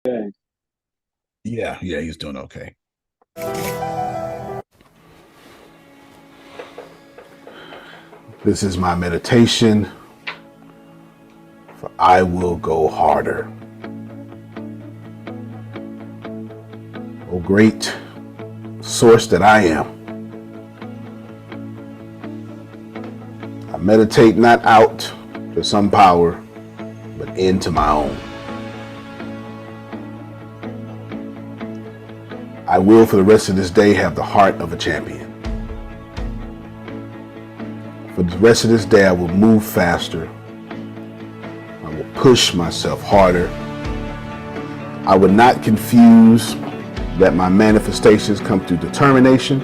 Okay. Yeah, he's doing okay. This is my meditation for I will go harder. O great source that I am, I meditate not out to some power, but into my own. I will for the rest of this day have the heart of a champion. For the rest of this day, I will move faster. I will push myself harder. I will not confuse that my manifestations come through determination.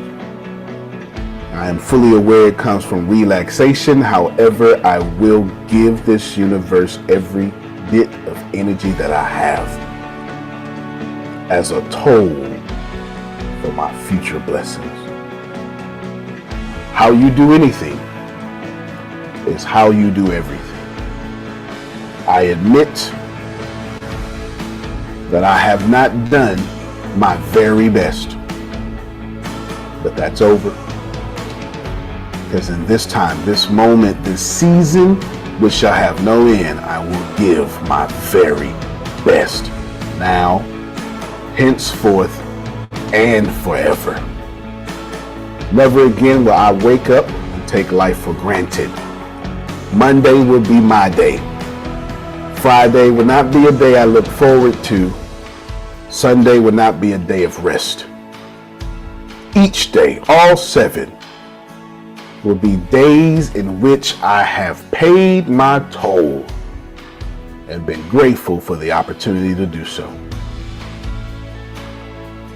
I am fully aware it comes from relaxation. However, I will give this universe every bit of energy that I have as a toll for my future blessings. How you do anything is how you do everything. I admit that I have not done my very best, but that's over. Because in this time, this moment, this season, which shall have no end, I will give my very best now, henceforth, and forever. Never again will I wake up and take life for granted. Monday will be my day. Friday will not be a day I look forward to. Sunday will not be a day of rest. Each day, all 7, will be days in which I have paid my toll and been grateful for the opportunity to do so.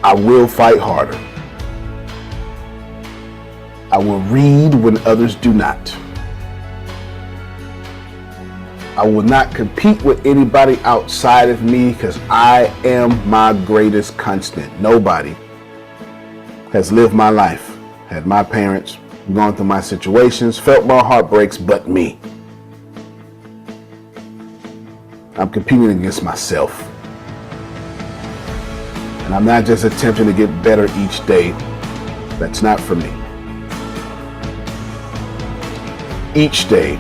I will fight harder. I will read when others do not. I will not compete with anybody outside of me because I am my greatest constant. Nobody has lived my life, had my parents, gone through my situations, felt my heartbreaks, but me. I'm competing against myself. And I'm not just attempting to get better each day. That's not for me. Each day,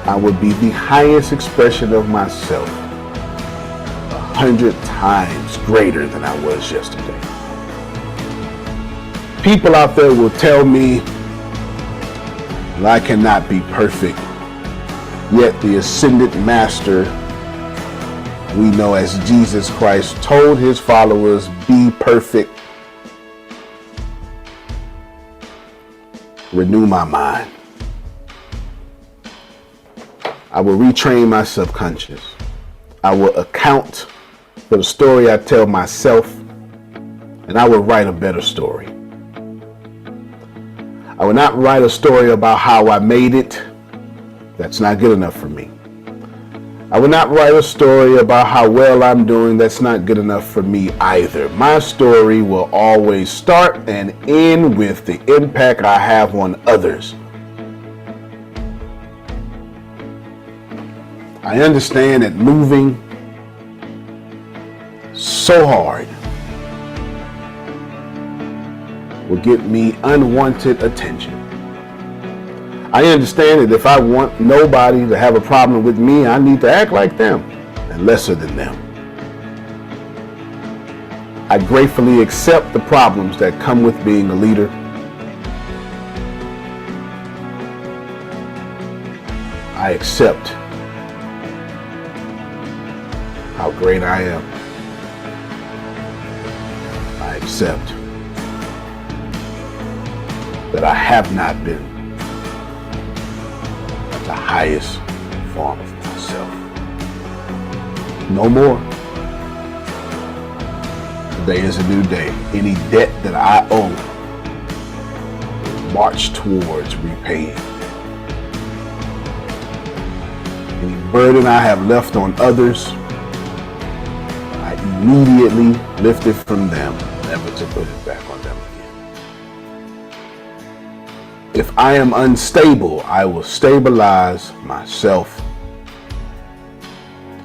I would be the highest expression of myself, 100 times greater than I was yesterday. People out there will tell me that I cannot be perfect, yet the ascended master we know as Jesus Christ told his followers, be perfect. Renew my mind. I will retrain my subconscious. I will account for the story I tell myself, and I will write a better story. I will not write a story about how I made it. That's not good enough for me. I will not write a story about how well I'm doing. That's not good enough for me either. My story will always start and end with the impact I have on others. I understand that moving so hard will get me unwanted attention. I understand that if I want nobody to have a problem with me, I need to act like them and lesser than them. I gratefully accept the problems that come with being a leader. I accept how great I am. I accept that I have not been at the highest form of myself. No more. Today is a new day. Any debt that I owe will march towards repaying. Any burden I have left on others, I immediately lift it from them, never to put it back on them again. If I am unstable, I will stabilize myself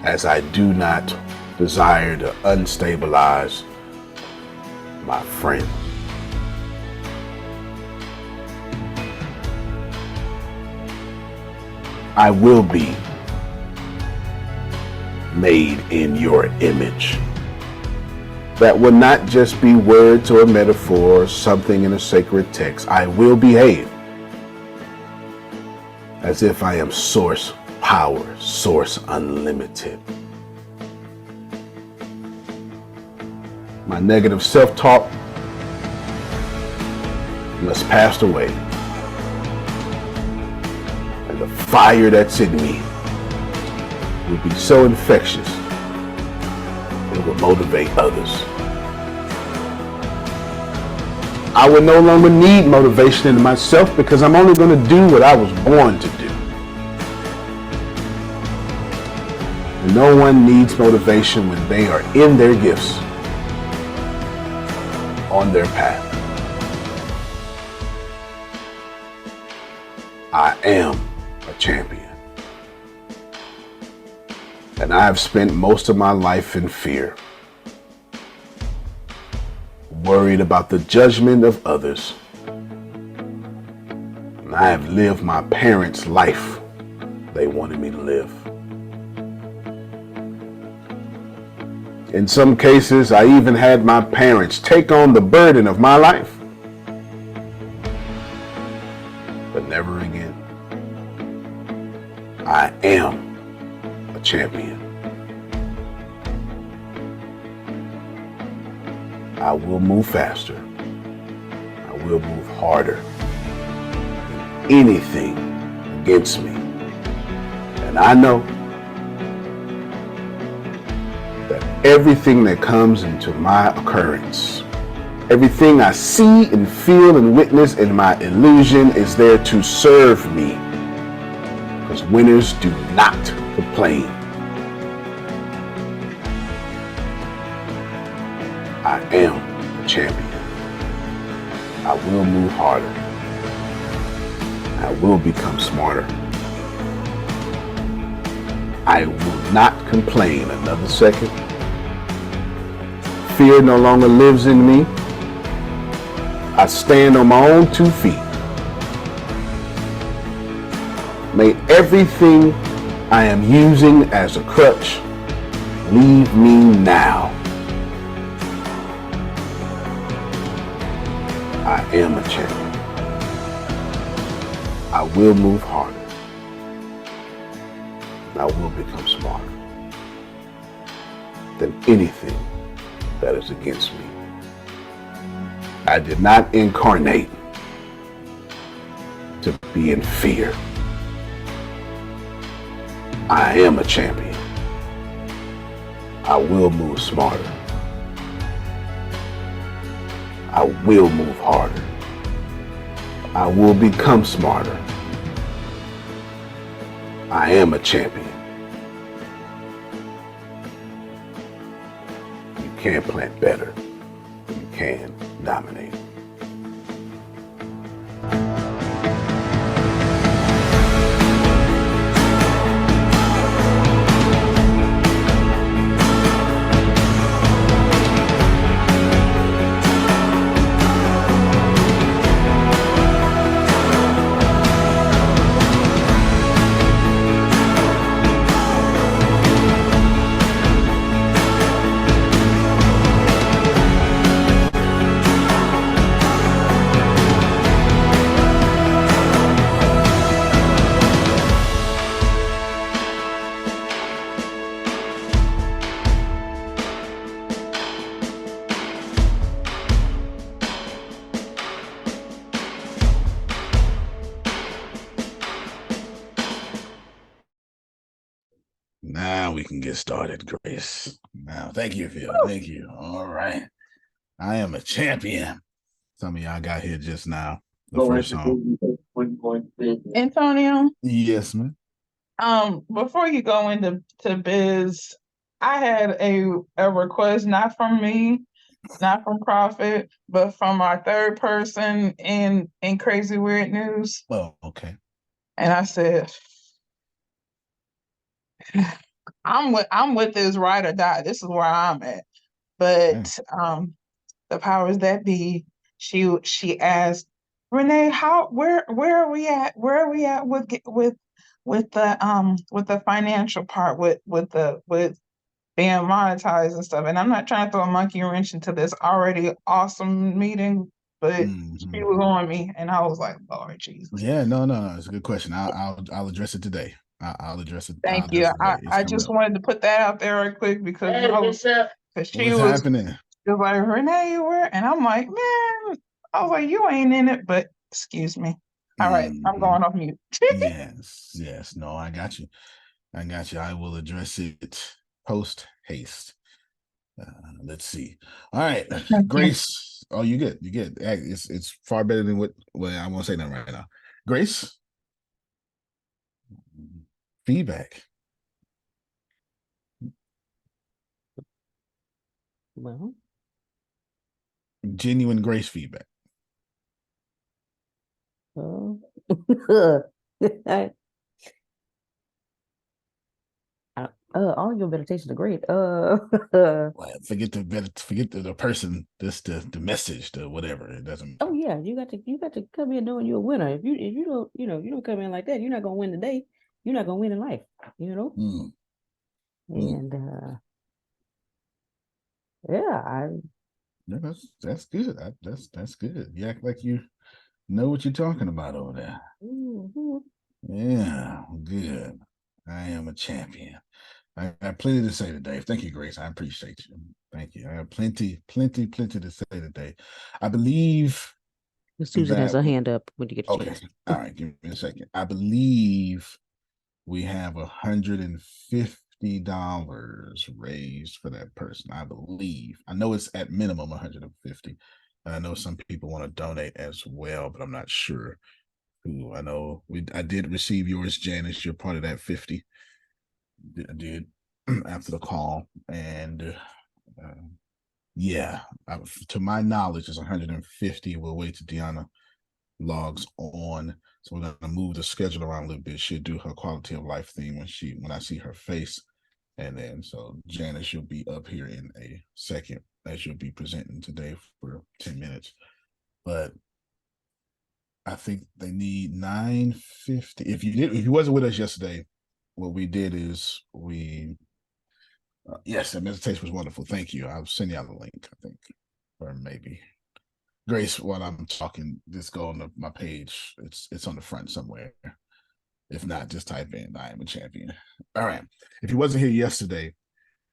as I do not desire to unstabilize my friends. I will be made in your image. That will not just be words or a metaphor or something in a sacred text. I will behave as if I am source power, source unlimited. My negative self-talk must pass away. And the fire that's in me will be so infectious, it will motivate others. I will no longer need motivation in myself because I'm only going to do what I was born to do. And no one needs motivation when they are in their gifts, on their path. I am a champion. And I have spent most of my life in fear, worried about the judgment of others. And I have lived my parents' life they wanted me to live. In some cases, I even had my parents take on the burden of my life. But never again. I am a champion. I will move faster. I will move harder than anything against me. And I know that everything that comes into my occurrence, everything I see and feel and witness in my illusion is there to serve me. Because winners do not complain. I am a champion. I will move harder. I will become smarter. I will not complain another second. Fear no longer lives in me. I stand on my own 2 feet. May everything I am using as a crutch leave me now. I am a champion. I will move harder. I will become smarter than anything that is against me. I did not incarnate to be in fear. I am a champion. I will move smarter. I will move harder. I will become smarter. I am a champion. You can't plant better. You can dominate. Now we can get started, Grace. Now, thank you, Phil. Thank you. All right. I am a champion. Some of y'all got here just now. The first song. Antonio? Yes, ma'am. Before you go into biz, I had a request, not from me, not from Prophet, but from our third person in Crazy Weird News. Oh, okay. And I said, I'm with this ride or die. This is where I'm at. Yeah. But the powers that be, she asked Renee, how where are we at? Where are we at with the financial part with being monetized and stuff. And I'm not trying to throw a monkey wrench into this already awesome meeting, but she Mm-hmm. was on me, and I was like, Lord Jesus. Yeah, no. It's a good question. I'll address it today. I'll address it. I'll Thank you. address it today. It's I coming just up. wanted to put that out there right quick because because What's happening? she was like, Renee, where? And I'm like, man, I was like, you ain't in it, but excuse me. All right, I'm Mm-hmm. going off mute. Yes. No, I got you. I got you. I will address it post haste. Let's see. All right, Thank you. Grace. Oh, you good? You good? It's far better than what. Well, I won't say that right now. Grace, feedback. Well, Genuine Grace feedback. uh, I, all your meditations are great. Well, forget the person. This the message, the whatever. It doesn't Oh matter. yeah, you got to come in knowing you're a winner. If you don't, you don't come in like that, you're not gonna win the day. You're not gonna win in life, you know? Mm, mm. And yeah, Yeah, that's good. That's good. You act like you know what you're talking about over there. mhm. Yeah, good. I am a champion. I have plenty to say today. Thank you, Grace. I appreciate you. Thank you. I have plenty to say today. I believe Susan has that her hand up when you get a okay. chance. All right, give me a second. I believe we have $150 raised for that person. I believe. I know it's at minimum 150. And I know some people want to donate as well, but I'm not sure who. I know I did receive yours, Janice. You're part of that 50. I did after the call. And yeah, to my knowledge, it's 150. We'll wait till Deanna logs on. So we're gonna move the schedule around a little bit. She'll do her quality of life theme when I see her face. And then so Janice, you'll be up here in a second as you'll be presenting today for 10 minutes. But I think they need 950. If you wasn't with us yesterday, what we did is we yes, the meditation was wonderful. Thank you. I'll send you out the link, I think. Or maybe. Grace, while I'm talking, just go on my page. It's on the front somewhere. If not, just type in I am a champion. All right. If he wasn't here yesterday,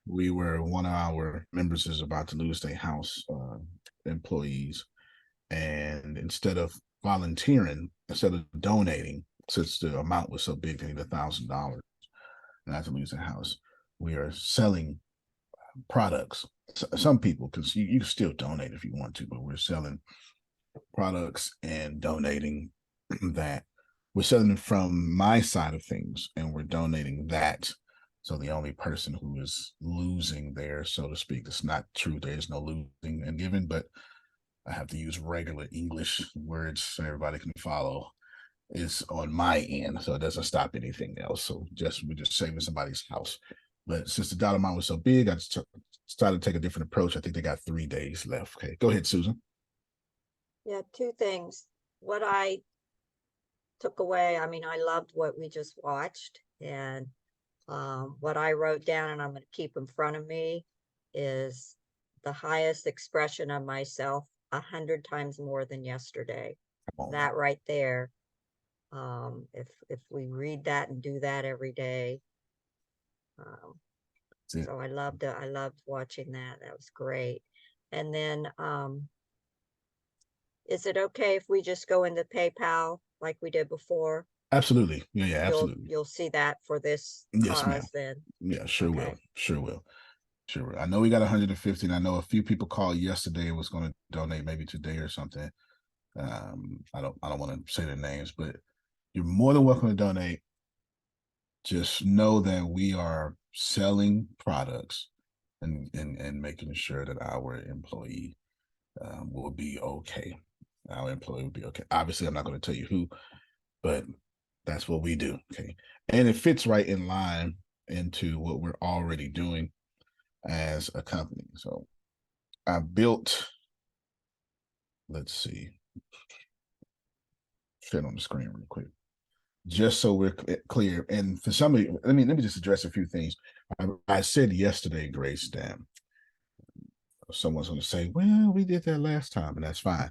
one of our members is about to lose their house employees. And instead of donating, since the amount was so big, they need $1,000 not to lose their house. We are selling products. Some people, because you can still donate if you want to, but we're selling products and donating that. We're selling from my side of things and we're donating that. So the only person who is losing there, so to speak, it's not true. There is no losing and giving, but I have to use regular English words so everybody can follow. Is on my end, so it doesn't stop anything else. So we're just saving somebody's house. But since the dollar amount was so big, I just started to take a different approach. I think they got 3 days left. Okay, go ahead, Susan. Yeah, two things. What I took away, I mean, I loved what we just watched, and what I wrote down, and I'm going to keep in front of me, is the highest expression of myself 100 times more than yesterday. That right there. If we read that and do that every day. So I loved watching that. That was great. And then is it okay if we just go into PayPal like we did before? Absolutely. Yeah, absolutely. You'll see that for this Yes, ma'am. cause then. Yeah, sure Okay. will. Sure will. Sure will. I know we got 150. And I know a few people called yesterday and was going to donate maybe today or something. I don't want to say their names, but you're more than welcome to donate. Just know that we are selling products and making sure that our employee will be okay. Our employee will be okay. Obviously, I'm not going to tell you who, but that's what we do. Okay. And it fits right in line into what we're already doing as a company. So I built, let's see, fit on the screen real quick, just so we're clear. And for somebody, let me just address a few things. I said yesterday, Grace, that someone's going to say, well, we did that last time, and that's fine.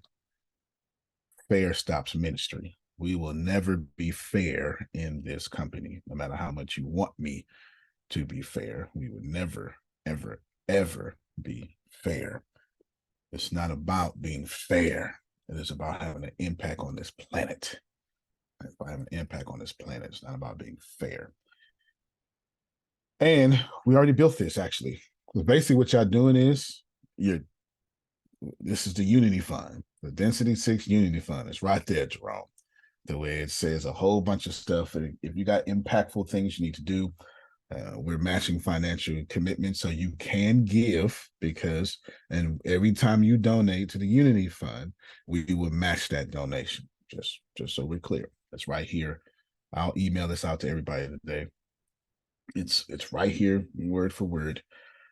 Fair stops ministry. We will never be fair in this company, no matter how much you want me to be fair. We would never, ever, ever be fair. It's not about being fair. It is about having an impact on this planet. It's about having an impact on this planet. It's not about being fair. And we already built this, actually. Basically, what y'all doing is this is the Unity Fund, the Density 6 Unity Fund. It's right there, Jerome. The way it says a whole bunch of stuff. And if you got impactful things you need to do, we're matching financial commitments so you can give, because and every time you donate to the Unity Fund, we will match that donation. Just so we're clear. It's right here. I'll email this out to everybody today. It's right here, word for word.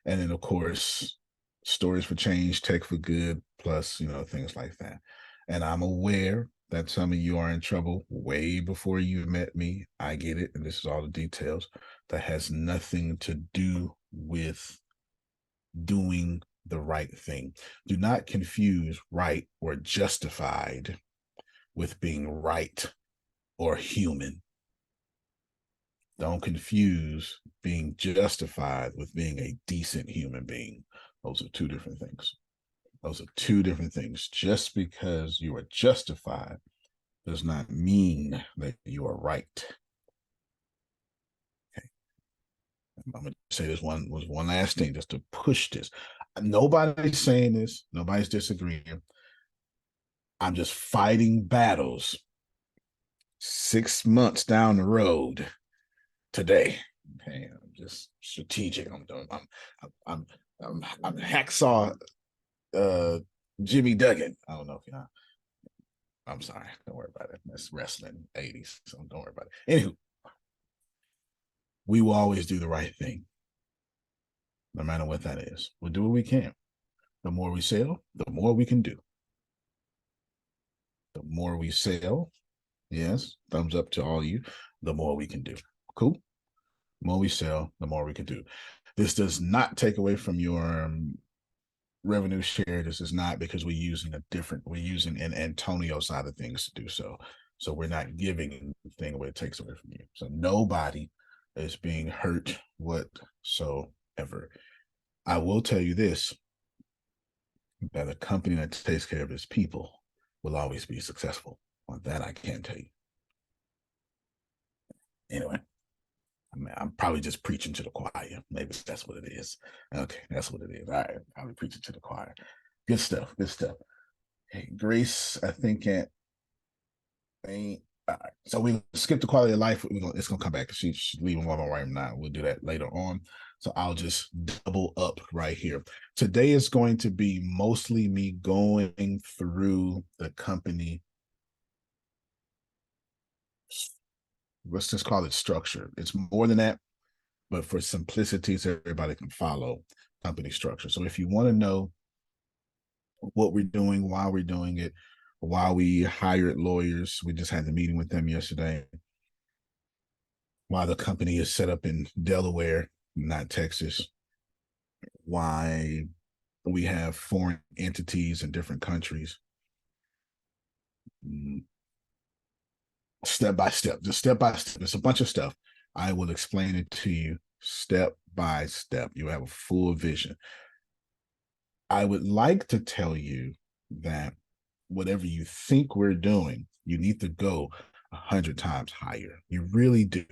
And then of course, Stories for Change, Tech for Good, plus things like that. And I'm aware that some of you are in trouble way before you met me. I get it. And this is all the details. That has nothing to do with doing the right thing. Do not confuse right or justified with being right or human. Don't confuse being justified with being a decent human being. Those are two different things. Those are two different things. Just because you are justified does not mean that you are right. Okay. I'm going to say this one last thing just to push this. Nobody's saying this. Nobody's disagreeing. I'm just fighting battles 6 months down the road today. Okay, I'm just strategic. I'm hacksaw Jimmy Duggan. I don't know if you know. I'm sorry. Don't worry about it. That's wrestling 80s. So don't worry about it. Anywho, we will always do the right thing, no matter what that is. We'll do what we can. The more we sell, the more we can do. The more we sell, yes, thumbs up to all you, the more we can do. Cool? The more we sell, the more we can do. This does not take away from your revenue share. This is not because we're using an Antonio side of things to do so. So we're not giving anything away it takes away from you. So nobody is being hurt whatsoever. I will tell you this, that a company that takes care of its people will always be successful. On that, I can tell you. Anyway, I'm probably just preaching to the choir. Maybe that's what it is. Okay, that's what it is. All right, probably preaching to the choir. Good stuff. Good stuff. Hey, Grace, I think all right. So we skip the quality of life. It's gonna come back. She's leaving Walmart right now. We'll do that later on. So I'll just double up right here. Today is going to be mostly me going through the company. Let's just call it structure. It's more than that, but for simplicity, so everybody can follow company structure. So if you want to know what we're doing, why we're doing it, why we hired lawyers, we just had the meeting with them yesterday, why the company is set up in Delaware, not Texas, why we have foreign entities in different countries. Step by step, just step by step. It's a bunch of stuff. I will explain it to you step by step. You have a full vision. I would like to tell you that whatever you think we're doing, you need to go 100 times higher. You really do.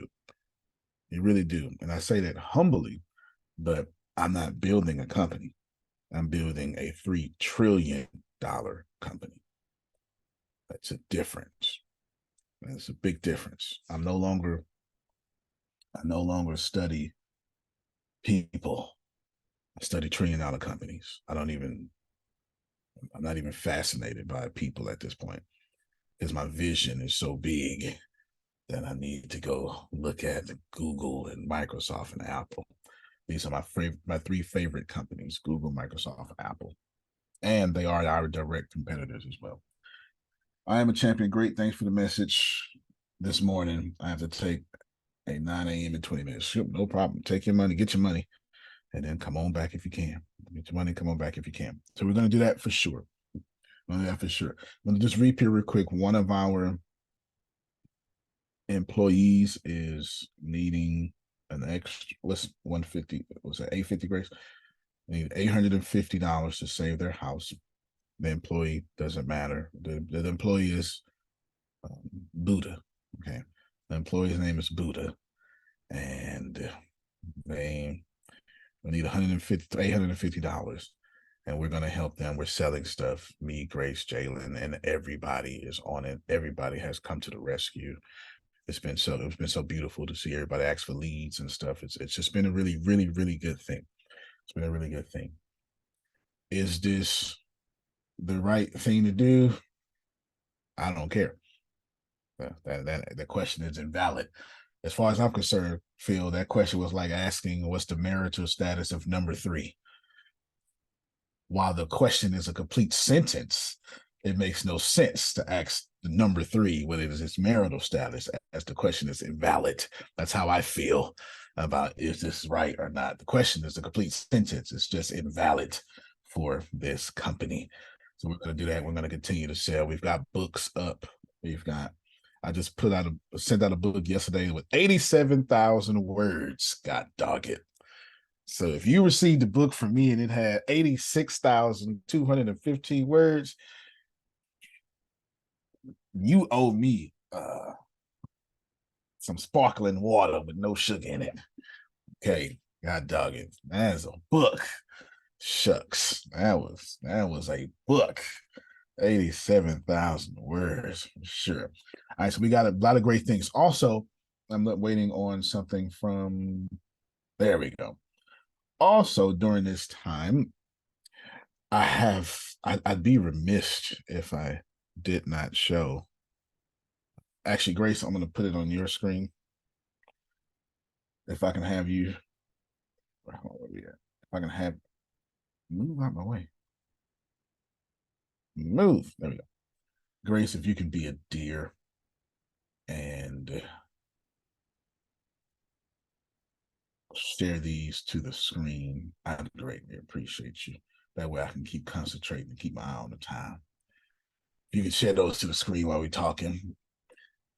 You really do. And I say that humbly, but I'm not building a company. I'm building a $3 trillion company. That's a difference. That's a big difference. I no longer study people. I study $1 trillion companies. I'm not even fascinated by people at this point because my vision is so big then I need to go look at Google and Microsoft and Apple. These are my three favorite companies: Google, Microsoft, Apple, and they are our direct competitors as well. I am a champion. Great. Thanks for the message this morning. I have to take a 9 a.m. in 20 minutes. Sure, no problem. Take your money, get your money, and then come on back if you can. Get your money, come on back if you can. So we're going to do that for sure. I'm going to do that for sure. I'm going to just repeat real quick. One of our employees is needing an extra, what's 150, was it 850, Grace? They need $850 to save their house. The employee doesn't matter. The employee is Buddha. Okay. The employee's name is Buddha. And they need $850. And we're going to help them. We're selling stuff. Me, Grace, Jalen, and everybody is on it. Everybody has come to the rescue. It's been so beautiful to see everybody ask for leads and stuff. It's just been a really, really, really good thing. It's been a really good thing. Is this the right thing to do? I don't care. The question is invalid. As far as I'm concerned, Phil, that question was like asking what's the marital status of number 3. While the question is a complete sentence, it makes no sense to ask the number 3 whether it is its marital status, as the question is invalid. That's how I feel about is this right or not. The question is a complete sentence. It's just invalid for this company. So we're going to do that. We're going to continue to sell. We've got books up. I just sent out a book yesterday with 87,000 words. God dog it. So if you received a book from me and it had 86,215 words, you owe me some sparkling water with no sugar in it. Okay, God dog it. That's a book. Shucks, that was a book. 87,000 words, sure. All right, so we got a lot of great things. Also, I'm waiting on something from, there we go. Also, during this time, I'd be remiss if I did not show. Actually, Grace, I'm going to put it on your screen. If I can have you, where we at? If I can have, move out my way. Move. There we go. Grace, if you can be a dear and share these to the screen, I'd greatly appreciate you. That way I can keep concentrating and keep my eye on the time. If you can share those to the screen while we're talking.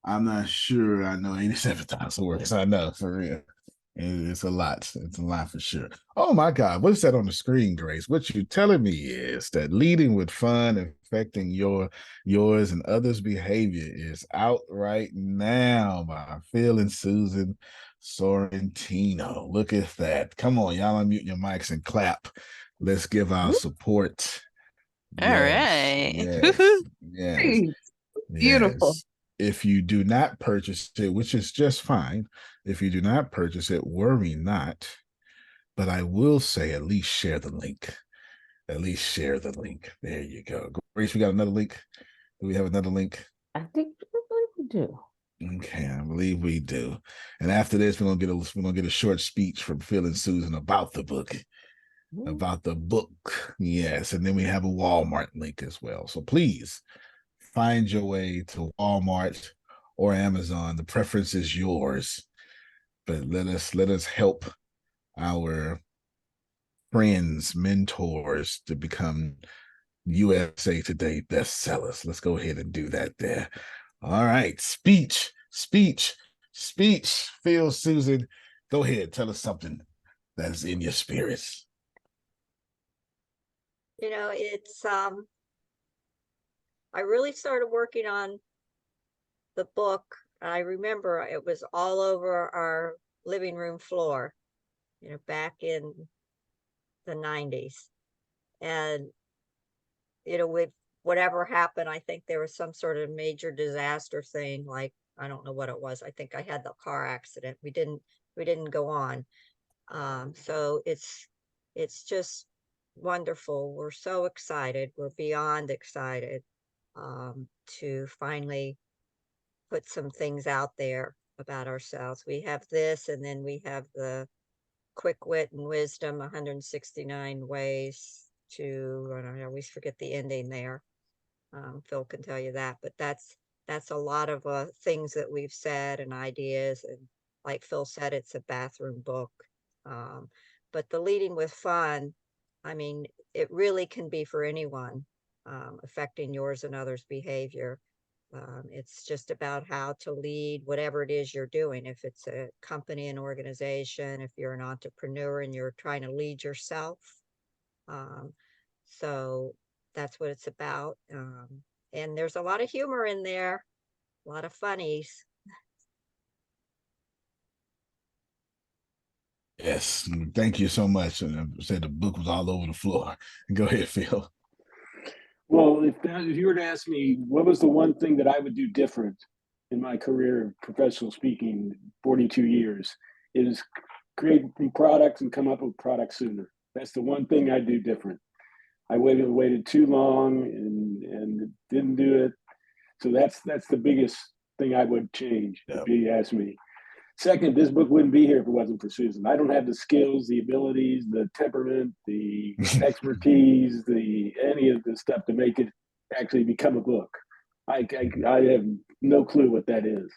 I'm not sure I know 87,000 words. I know, for real. It's a lot. It's a lot for sure. Oh my God, what is that on the screen, Grace? What you're telling me is that leading with fun, affecting yours and others' behavior is out right now by Phil and Susan Sorrentino. Look at that. Come on, y'all unmute your mics and clap. Let's give our support. All right. Yes. Yes. Beautiful. Yes. If you do not purchase it, which is just fine, if you do not purchase it, worry not. But I will say at least share the link. At least share the link. There you go. Grace, we got another link. Do we have another link? I think we do. Okay, I believe we do. And after this, we're gonna get a short speech from Phil and Susan about the book. About the book. Yes. And then we have a Walmart link as well. So please find your way to Walmart or Amazon. The preference is yours, but let us help our friends, mentors to become USA Today bestsellers. Let's go ahead and do that there. All right, speech. Phil, Susan, go ahead. Tell us something that's in your spirits. You know, it's I really started working on the book. I remember it was all over our living room floor, you know, back in the 90s. And, you know, with whatever happened, I think there was some sort of major disaster thing, like, I don't know what it was. I think I had the car accident. We didn't go on. So it's just wonderful. We're so excited. We're beyond excited to finally put some things out there about ourselves. We have this, and then we have the quick wit and wisdom, 169 ways to, I always forget the ending there. Phil can tell you that, but that's a lot of things that we've said and ideas. And like Phil said, it's a bathroom book. But the leading with fun, I mean, it really can be for anyone, affecting yours and others' behavior. It's just about how to lead whatever it is you're doing. If it's a company, an organization, if you're an entrepreneur and you're trying to lead yourself. So that's what it's about. And there's a lot of humor in there, a lot of funnies. Yes, thank you so much. And I said the book was all over the floor. Go ahead, Phil. Well, if you were to ask me what was the one thing that I would do different in my career of professional speaking, 42 years, is create products and come up with products sooner. That's the one thing I do different. I waited too long and didn't do it. So that's the biggest thing I would change, if you ask me. Second, this book wouldn't be here if it wasn't for Susan. I don't have the skills, the abilities, the temperament, the expertise, any of the stuff to make it actually become a book. I have no clue what that is.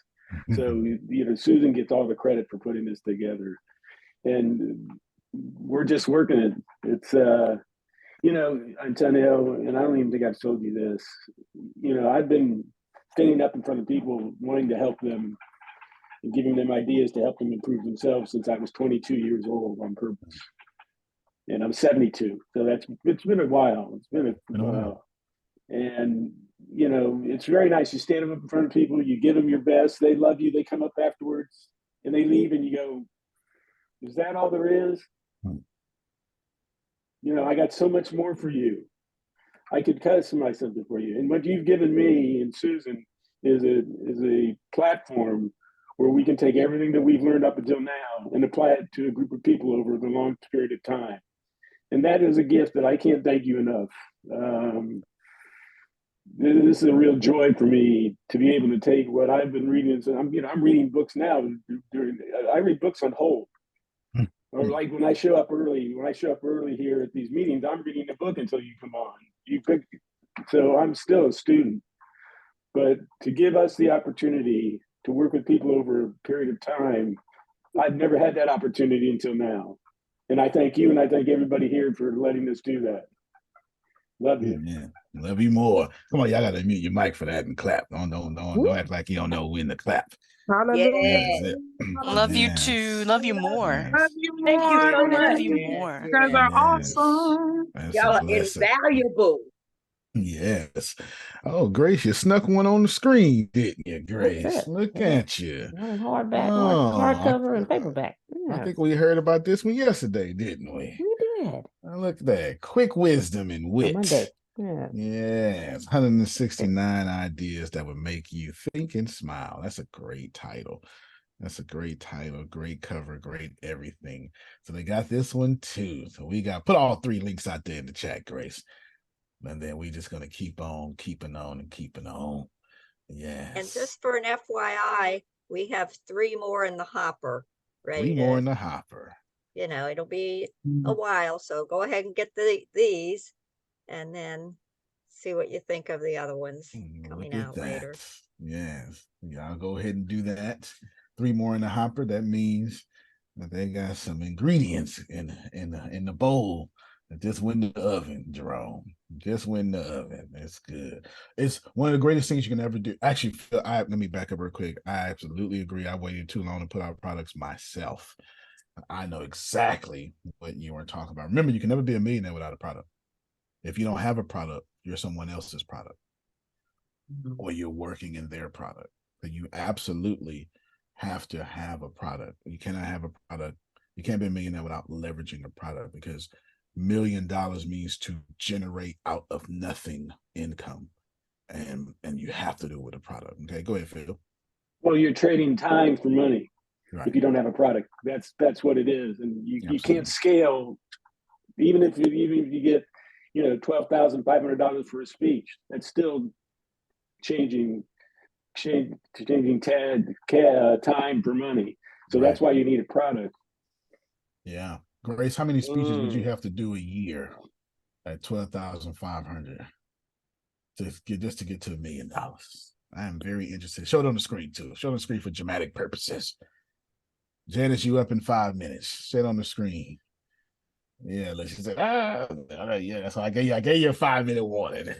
So, Susan gets all the credit for putting this together. And we're just working it. It's, Antonio, and I don't even think I've told you this, I've been standing up in front of people wanting to help them and giving them ideas to help them improve themselves since I was 22 years old on purpose. And I'm 72. So it's been a while. It's been a while. And, it's very nice. You stand up in front of people, you give them your best. They love you. They come up afterwards and they leave and you go, is that all there is? I got so much more for you. I could customize something for you. And what you've given me and Susan is a platform where we can take everything that we've learned up until now and apply it to a group of people over the long period of time. And that is a gift that I can't thank you enough. This is a real joy for me to be able to take what I've been reading. So I'm reading books now. I read books on hold. Or like when I show up early here at these meetings, I'm reading the book until you come on. So I'm still a student. But to give us the opportunity to work with people over a period of time, I've never had that opportunity until now. And I thank you and I thank everybody here for letting us do that. Love you. Yeah, love you more. Come on, y'all gotta mute your mic for that and clap. Don't act like you don't know when to clap. Hallelujah. Love you too. Love you more. Love you Thank you more. so much. Love you more. You guys are awesome. That's Y'all a are blessing. invaluable. Yes. Oh, Grace, you snuck one on the screen, didn't you, Grace? That's it. Look Yeah. at you. One in hardback, Oh, hardcover, and paperback. I Yeah, think we heard about this one yesterday, didn't we? we did. Look at that. Quick wisdom and On wit. Monday. Yeah. Yes. 169 ideas that would make you think and smile. That's a great title. That's a great title, great cover, great everything. So they got this one too. So we got put all three links out there in the chat, Grace. And then we just gonna keep on keeping on and keeping on. Yes. And just for an FYI, we have 3 more in the hopper. Ready 3 more in the hopper. It'll be a while. So go ahead and get these and then see what you think of the other ones coming out later. Yes. Y'all go ahead and do that. 3 more in the hopper. That means that they got some ingredients in the bowl that just went in the oven, Jerome. Just went in the oven. It's good. It's one of the greatest things you can ever do. Actually, let me back up real quick. I absolutely agree. I waited too long to put out products myself. I know exactly what you were talking about. Remember, you can never be a millionaire without a product. If you don't have a product, you're someone else's product, or you're working in their product. So you absolutely have to have a product. You cannot have a product. You can't be a millionaire without leveraging a product, because $1 million means to generate out of nothing income, and you have to do it with a product. Okay, go ahead, Phil. Well, you're trading time for money. Right. If you don't have a product. That's what it is. And you can't scale, even if you get $12,500 for a speech. That's still changing exchanging time for money. So that's Right. why you need a product. Yeah. Grace, how many speeches would you Mm. have to do a year at 12,500 to get to $1 million? I am very interested. Show it on the screen too. Show it on the screen for dramatic purposes. Janice, you up in 5 minutes. Say it on the screen. Yeah, let's just say, all right, yeah. So I gave you a 5 minute warning.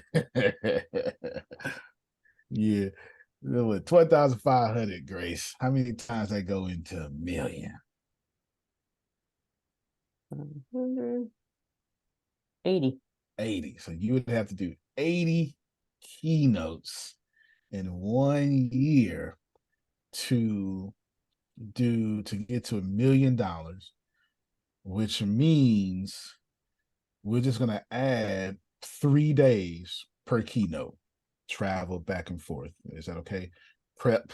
Yeah. 12,500, Grace. How many times that go into $1 million? 80. 80. So you would have to do 80 keynotes in 1 year to get to $1 million, which means we're just gonna add 3 days per keynote, travel back and forth. Is that okay? Prep,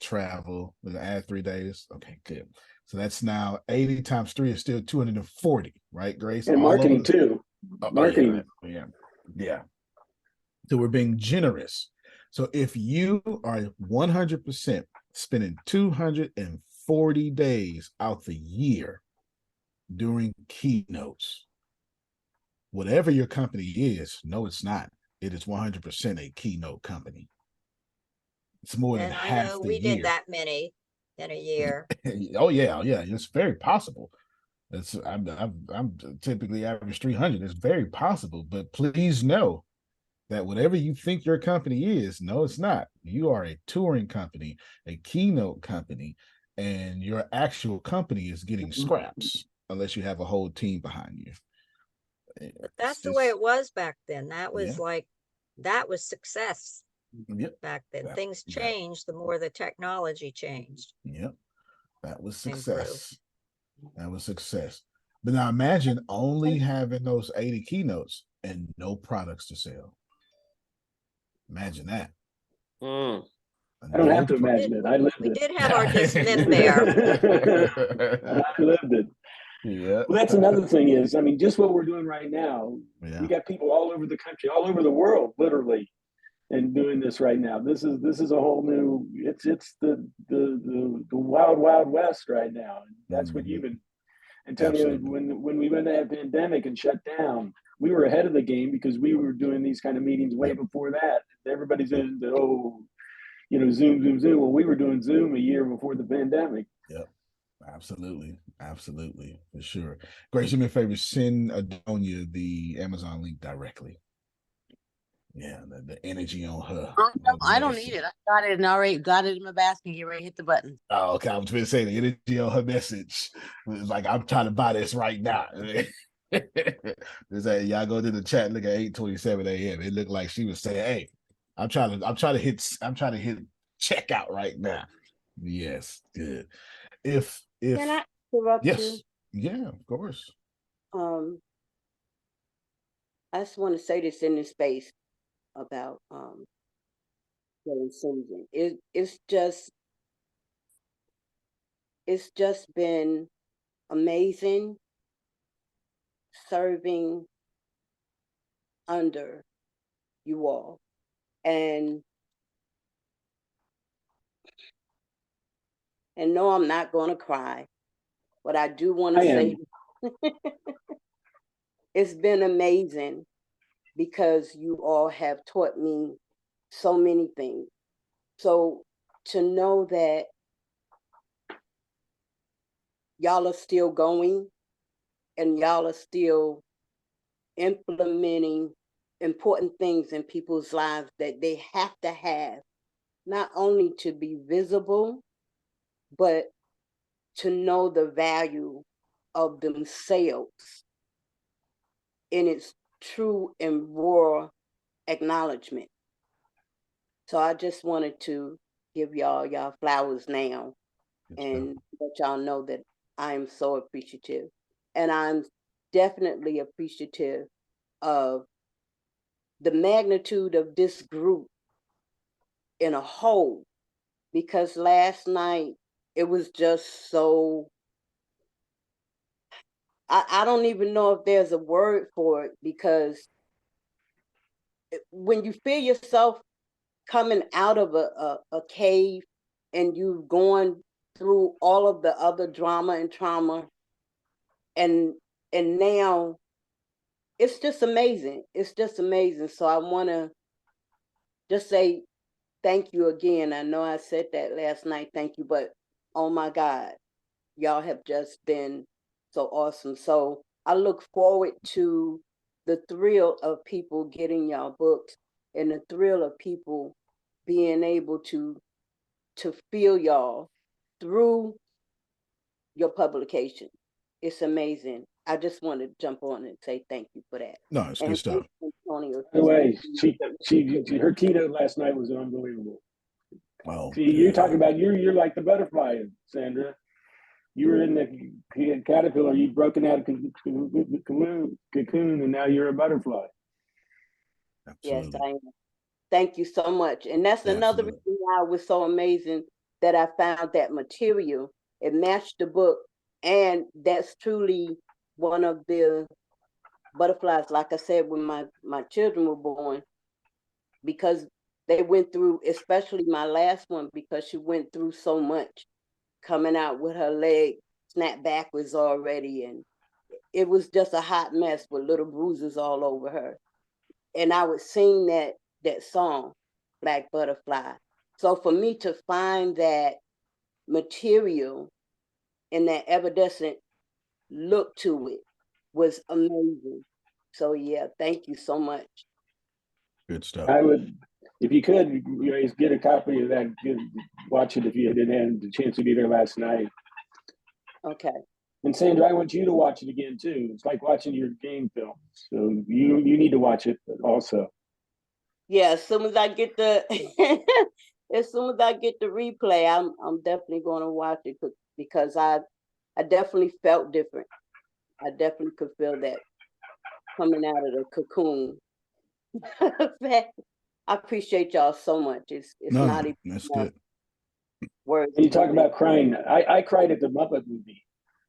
travel. We're gonna add 3 days. Okay, good. So that's now 80 times 3 is still 240, right, Grace? And All marketing over. too. Marketing. Yeah. So we're being generous. So if you are 100% spending 240 days out the year during keynotes, whatever your company is, no, it's not. It is 100% a keynote company. It's more than And I half know the we did year. that many in a year. Oh yeah, it's very possible. I'm typically average 300. It's very possible, but please know that whatever you think your company is, no, it's not. You are a touring company, a keynote company, and your actual company is getting scraps unless you have a whole team behind you. But that's the way it was back then. That Yeah. was like, that was success Yep. back then. Things That, changed the more the technology changed yep. That was and grew. success. That was success. But now imagine only having those 80 keynotes and no products to sell. Imagine that. Mm. I don't have to imagine it. I lived We it. did have our dismiss there. I lived it. Yeah. Well, that's another thing is, I mean, just what we're doing right now, Yeah. we got people all over the country, all over the world, literally, and doing this right now. This is a whole new. It's the wild wild west right now. That's what you've been. Antonio, Absolutely. when we went to that pandemic and shut down, we were ahead of the game because we were doing these kind of meetings way before that. Everybody's in the Zoom. Well, we were doing Zoom a year before the pandemic. Yep. Absolutely. Absolutely. For sure. Grace, do me a favor, send Adonia the Amazon link directly. Yeah, the energy on her. I don't need it. I got it and already got it in my basket. Get ready to hit the button. Oh, okay. I was going to say the energy on her message was like, I'm trying to buy this right now. Y'all go to the chat, look at 8:27 a.m. It looked like she was saying, hey, I'm trying to hit checkout right now. Yes, good. If Can I interrupt yes, you? yeah, of course. I just want to say this in this space about getting Susan. It's just been amazing serving under you all. And no, I'm not going to cry, but I do want to say it's been amazing because you all have taught me so many things. So to know that y'all are still going and y'all are still implementing important things in people's lives that they have to have, not only to be visible, but to know the value of themselves in its true and raw acknowledgement. So I just wanted to give y'all flowers now and let y'all know that I am so appreciative. And I'm definitely appreciative of the magnitude of this group in a whole, because last night it was just so, I don't even know if there's a word for it, because when you feel yourself coming out of a cave and you going through all of the other drama and trauma, and now it's just amazing. It's just amazing. So I want to just say thank you again. I know I said that last night, thank you, but oh my God, y'all have just been so awesome. So I look forward to the thrill of people getting y'all books, and the thrill of people being able to feel y'all through your publication. It's amazing. I just want to jump on and say thank you for that. No, it's good And stuff. Antonio, By the way, she her keynote last night was unbelievable. Oh, See, you're good. talking about you're like the butterfly, Sandra. You were in the caterpillar, you've broken out of cocoon, and now you're a butterfly. yes, Absolutely. I am. Thank you so much. And that's another Absolutely. reason why it was so amazing that I found that material. It matched the book. And that's truly one of the butterflies, like I said, when my children were born, because they went through, especially my last one, because she went through so much, coming out with her leg snapped backwards already. And it was just a hot mess with little bruises all over her. And I would sing that song, Black Butterfly. So for me to find that material and that evanescent look to it was amazing. So yeah, thank you so much. Good stuff. I would, if you could, you know, get a copy of that. Watch it if you didn't have the chance to be there last night. Okay. And Sandra, I want you to watch it again too. It's like watching your game film. So you need to watch it also. Yeah, as soon as I get the as soon as I get the replay, I'm definitely going to watch it because I definitely felt different. I definitely could feel that coming out of the cocoon. I appreciate y'all so much. It's No, not no, even that's enough good. words. And you talk about crying. I cried at the Muppet movie.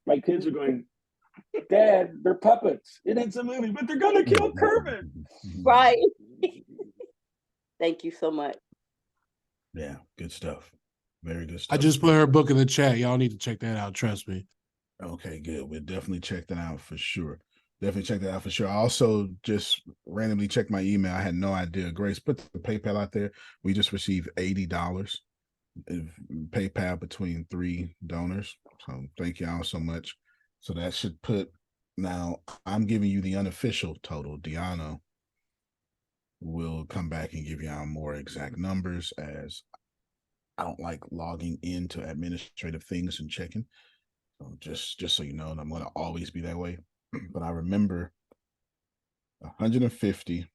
My kids are going, Dad, they're puppets. It's a movie, but they're gonna kill Kermit. Right. Thank you so much. Yeah, good stuff. Very good stuff. I just put her book in the chat. Y'all need to check that out. Trust me. Okay, good. We'll definitely check that out for sure. Definitely check that out for sure. I also just randomly checked my email. I had no idea. Grace put the PayPal out there. We just received $80 in PayPal between 3 donors. So thank y'all so much. So that should put, now I'm giving you the unofficial total. Deanna will come back and give y'all more exact numbers, as I don't like logging into administrative things and checking. So just so you know, and I'm going to always be that way. But I remember 150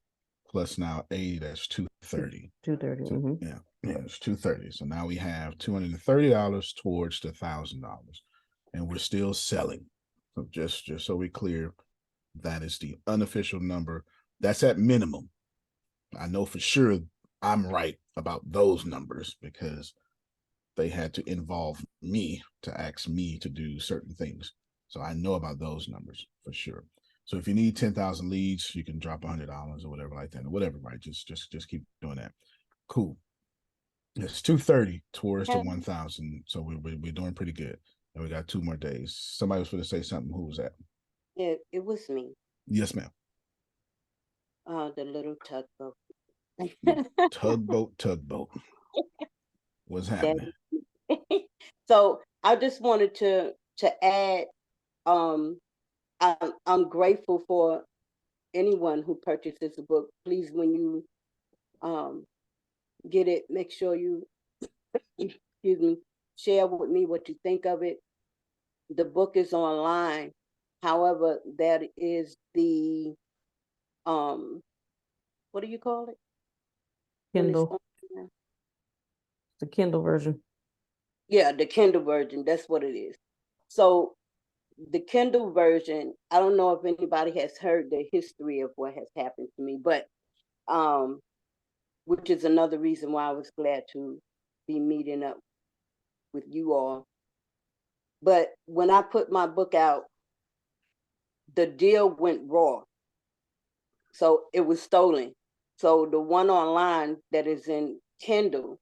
plus now 80, that's 230. 230. So, yeah, it's 230. So now we have $230 towards the $1,000, and we're still selling. So just so we're clear, that is the unofficial number. That's at minimum. I know for sure I'm right about those numbers because they had to involve me to ask me to do certain things. So I know about those numbers for sure. So if you need 10,000 leads, you can drop $100 or whatever like that, or whatever, right? Just keep doing that. Cool. It's 230 towards the 1,000. So we're doing pretty good. And we got 2 more days. Somebody was going to say something. Who was that? It was me. Yes, ma'am. The little tugboat. Tugboat. What's happening? So I just wanted to add, I'm grateful for anyone who purchases the book. Please, when you get it, make sure you excuse me, share with me what you think of it. The book is online. However, that is the what do you call it? Kindle. The Kindle version. Yeah, the Kindle version. That's what it is. So the Kindle version, I don't know if anybody has heard the history of what has happened to me, but which is another reason why I was glad to be meeting up with you all. But when I put my book out, the deal went raw. So it was stolen. So the one online that is in Kindle,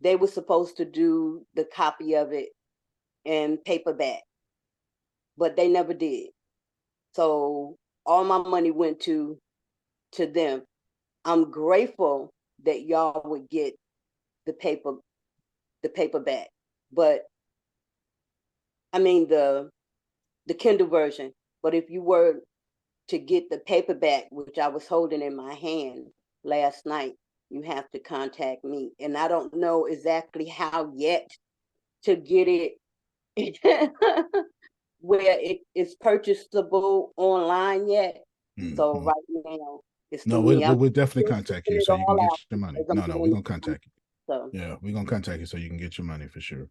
they were supposed to do the copy of it in paperback, but they never did. So all my money went to them. I'm grateful that y'all would get the paperback, but I mean the Kindle version. But if you were to get the paperback, which I was holding in my hand last night, you have to contact me. And I don't know exactly how yet to get it where it is purchasable online yet. So right now it's No, through me. I'm we'll definitely still contact figuring you it so you can all get out your money. as I'm No, we're doing gonna contact you. so Yeah, we're gonna contact you so you can get your money for sure.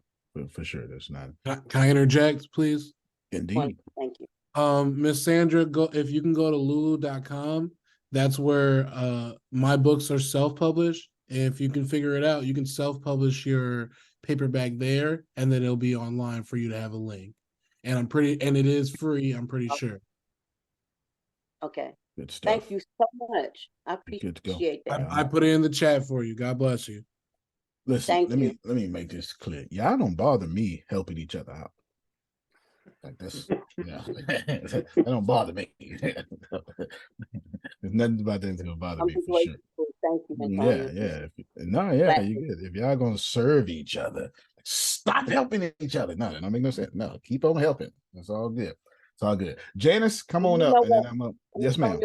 For sure. That's not Can I interject, please? indeed. thank you. Miss Sandra, if you can go to lulu.com, that's where my books are self-published. And if you can figure it out, you can self-publish your paperback there, and then it'll be online for you to have a link. And it is free, I'm pretty sure. Okay. Good stuff. Thank you so much. I Good to go. appreciate that. I put it in the chat for you. God bless you. Listen, Thank let you. me make this clear. Y'all don't bother me helping each other out. Like this, yeah, that don't bother me. There's nothing about that that's gonna bother I'm me for sure. grateful. Thank you, Yeah, Antonio. yeah. No, yeah, you good. If y'all gonna serve each other, stop helping each other. No, that don't make no sense. No, keep on helping. That's all good. It's all good. Janice, come on You up, know and then what? I'm up. Yes, ma'am.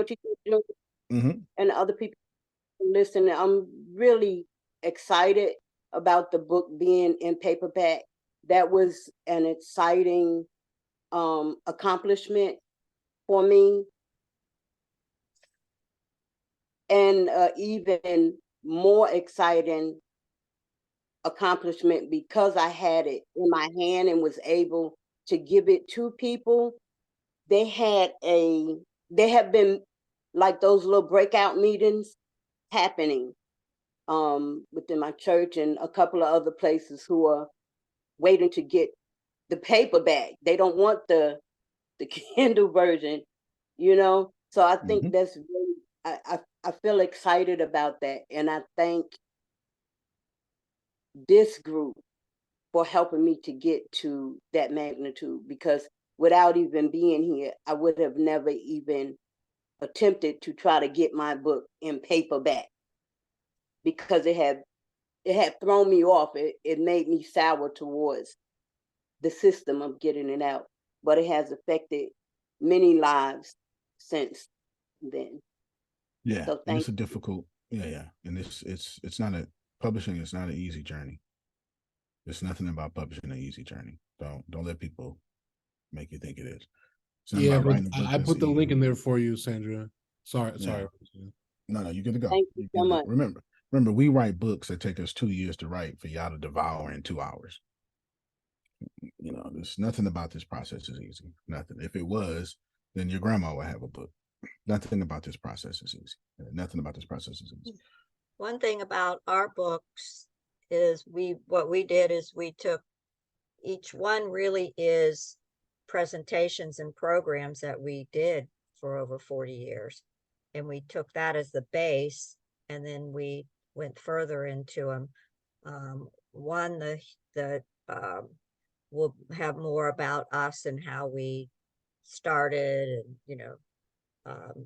And other people listening, I'm really excited about the book being in paperback. That was an exciting accomplishment for me, and even more exciting accomplishment because I had it in my hand and was able to give it to people. They have been like those little breakout meetings happening within my church and a couple of other places who are waiting to get the paperback. They don't want the Kindle version, you know. So I think that's really I feel excited about that, and I thank this group for helping me to get to that magnitude, because without even being here, I would have never even attempted to try to get my book in paperback, because it had thrown me off. It made me sour towards the system of getting it out, but it has affected many lives since then. Yeah, So and thank it's a difficult. Yeah, and it's not a publishing. It's not an easy journey. It's nothing about publishing an easy journey. Don't let people make you think it is. It's not Yeah, about but writing a book I that's put the easy. link in there for you, Sandra. Sorry. Yeah. No, you're good to go. Thank you so much. Remember, we write books that take us 2 years to write for y'all to devour in 2 hours. You know, there's nothing about this process is easy. Nothing. If it was, then your grandma would have a book. Nothing about this process is easy. Nothing about this process is easy. One thing about our books is what we did is we took, each one really is presentations and programs that we did for over 40 years. And we took that as the base, and then we went further into them. One, we'll have more about us and how we started and,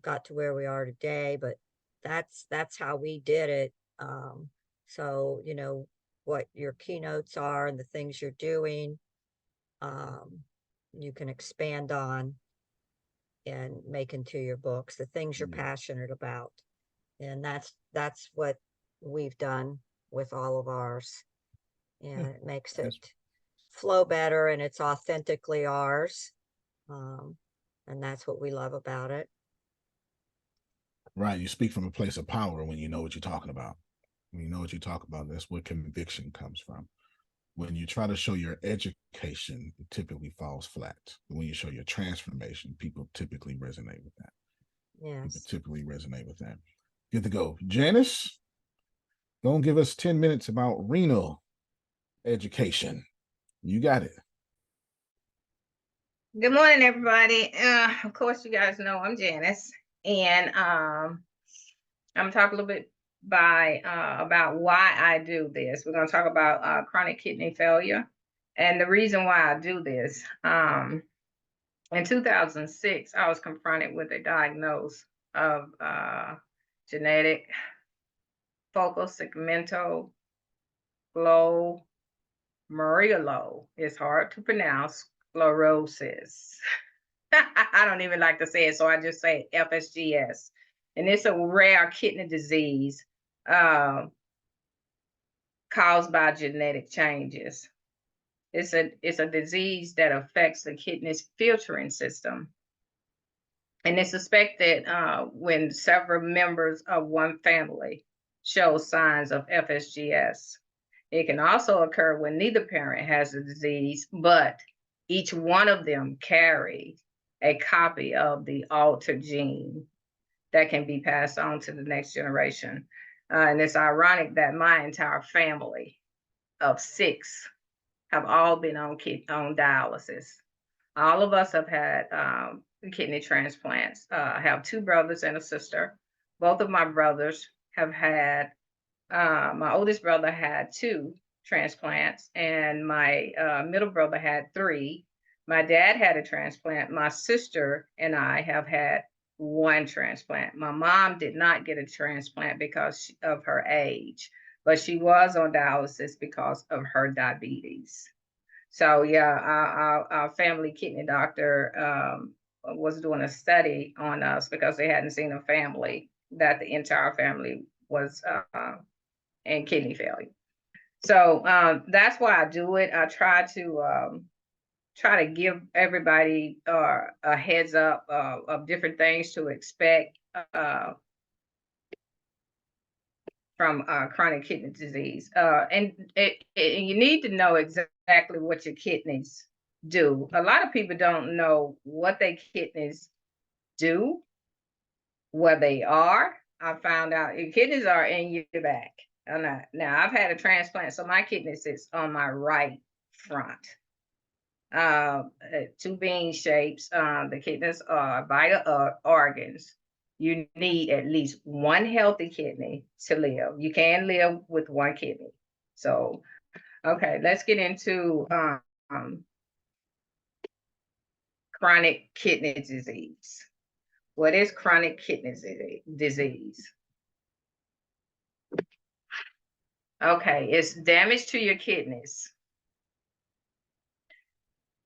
got to where we are today, but that's how we did it. So, what your keynotes are and the things you're doing, you can expand on and make into your books, the things you're passionate about. And that's what we've done with all of ours. And it makes it flow better, and it's authentically ours. And that's what we love about it. Right. You speak from a place of power when you know what you're talking about. When you know what you talk about, that's where conviction comes from. When you try to show your education, it typically falls flat. When you show your transformation, people typically resonate with that. Yes. People typically resonate with that. Good to go. Janice, don't give us 10 minutes about renal education. You got it. Good morning, everybody. Of course, you guys know I'm Janice, and I'm gonna talk a little bit about why I do this. We're gonna talk about chronic kidney failure and the reason why I do this. In 2006, I was confronted with a diagnosis of genetic focal segmental glomerular. It's hard to pronounce, sclerosis. I don't even like to say it, so I just say FSGS. And it's a rare kidney disease caused by genetic changes. It's a disease that affects the kidney's filtering system. And it's suspected when several members of one family show signs of FSGS. It can also occur when neither parent has the disease, but each one of them carries a copy of the altered gene that can be passed on to the next generation. And it's ironic that my entire family of 6 have all been on dialysis. All of us have had kidney transplants. I have 2 brothers and a sister. Both of my brothers have had, my oldest brother had 2 transplants, and my middle brother had 3. My dad had a transplant. My sister and I have had 1 transplant. My mom did not get a transplant because of her age, but she was on dialysis because of her diabetes. So yeah, our family kidney doctor was doing a study on us because they hadn't seen a family that the entire family was in kidney failure. So that's why I do it. I try to give everybody a heads up of different things to expect from chronic kidney disease. And you need to know exactly what your kidneys do. A lot of people don't know what their kidneys do, where they are. I found out your kidneys are in your back. Now I've had a transplant, so my kidney sits on my right front. 2 bean shapes. The kidneys are vital organs. You need at least 1 healthy kidney to live. You can live with 1 kidney. So, okay, let's get into chronic kidney disease. What is chronic kidney disease? Okay, it's damage to your kidneys.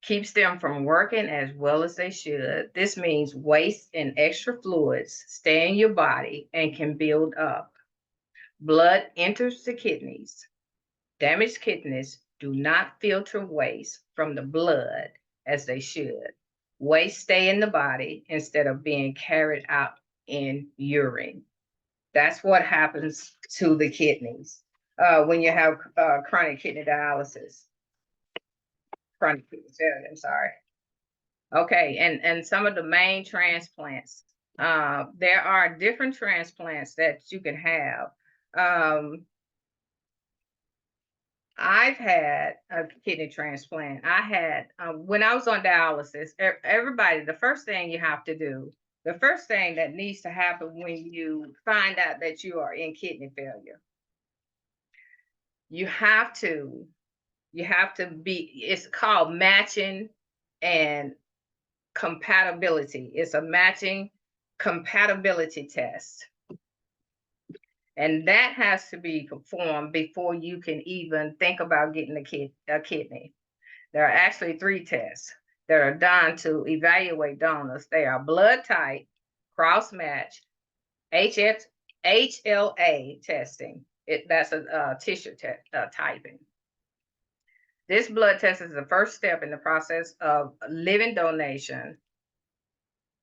Keeps them from working as well as they should. This means waste and extra fluids stay in your body and can build up. Blood enters the kidneys. Damaged kidneys do not filter waste from the blood as they should. Waste stay in the body instead of being carried out in urine. That's what happens to the kidneys when you have chronic kidney dialysis. Chronic kidney failure, I'm sorry. Okay, and some of the main transplants. There are different transplants that you can have. I've had a kidney transplant. I had, when I was on dialysis, everybody, the first thing you have to do, the first thing that needs to happen when you find out that you are in kidney failure, you have to be, it's called matching and compatibility. It's a matching compatibility test. And that has to be performed before you can even think about getting a kidney. There are actually 3 tests that are done to evaluate donors. They are blood type, cross-match, HLA testing. That's a tissue typing. This blood test is the first step in the process of living donation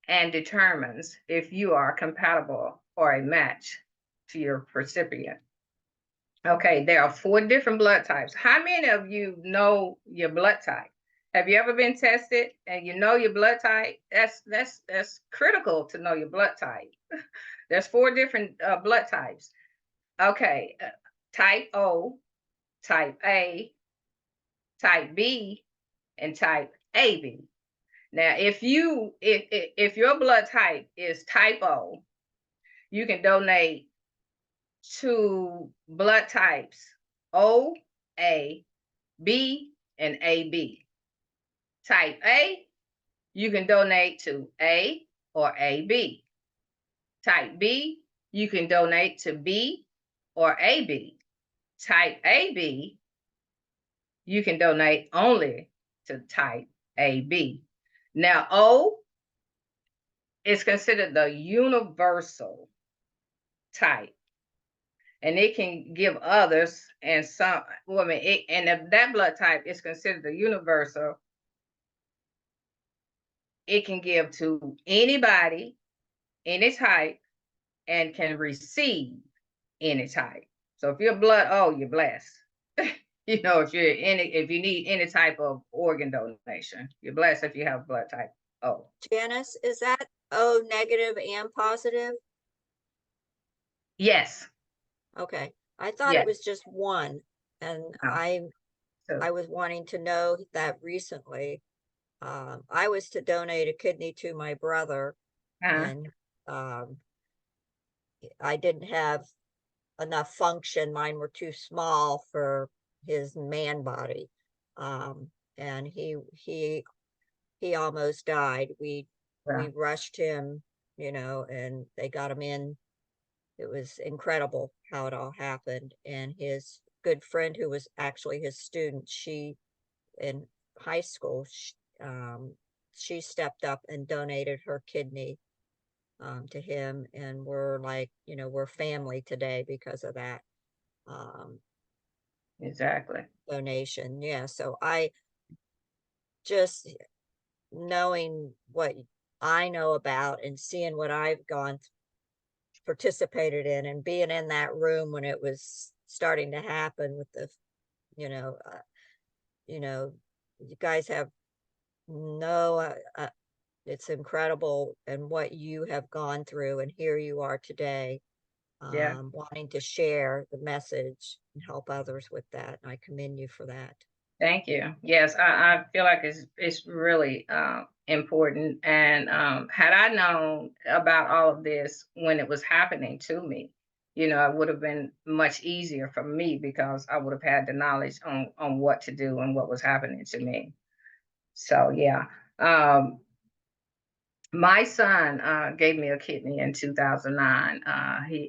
and determines if you are compatible or a match to your recipient. Okay, there are 4 different blood types. How many of you know your blood type? Have you ever been tested and you know your blood type? That's critical to know your blood type. There's 4 different blood types. Okay, type O, type A, type B, and type AB. Now, if your blood type is type O, you can donate to blood types O, A, B, and AB. Type A, you can donate to A or AB. Type B, you can donate to B or AB. Type AB, you can donate only to type AB. Now, O is considered the universal type, and it can give others, and some women, and if that blood type is considered the universal, it can give to anybody, any type, and can receive any type. So if you're blood O, you're blessed. If you need any type of organ donation, you're blessed if you have blood type O. Janice, is that O negative and positive? Yes. Okay. I thought Yes. it was just one. And No. I was wanting to know that recently. I was to donate a kidney to my brother, and I didn't have enough function. Mine were too small for his man body. And he almost died. We rushed him, and they got him in. It was incredible how it all happened. And his good friend, who was actually his student, she in high school, she stepped up and donated her kidney to him, and we're like, we're family today because of that. Exactly. Donation. Yeah. So I just, knowing what I know about and seeing what I've participated in, and being in that room when it was starting to happen with the, you guys have no, it's incredible, and what you have gone through, and here you are today, wanting to share the message and help others with that. And I commend you for that. Thank you. Yes, I feel like it's really important. And had I known about all of this when it was happening to me, it would have been much easier for me, because I would have had the knowledge on what to do and what was happening to me. So yeah. My son gave me a kidney in 2009.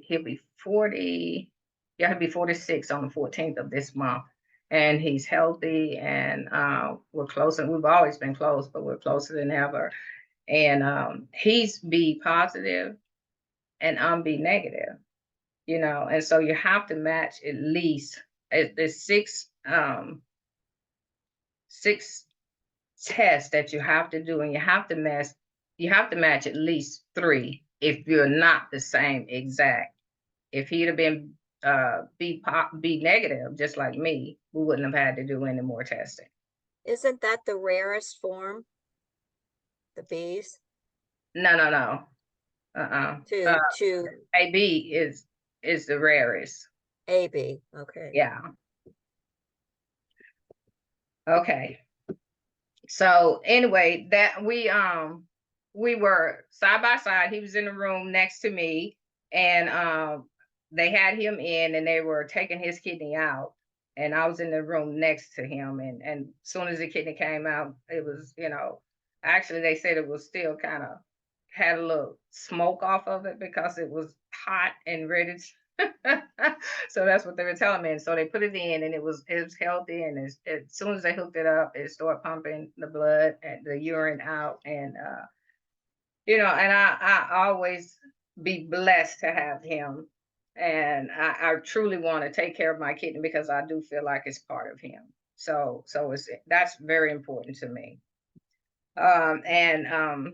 He'll be 40. Yeah, he'll be 46 on the 14th of this month, and he's healthy, and we're close. And we've always been close, but we're closer than ever. And he's B positive, and I'm B negative. And so you have to match at least there's six tests that you have to do, and you have to match at least 3 if you're not the same exact. If he'd have been B negative, just like me, we wouldn't have had to do any more testing. Isn't that the rarest form? The B's? No. To AB is the rarest. AB. Okay. Yeah. Okay. So anyway, that we were side by side. He was in the room next to me, and they had him in, and they were taking his kidney out, and I was in the room next to him. And as soon as the kidney came out, it was, actually they said it was still kind of had a little smoke off of it because it was hot and ready to so that's what they were telling me. And so they put it in, and it was healthy. And as soon as they hooked it up, it started pumping the blood and the urine out. And and I always be blessed to have him. And I truly want to take care of my kidney, because I do feel like it's part of him. So that's very important to me. And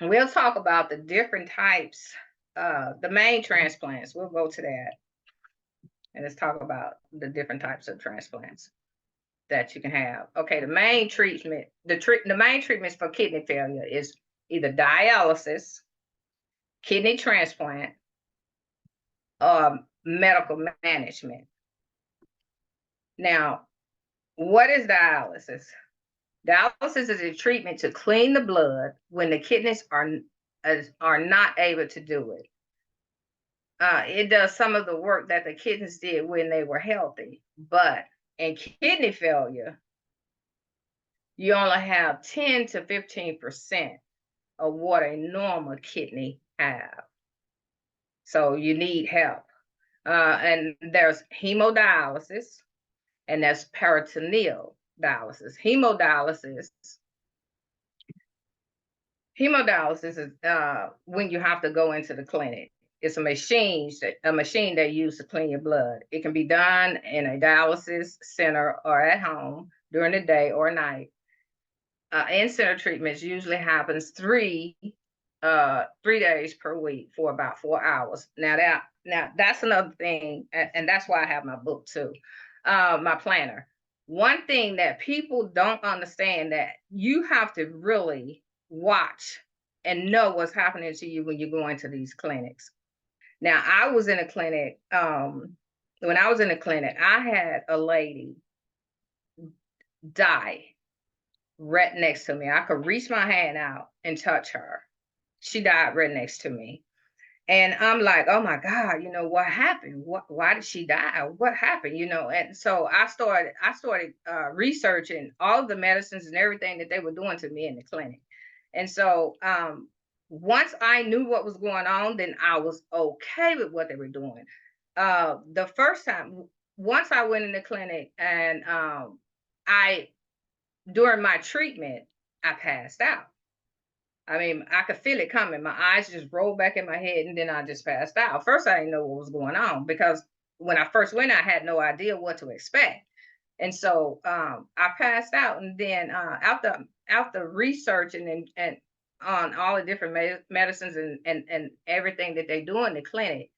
we'll talk about the different types, the main transplants. We'll go to that. And let's talk about the different types of transplants that you can have. Okay, the main treatments for kidney failure is either dialysis, kidney transplant, or medical management. Now, what is dialysis? Dialysis is a treatment to clean the blood when the kidneys are not able to do it. it does some of the work that the kidneys did when they were healthy. But in kidney failure, you only have 10 to 15% of what a normal kidney have. So you need help. And there's hemodialysis and there's peritoneal dialysis. Hemodialysis is when you have to go into the clinic. It's a machine they use to clean your blood. It can be done in a dialysis center or at home during the day or night. In-center treatments usually happens 3 days per week for about 4 hours. Now that's another thing, and that's why I have my book too, my planner. One thing that people don't understand, that you have to really watch and know what's happening to you when you go into these clinics. Now, I was in a clinic, when I was in a clinic, I had a lady die right next to me. I could reach my hand out and touch her. She died right next to me. And I'm like, oh my God, what happened? Why did she die? What happened? And so I started researching all of the medicines and everything that they were doing to me in the clinic. And so once I knew what was going on, then I was okay with what they were doing. The first time, once I went in the clinic and during my treatment, I passed out. I mean, I could feel it coming. My eyes just rolled back in my head, and then I just passed out. First, I didn't know what was going on, because when I first went, I had no idea what to expect. And so I passed out, and then after researching and on all the different medicines and everything that they do in the clinic,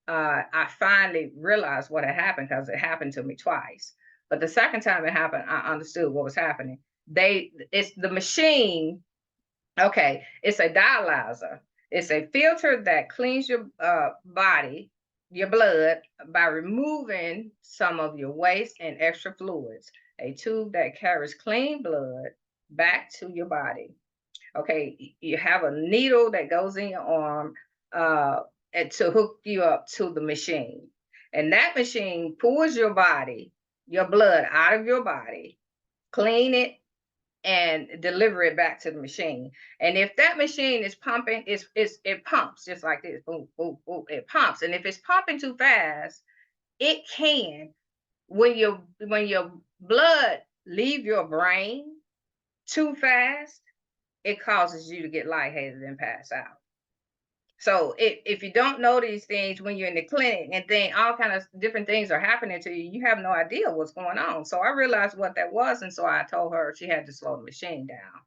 I finally realized what had happened, because it happened to me twice. But the second time it happened, I understood what was happening. It's the machine. Okay, it's a dialyzer. It's a filter that cleans your body, your blood, by removing some of your waste and extra fluids. A tube that carries clean blood back to your body. Okay, you have a needle that goes in your arm and to hook you up to the machine. And that machine pulls your blood out of your body, clean it, and deliver it back to the machine. And if that machine is pumping, it pumps just like this. Boom, boom, boom, it pumps. And if it's pumping too fast, it can, when your blood leave your brain too fast, it causes you to get lightheaded and pass out. So if you don't know these things when you're in the clinic, and then all kind of different things are happening to you, you have no idea what's going on. So I realized what that was. And so I told her she had to slow the machine down,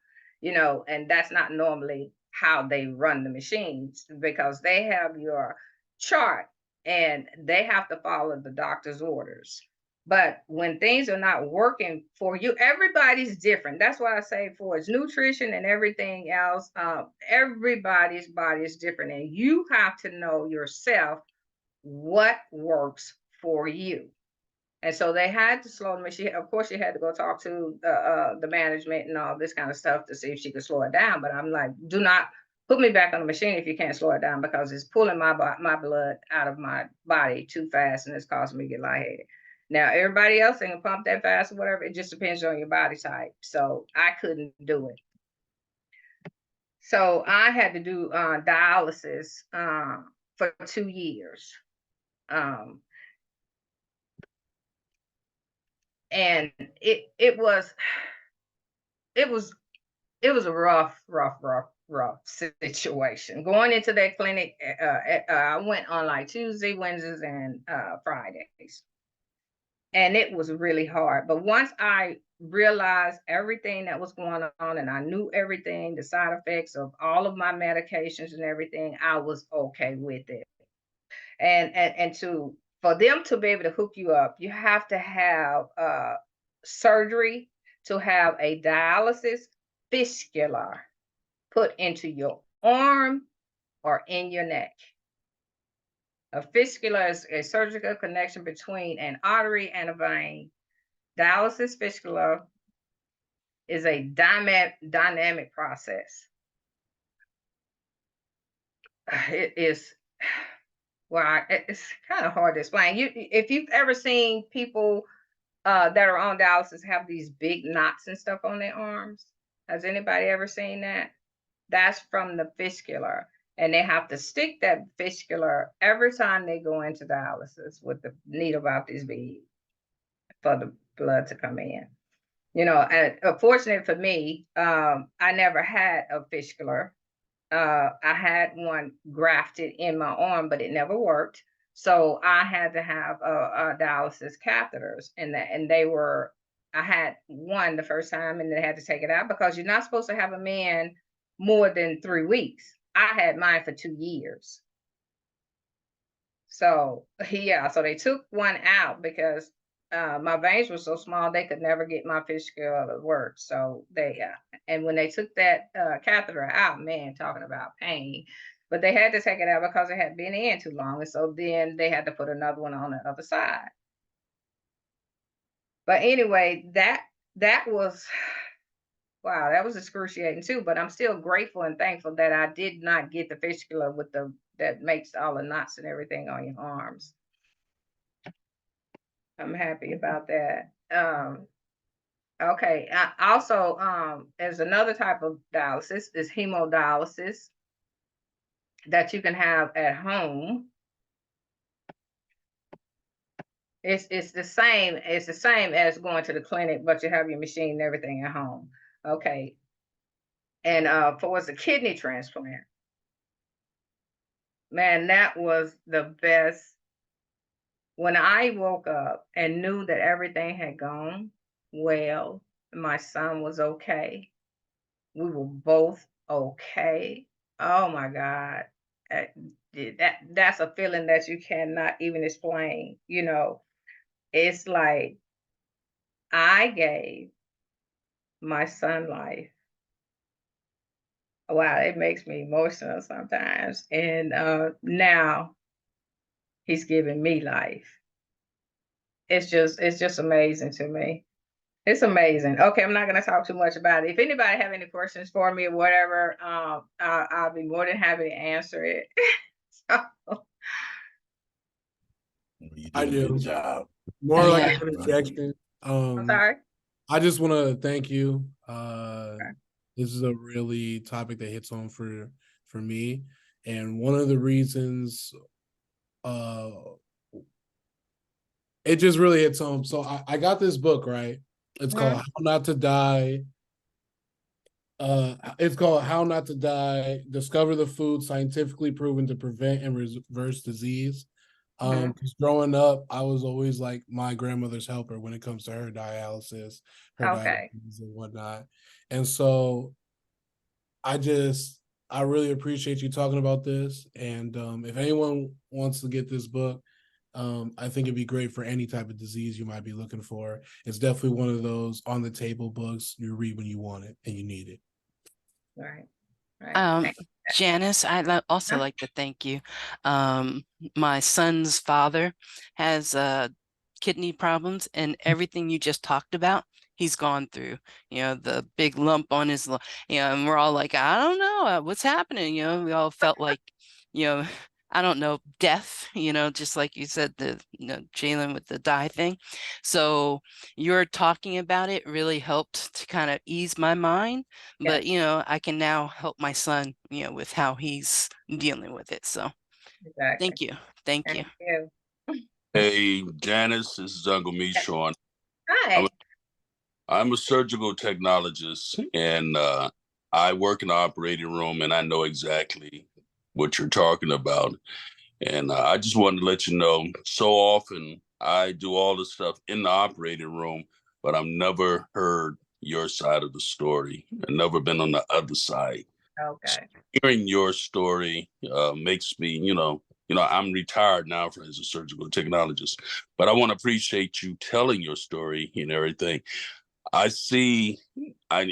and that's not normally how they run the machines, because they have your chart and they have to follow the doctor's orders. But when things are not working for you, everybody's different. That's why I say, for its nutrition and everything else, everybody's body is different. And you have to know yourself what works for you. And so they had to slow the machine. Of course, she had to go talk to the management and all this kind of stuff to see if she could slow it down. But I'm like, do not put me back on the machine if you can't slow it down, because it's pulling my blood out of my body too fast, and it's causing me to get lightheaded. Now, everybody else can pump that fast or whatever. It just depends on your body type. So I couldn't do it. So I had to do dialysis for 2 years. And it was a rough situation. Going into that clinic, I went on like Tuesday, Wednesdays, and Fridays. And it was really hard. But once I realized everything that was going on, and I knew everything, the side effects of all of my medications and everything, I was okay with it. And for them to be able to hook you up, you have to have surgery to have a dialysis fistula put into your arm or in your neck. A fistula is a surgical connection between an artery and a vein. Dialysis fistula is a dynamic process. It is, it's kind of hard to explain. If you've ever seen people that are on dialysis have these big knots and stuff on their arms, has anybody ever seen that? That's from the fistula. And they have to stick that fistula every time they go into dialysis with the needle about this big for the blood to come in. And fortunate for me, I never had a fistula. I had one grafted in my arm, but it never worked. So I had to have a dialysis catheters, I had one the first time, and they had to take it out because you're not supposed to have a man more than 3 weeks. I had mine for 2 years. So yeah, so they took one out because my veins were so small they could never get my fistula to work. So and when they took that catheter out, man, talking about pain. But they had to take it out because it had been in too long, and so then they had to put another one on the other side. But anyway, that was wow, that was excruciating too. But I'm still grateful and thankful that I did not get the fistula that makes all the knots and everything on your arms. I'm happy about that. Okay. Also, there's another type of dialysis, is hemodialysis that you can have at home. It's the same as going to the clinic, but you have your machine and everything at home. Okay. And for a kidney transplant, man, that was the best. When I woke up and knew that everything had gone well, my son was okay, we were both okay. Oh my God. That's a feeling that you cannot even explain. It's like I gave my son life. Wow, it makes me emotional sometimes. And now he's giving me life. It's just amazing to me. It's amazing. Okay, I'm not going to talk too much about it. If anybody have any questions for me or whatever, I'll be more than happy to answer it. You I did a do. good job. More like Yeah. an interjection. I'm sorry. I just want to thank you. Okay. This is a really topic that hits home for me, and one of the reasons, it just really hits home. So I got this book, right? It's called How Not to Die. It's called How Not to Die: Discover the Food Scientifically Proven to Prevent and Reverse Disease. Because growing up, I was always like my grandmother's helper when it comes to her dialysis, her Okay. diabetes and whatnot. And so I really appreciate you talking about this. And if anyone wants to get this book, I think it'd be great for any type of disease you might be looking for. It's definitely one of those on the table books you read when you want it and you need it. Right. Right. Janice, I'd also like to thank you. My son's father has kidney problems, and everything you just talked about, he's gone through. The big lump on his, and we're all like, I don't know what's happening. We all felt like, I don't know, death. Just like you said, Jalen with the dye thing. So you're talking about it really helped to kind of ease my mind. But I can now help my son, with how he's dealing with it. So thank you. Thank you. Hey, Janice, this is Uncle Sean. Hi. I'm a surgical technologist, and I work in the operating room, and I know exactly what you're talking about. And I just wanted to let you know, so often I do all the stuff in the operating room, but I've never heard your side of the story. I've never been on the other side. Okay. Hearing your story makes me, I'm retired now as a surgical technologist, but I want to appreciate you telling your story and everything. What I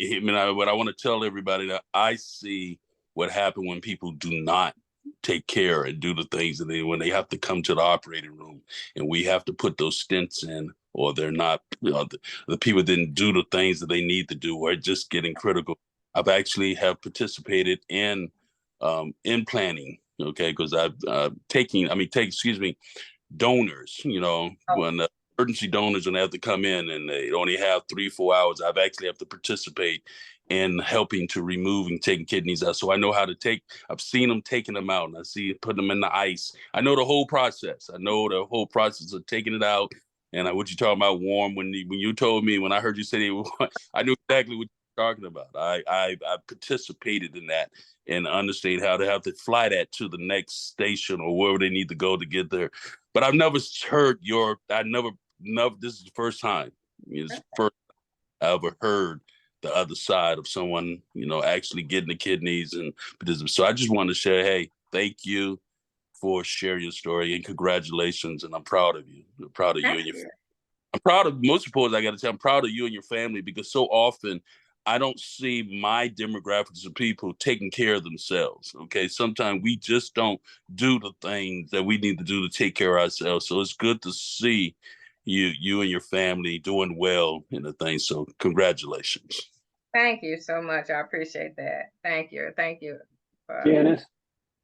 want to tell everybody that I see what happened when people do not take care and do the things that when they have to come to the operating room and we have to put those stents in, or they're not, the people didn't do the things that they need to do, or just getting critical. I've actually have participated in implanting Okay, because I've excuse me, donors, when emergency donors when they have to come in and they only have 3-4 hours, I've actually have to participate in helping to remove and taking kidneys out. So I know how to I've seen them taking them out, and I see putting them in the ice. I know the whole process. I know the whole process of taking it out. And what you talking about warm, when you told me, when I heard you say I knew exactly what you're talking about. I participated in that and understand how to have to fly that to the next station or wherever they need to go to get there. But I've never heard this is the first time. It's the first I ever heard the other side of someone, actually getting the kidneys. And so I just want to share, hey, thank you for sharing your story and congratulations. And I'm proud of you. I'm proud of you and your family. I'm proud of, most important, I got to say, I'm proud of you and your family, because so often I don't see my demographics of people taking care of themselves. Okay. Sometimes we just don't do the things that we need to do to take care of ourselves. So it's good to see you and your family doing well in the thing. So congratulations. Thank you so much. I appreciate that. Thank you. Thank you. Janice?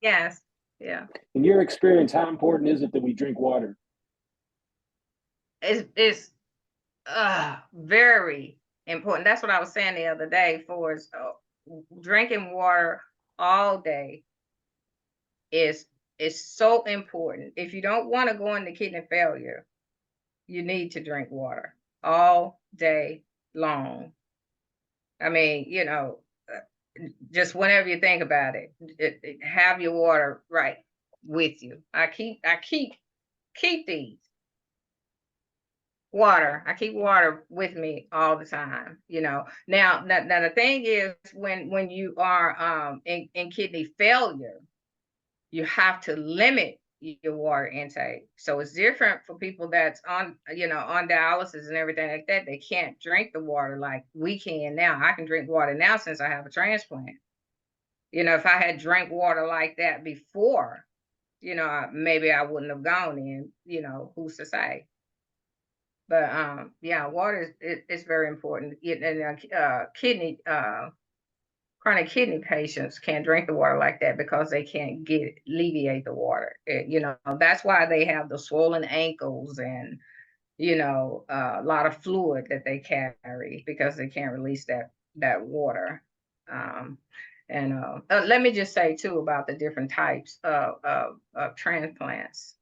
Yes. Yeah. In your experience, how important is it that we drink water? It's very important. That's what I was saying the other day. Drinking water all day is so important. If you don't want to go into kidney failure, you need to drink water all day long. I mean, just whenever you think about it, have your water right with you. I keep these water. I keep water with me all the time. Now the thing is, when you are in kidney failure, you have to limit your water intake. So it's different for people that's on dialysis and everything like that. They can't drink the water like we can now. I can drink water now since I have a transplant. If I had drank water like that before, maybe I wouldn't have gone in, who's to say? But water is very important. Chronic kidney patients can't drink the water like that because they can't alleviate the water. That's why they have the swollen ankles and a lot of fluid that they carry, because they can't release that water. Let me just say too about the different types of transplants.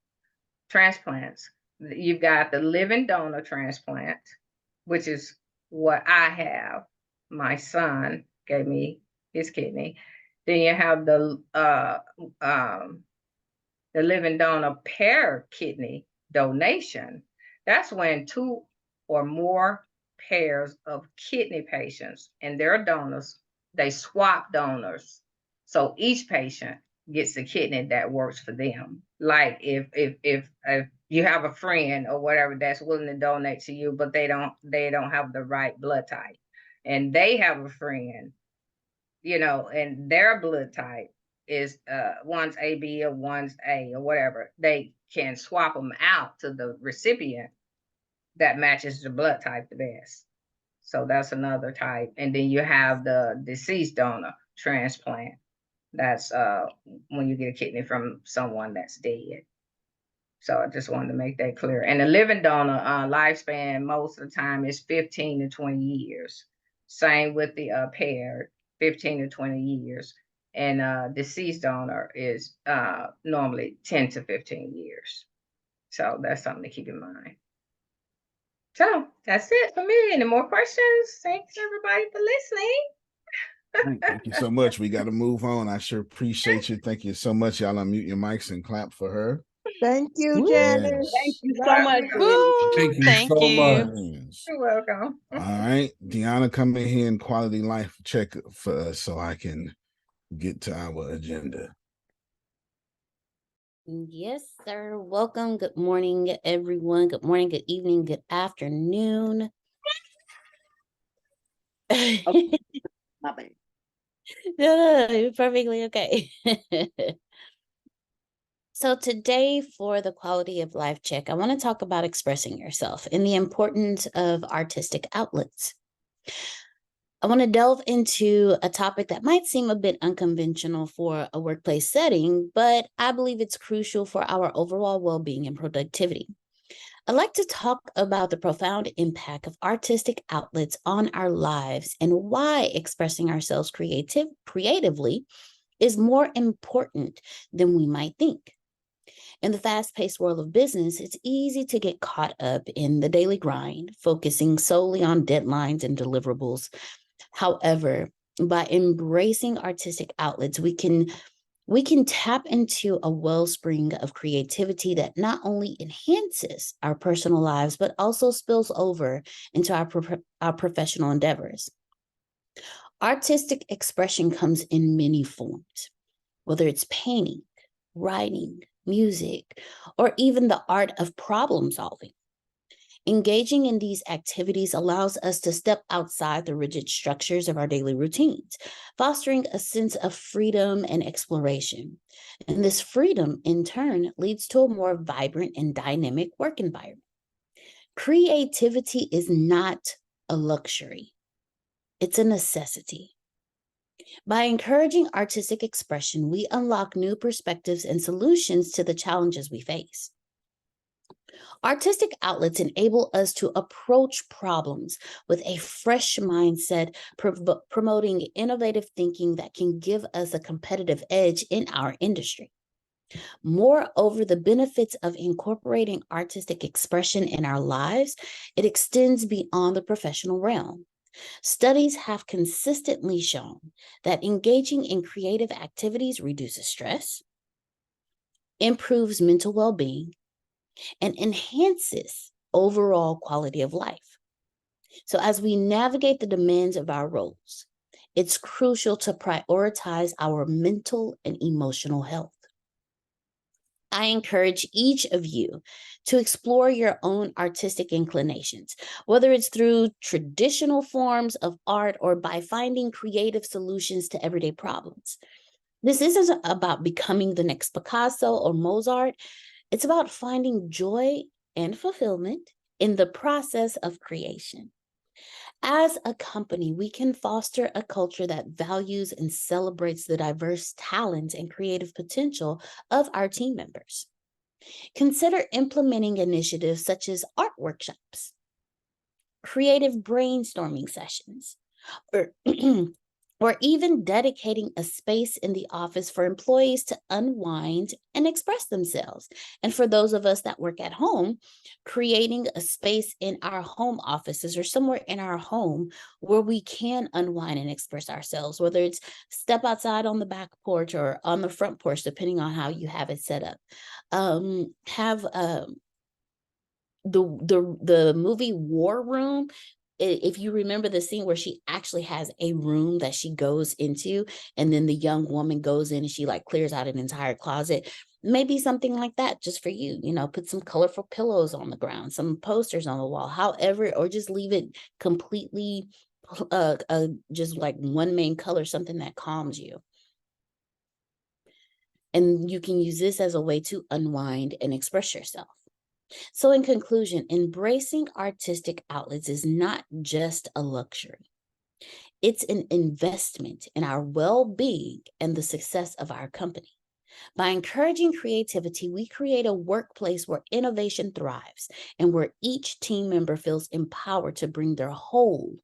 You've got the living donor transplant, which is what I have. My son gave me his kidney. Then you have the living donor pair kidney donation. That's when 2 or more pairs of kidney patients and their donors, they swap donors. So each patient gets the kidney that works for them. Like if you have a friend or whatever that's willing to donate to you, but they don't have the right blood type, and they have a friend, and their blood type is one's AB or one's A or whatever, they can swap them out to the recipient that matches the blood type the best. So that's another type. And then you have the deceased donor transplant. That's when you get a kidney from someone that's dead. So I just wanted to make that clear. And the living donor lifespan most of the time is 15 to 20 years. Same with the paired, 15 to 20 years. And deceased donor is normally 10 to 15 years. So that's something to keep in mind. So that's it for me. Any more questions? Thanks everybody for listening. Thank you so much. We got to move on. I sure appreciate you. Thank you so much. Y'all unmute your mics and clap for her. Thank you, Woo. Janice. Yes. Thank you so much. Thank you Thank so you. much. Yes. You're welcome. All right. Deanna, come in here and quality life check for us so I can get to our agenda. Yes, sir. Welcome. Good morning, everyone. Good morning, good evening, good afternoon. Okay. My bad. No, you're perfectly okay. So today for the quality of life check, I want to talk about expressing yourself and the importance of artistic outlets. I want to delve into a topic that might seem a bit unconventional for a workplace setting, but I believe it's crucial for our overall well-being and productivity. I'd like to talk about the profound impact of artistic outlets on our lives and why expressing ourselves creatively is more important than we might think. In the fast-paced world of business, it's easy to get caught up in the daily grind, focusing solely on deadlines and deliverables. However, by embracing artistic outlets, we can tap into a wellspring of creativity that not only enhances our personal lives, but also spills over into our professional endeavors. Artistic expression comes in many forms, whether it's painting, writing, music, or even the art of problem solving. Engaging in these activities allows us to step outside the rigid structures of our daily routines, fostering a sense of freedom and exploration. And this freedom, in turn, leads to a more vibrant and dynamic work environment. Creativity is not a luxury, it's a necessity. By encouraging artistic expression, we unlock new perspectives and solutions to the challenges we face. Artistic outlets enable us to approach problems with a fresh mindset, promoting innovative thinking that can give us a competitive edge in our industry. Moreover, the benefits of incorporating artistic expression in our lives, it extends beyond the professional realm. Studies have consistently shown that engaging in creative activities reduces stress, improves mental well-being, and enhances overall quality of life. So as we navigate the demands of our roles, it's crucial to prioritize our mental and emotional health. I encourage each of you to explore your own artistic inclinations, whether it's through traditional forms of art or by finding creative solutions to everyday problems. This isn't about becoming the next Picasso or Mozart. It's about finding joy and fulfillment in the process of creation. As a company, we can foster a culture that values and celebrates the diverse talents and creative potential of our team members. Consider implementing initiatives such as art workshops, creative brainstorming sessions, or or even dedicating a space in the office for employees to unwind and express themselves. And for those of us that work at home, creating a space in our home offices or somewhere in our home where we can unwind and express ourselves, whether it's step outside on the back porch or on the front porch, depending on how you have it set up. The movie War Room, if you remember the scene where she actually has a room that she goes into, and then the young woman goes in and she like clears out an entire closet, maybe something like that just for you, put some colorful pillows on the ground, some posters on the wall, however, or just leave it completely just like one main color, something that calms you. And you can use this as a way to unwind and express yourself. So in conclusion, embracing artistic outlets is not just a luxury. It's an investment in our well-being and the success of our company. By encouraging creativity, we create a workplace where innovation thrives and where each team member feels empowered to bring their whole,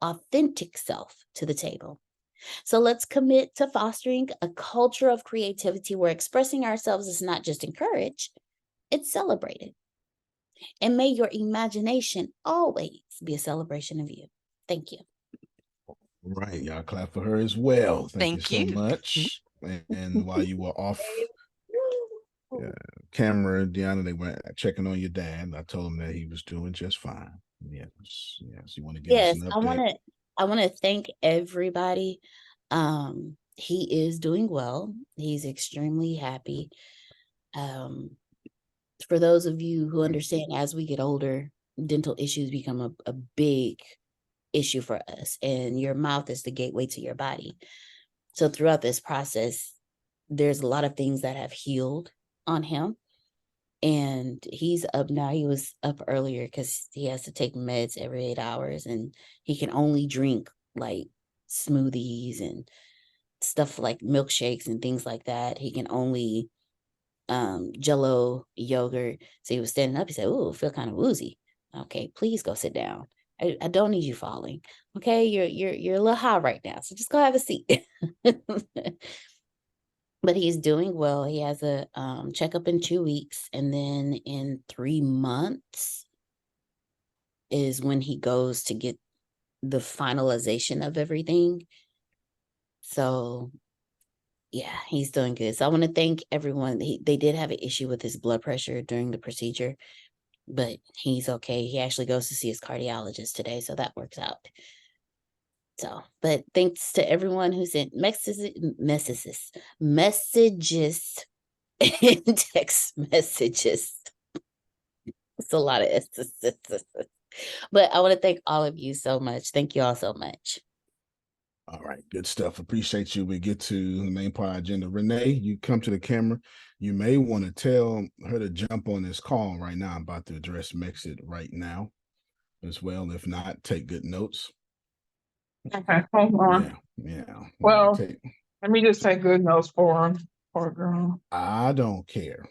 authentic self to the table. So let's commit to fostering a culture of creativity where expressing ourselves is not just encouraged, it's celebrated. And may your imagination always be a celebration of you. Thank you. Right, y'all clap for her as well. Thank you so Thank you. much. And while you were off camera, Deanna, they were checking on your dad. I told him that he was doing just fine. Yes. You want to give us Yes, an I want update? to thank everybody. He is doing well. He's extremely happy. For those of you who understand, as we get older, dental issues become a big issue for us, and your mouth is the gateway to your body. So throughout this process, there's a lot of things that have healed on him, and he's up now. He was up earlier because he has to take meds every 8 hours, and he can only drink like smoothies and stuff like milkshakes and things like that. He can only Jello yogurt. So he was standing up. He said, "Ooh, I feel kind of woozy." Okay, please go sit down. I don't need you falling. Okay, you're a little high right now, so just go have a seat. But he's doing well. He has a checkup in 2 weeks, and then in 3 months is when he goes to get the finalization of everything. So yeah, he's doing good. So I want to thank everyone. They did have an issue with his blood pressure during the procedure, but he's okay. He actually goes to see his cardiologist today, so that works out. So, but thanks to everyone who sent messages and text messages. It's a lot of S's. But I want to thank all of you so much. Thank you all so much. All right, good stuff. Appreciate you. We get to the main part of the agenda. Renee, you come to the camera. You may want to tell her to jump on this call right now. I'm about to address Mexit right now as well. If not, take good notes. Okay, hold on. Yeah. Well, let me just take good notes for him. Poor girl. I don't care.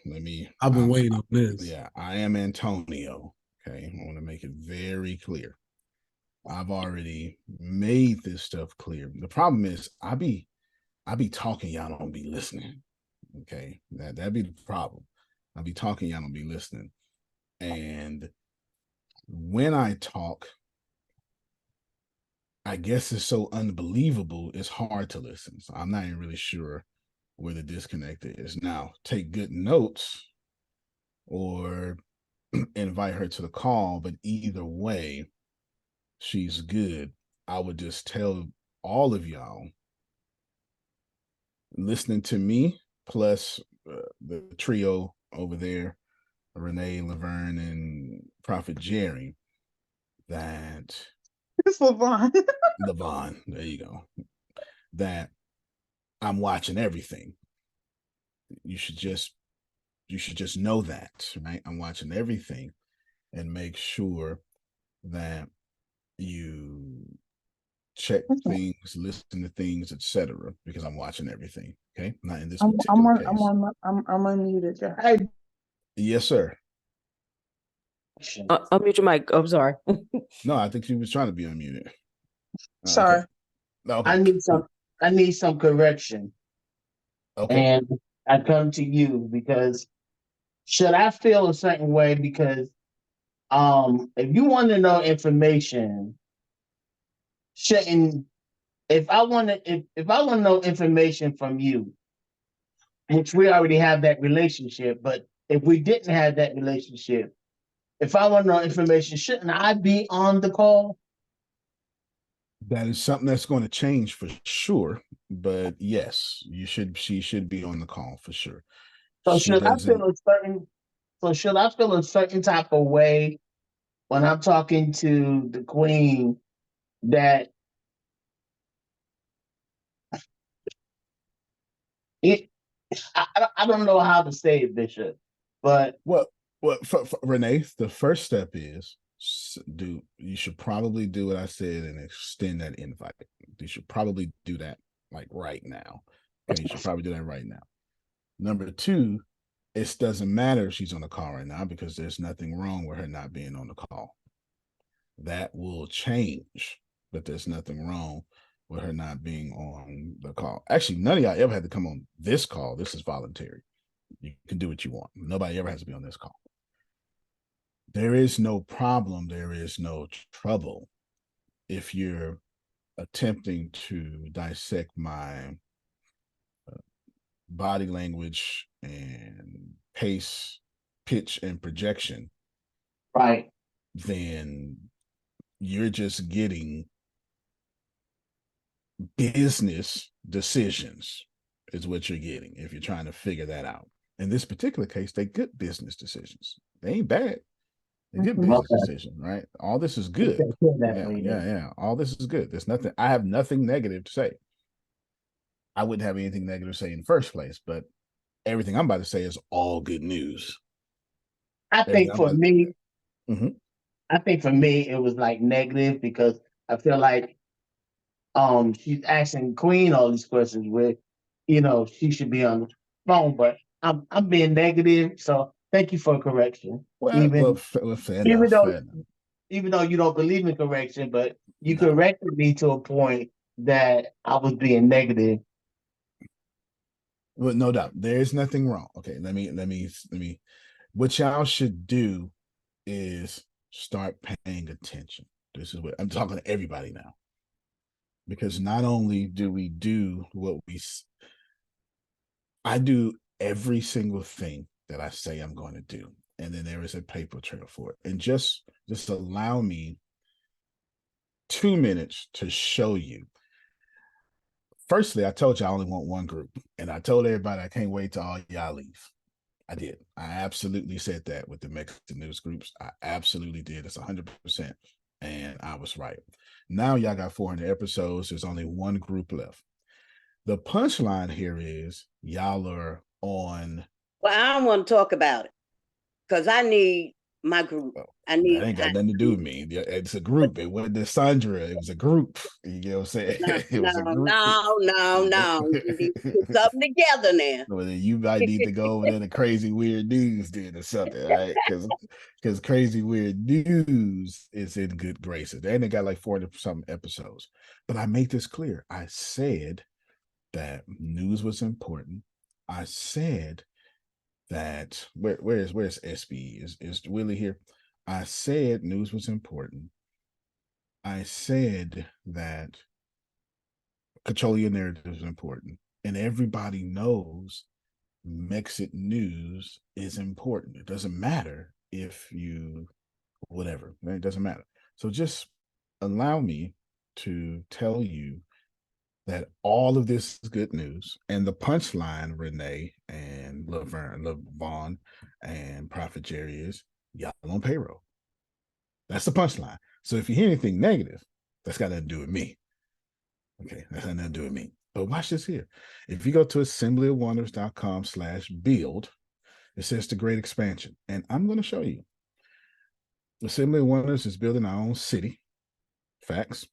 I've been waiting on this. Yeah, I am Antonio. Okay, I want to make it very clear. I've already made this stuff clear. The problem is I be talking, y'all don't be listening. Okay, that'd be the problem. I'll be talking, y'all don't be listening. And when I talk, I guess it's so unbelievable, it's hard to listen. So I'm not even really sure where the disconnect is. Now, take good notes or invite her to the call, but either way, she's good. I would just tell all of y'all listening to me, plus the trio over there, Renee, Laverne, and Prophet Jerry, that it's Laverne. Laverne, there you go. That I'm watching everything. You should just know that, right? I'm watching everything and make sure that you check things, listen to things, etc. Because I'm watching everything. Okay, not in this particular case. I'm unmuted. Hey. Yes, sir. Unmute your mic. I'm sorry. No, I think she was trying to be unmuted. Sorry. Okay. I need some correction. Okay. And I come to you because should I feel a certain way? Because if you want to know information, shouldn't if I want to know information from you, which we already have that relationship, but if we didn't have that relationship, if I want to know information, shouldn't I be on the call? That is something that's going to change for sure. But yes, you should. She should be on the call for sure. So should I feel a certain type of way when I'm talking to the queen that I don't know how to say it, Bishop, but well, for Renee, the first step is you should probably do what I said and extend that invite. You should probably do that like right now. Okay, you should probably do that right now. Number two, it doesn't matter if she's on the call right now because there's nothing wrong with her not being on the call. That will change, but there's nothing wrong with her not being on the call. Actually, none of y'all ever had to come on this call. This is voluntary. You can do what you want. Nobody ever has to be on this call. There is no problem. There is no trouble if you're attempting to dissect my body language and pace, pitch, and projection. Right. Then you're just getting business decisions is what you're getting if you're trying to figure that out. In this particular case, they good business decisions. They ain't bad. They good business decisions, right? All this is good. Yeah. All this is good. There's nothing. I have nothing negative to say. I wouldn't have anything negative to say in the first place, but everything I'm about to say is all good news. I think for me, it was like negative because I feel like she's asking Queen all these questions where, you know, she should be on the phone, but I'm being negative. So thank you for correction. Well, fair Even enough. though Fair enough. even though you don't believe in correction, but you No. corrected me to a point that I was being negative. Well, no doubt, there's nothing wrong. Okay, let me. What y'all should do is start paying attention. This is what I'm talking to everybody now, because not only do we do what I do every single thing that I say I'm going to do, and then there is a paper trail for it. And just allow me 2 minutes to show you. Firstly, I told you I only want one group, and I told everybody I can't wait till all y'all leave. I did. I absolutely said that with the Mexican news groups. I absolutely did. It's 100%. And I was right. Now y'all got 400 episodes. There's only one group left. The punchline here is y'all are on. Well, I don't want to talk about it because I need my group. That ain't got nothing to do with me. It's a group. It wasn't the Sandra. It was a group. You know what I'm saying? It was a group. No. You need to put something together now. Well, then you might need to go over there to Crazy Weird News then or something, right? Because Crazy Weird News is in good graces. And they got like 400 something episodes. But I make this clear. I said that news was important. I said that where's SB? Is Willie here? I said news was important. I said that controlling your narrative is important. And everybody knows Mexit news is important. It doesn't matter if you whatever, right? It doesn't matter. So just allow me to tell you that all of this is good news. And the punchline, Renee and Lavon and Prophet Jerry, is y'all on payroll. That's the punchline. So if you hear anything negative, that's got nothing to do with me. Okay, that's got nothing to do with me. But watch this here. If you go to assemblyofwonders.com/build, it says the Great Expansion. And I'm going to show you. Assembly of Wonders is building our own city. Facts.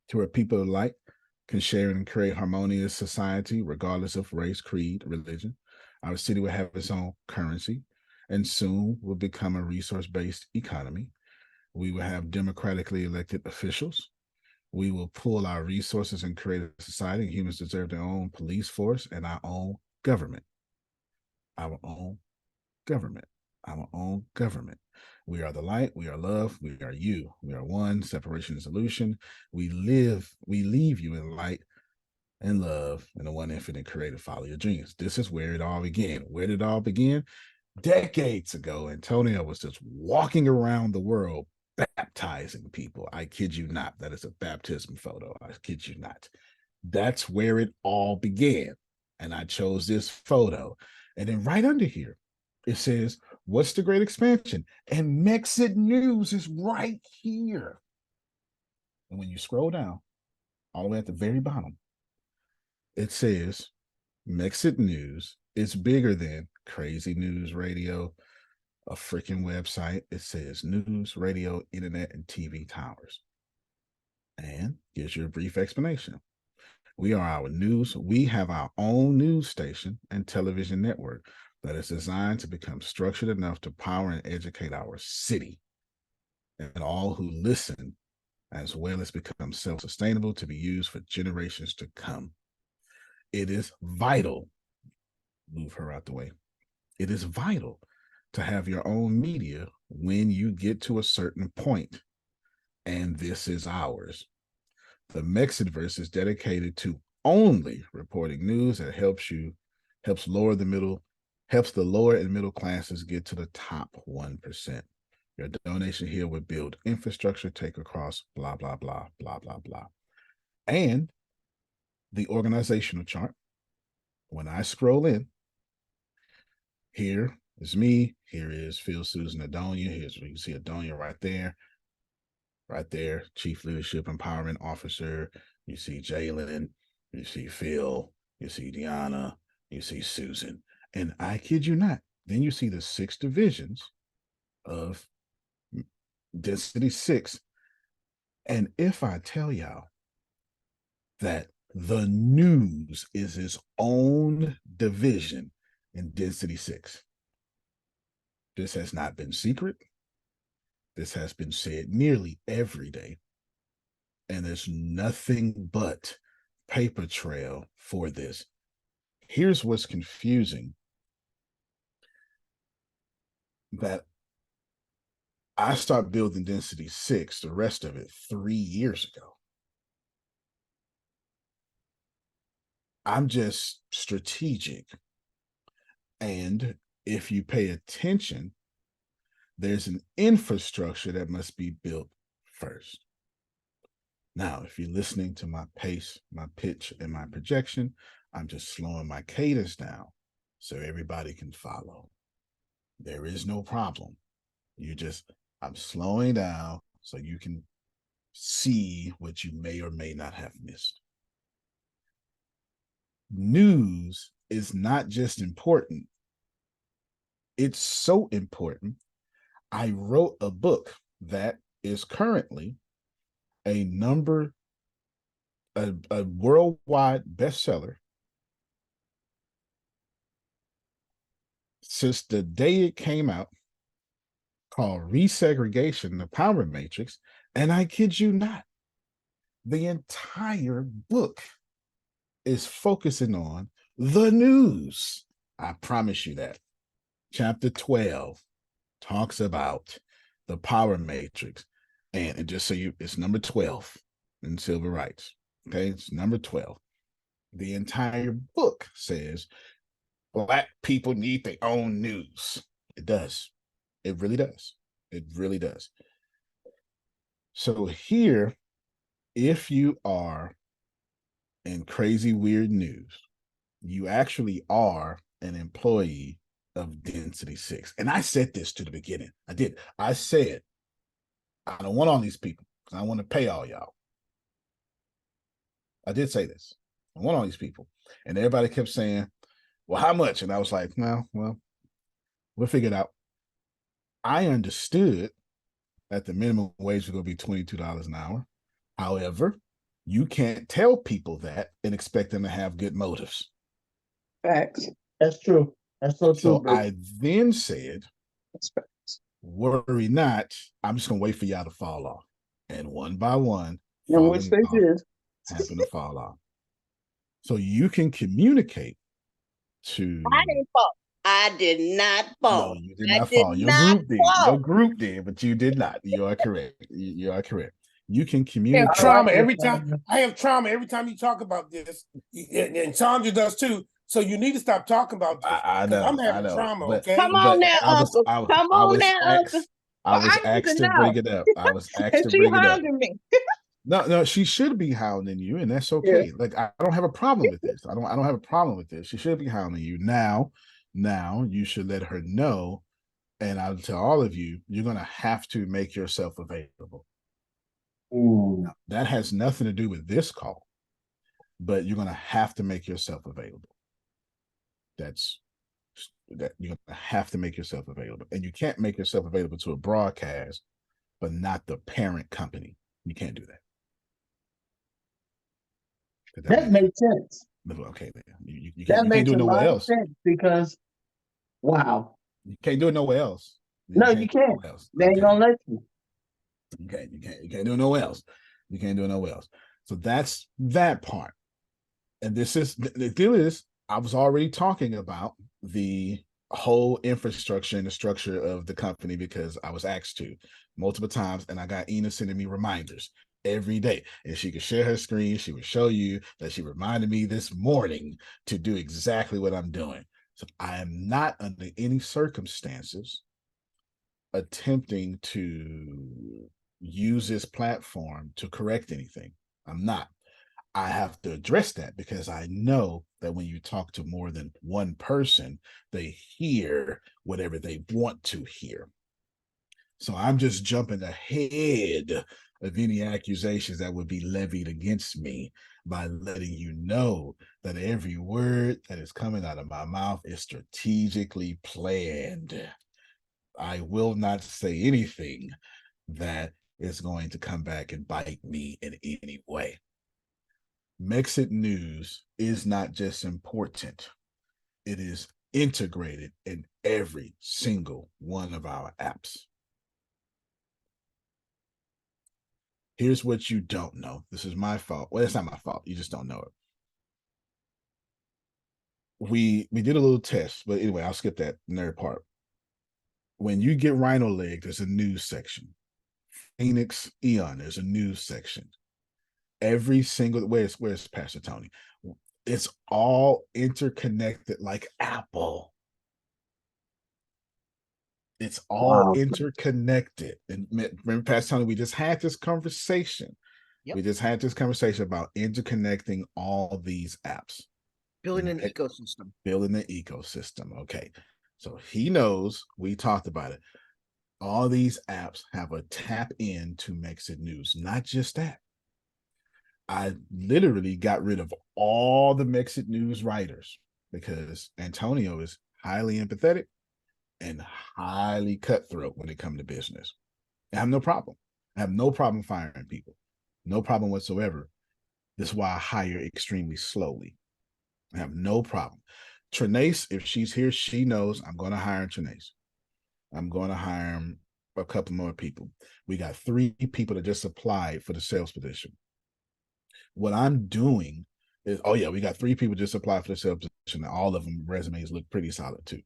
To where people alike can share and create harmonious society, regardless of race, creed, religion. Our city will have its own currency and soon will become a resource-based economy. We will have democratically elected officials. We will pool our resources and create a society. Humans deserve their own police force and our own government. Our own government. Our own government. We are the light. We are love. We are you. We are one. Separation is illusion. We leave you in light and love and the one infinite creative follow your dreams. This is where it all began. Where did it all begin? Decades ago, Antonio was just walking around the world baptizing people. I kid you not. That is a baptism photo. I kid you not. That's where it all began. And I chose this photo. And then right under here, it says, what's the Great Expansion? And Mexit News is right here. And when you scroll down, all the way at the very bottom, it says, Mexit News is bigger than Crazy News Radio, a freaking website. It says news, radio, internet, and TV towers. And gives you a brief explanation. We are our news. We have our own news station and television network that is designed to become structured enough to power and educate our city and all who listen, as well as become self-sustainable to be used for generations to come. It is vital. Move her out the way. It is vital to have your own media when you get to a certain point. And this is ours. The Mexitverse is dedicated to only reporting news that helps the lower and middle classes get to the top 1%. Your donation here would build infrastructure, take across, blah, blah, blah, blah, blah, blah. And the organizational chart, when I scroll in, here is me. Here is Phil, Susan, Adonia. You can see Adonia right there. Right there, Chief Leadership Empowerment Officer. You see Jalen. You see Phil. You see Deanna. You see Susan. And I kid you not, then you see the 6 divisions of Density 6. And if I tell y'all that the news is its own division in Density 6. This has not been secret. This has been said nearly every day. And there's nothing but paper trail for this. Here's what's confusing, that I started building Density 6, the rest of it, 3 years ago. I'm just strategic. And if you pay attention, there's an infrastructure that must be built first. Now, if you're listening to my pace, my pitch, and my projection, I'm just slowing my cadence down so everybody can follow. There is no problem. I'm slowing down so you can see what you may or may not have missed. News is not just important, it's so important. I wrote a book that is currently a worldwide bestseller since the day it came out, called Re-Segregation, the Power Matrix. And I kid you not, the entire book is focusing on the news. I promise you that. Chapter 12 talks about the Power Matrix. And just so it's number 12 in Civil Rights. Okay, it's number 12. The entire book says Black people need their own news. It does. It really does. It really does. So here, if you are in crazy weird news, you actually are an employee of Density 6. And I said this to the beginning. I did. I said, I don't want all these people because I want to pay all y'all. I did say this. I want all these people. And everybody kept saying, well, how much? And I was like, no, well, we'll figure it out. I understood that the minimum wage was going to be $22 an hour. However, you can't tell people that and expect them to have good motives. Facts. That's true. That's so true. So Bro. I then said, worry not, I'm just going to wait for y'all to fall off. And one by one, which they did, happen to fall off. So you can communicate to. I didn't fall. I did not fall. No, you did not fall. Your group did. Your group did, but you did not. You are correct. You are correct. You can communicate. Trauma every time. I have trauma every time you talk about this, and Sandra does too. So you need to stop talking about this. I know. I'm having trauma. Okay. Come on now, Uncle. Come on now, Uncle. I was asked to bring it up. I was asked to bring it up. Me. No, she should be hounding you, and that's okay. Yeah. Like I don't have a problem with this. I don't have a problem with this. She should be hounding you. Now you should let her know, and I'll tell all of you, you're gonna have to make yourself available. Now, that has nothing to do with this call, but you're gonna have to make yourself available. That you're gonna have to make yourself available, and you can't make yourself available to a broadcast, but not the parent company. You can't do that. That makes sense. Okay, you can't do it nowhere else. Sense because, wow, you can't do it nowhere else. You can't. They ain't gonna let you. Okay, you can't do it nowhere else. You can't do it nowhere else. So that's that part. And the deal is, I was already talking about the whole infrastructure and the structure of the company because I was asked to multiple times, and I got Ina sending me reminders every day. And she could share her screen. She would show you that she reminded me this morning to do exactly what I'm doing. So I am not under any circumstances attempting to use this platform to correct anything. I'm not. I have to address that because I know that when you talk to more than one person, they hear whatever they want to hear. So I'm just jumping ahead of any accusations that would be levied against me by letting you know that every word that is coming out of my mouth is strategically planned. I will not say anything that is going to come back and bite me in any way. Mexit News is not just important, it is integrated in every single one of our apps. Here's what you don't know. This is my fault. Well, it's not my fault. You just don't know it. We did a little test, but anyway, I'll skip that nerd part. When you get Rhino Leg, there's a news section. Phoenix Eon, there's a news section. Every single where's Pastor Tony? It's all interconnected like Apple. It's all interconnected. And remember, Pastor Tony, we just had this conversation. Yep. We just had this conversation about interconnecting all these apps. Building an ecosystem. Building the ecosystem. Okay. So he knows, we talked about it. All these apps have a tap in to Mexit News. Not just that. I literally got rid of all the Mexit News writers because Antonio is highly empathetic and highly cutthroat when it comes to business. I have no problem. I have no problem firing people. No problem whatsoever. This is why I hire extremely slowly. I have no problem. Trinace, if she's here, she knows I'm going to hire Trinace. I'm going to hire a couple more people. We got 3 people that just applied for the sales position. What I'm doing is, oh yeah, we got 3 people just applied for the sales position. All of them resumes look pretty solid too.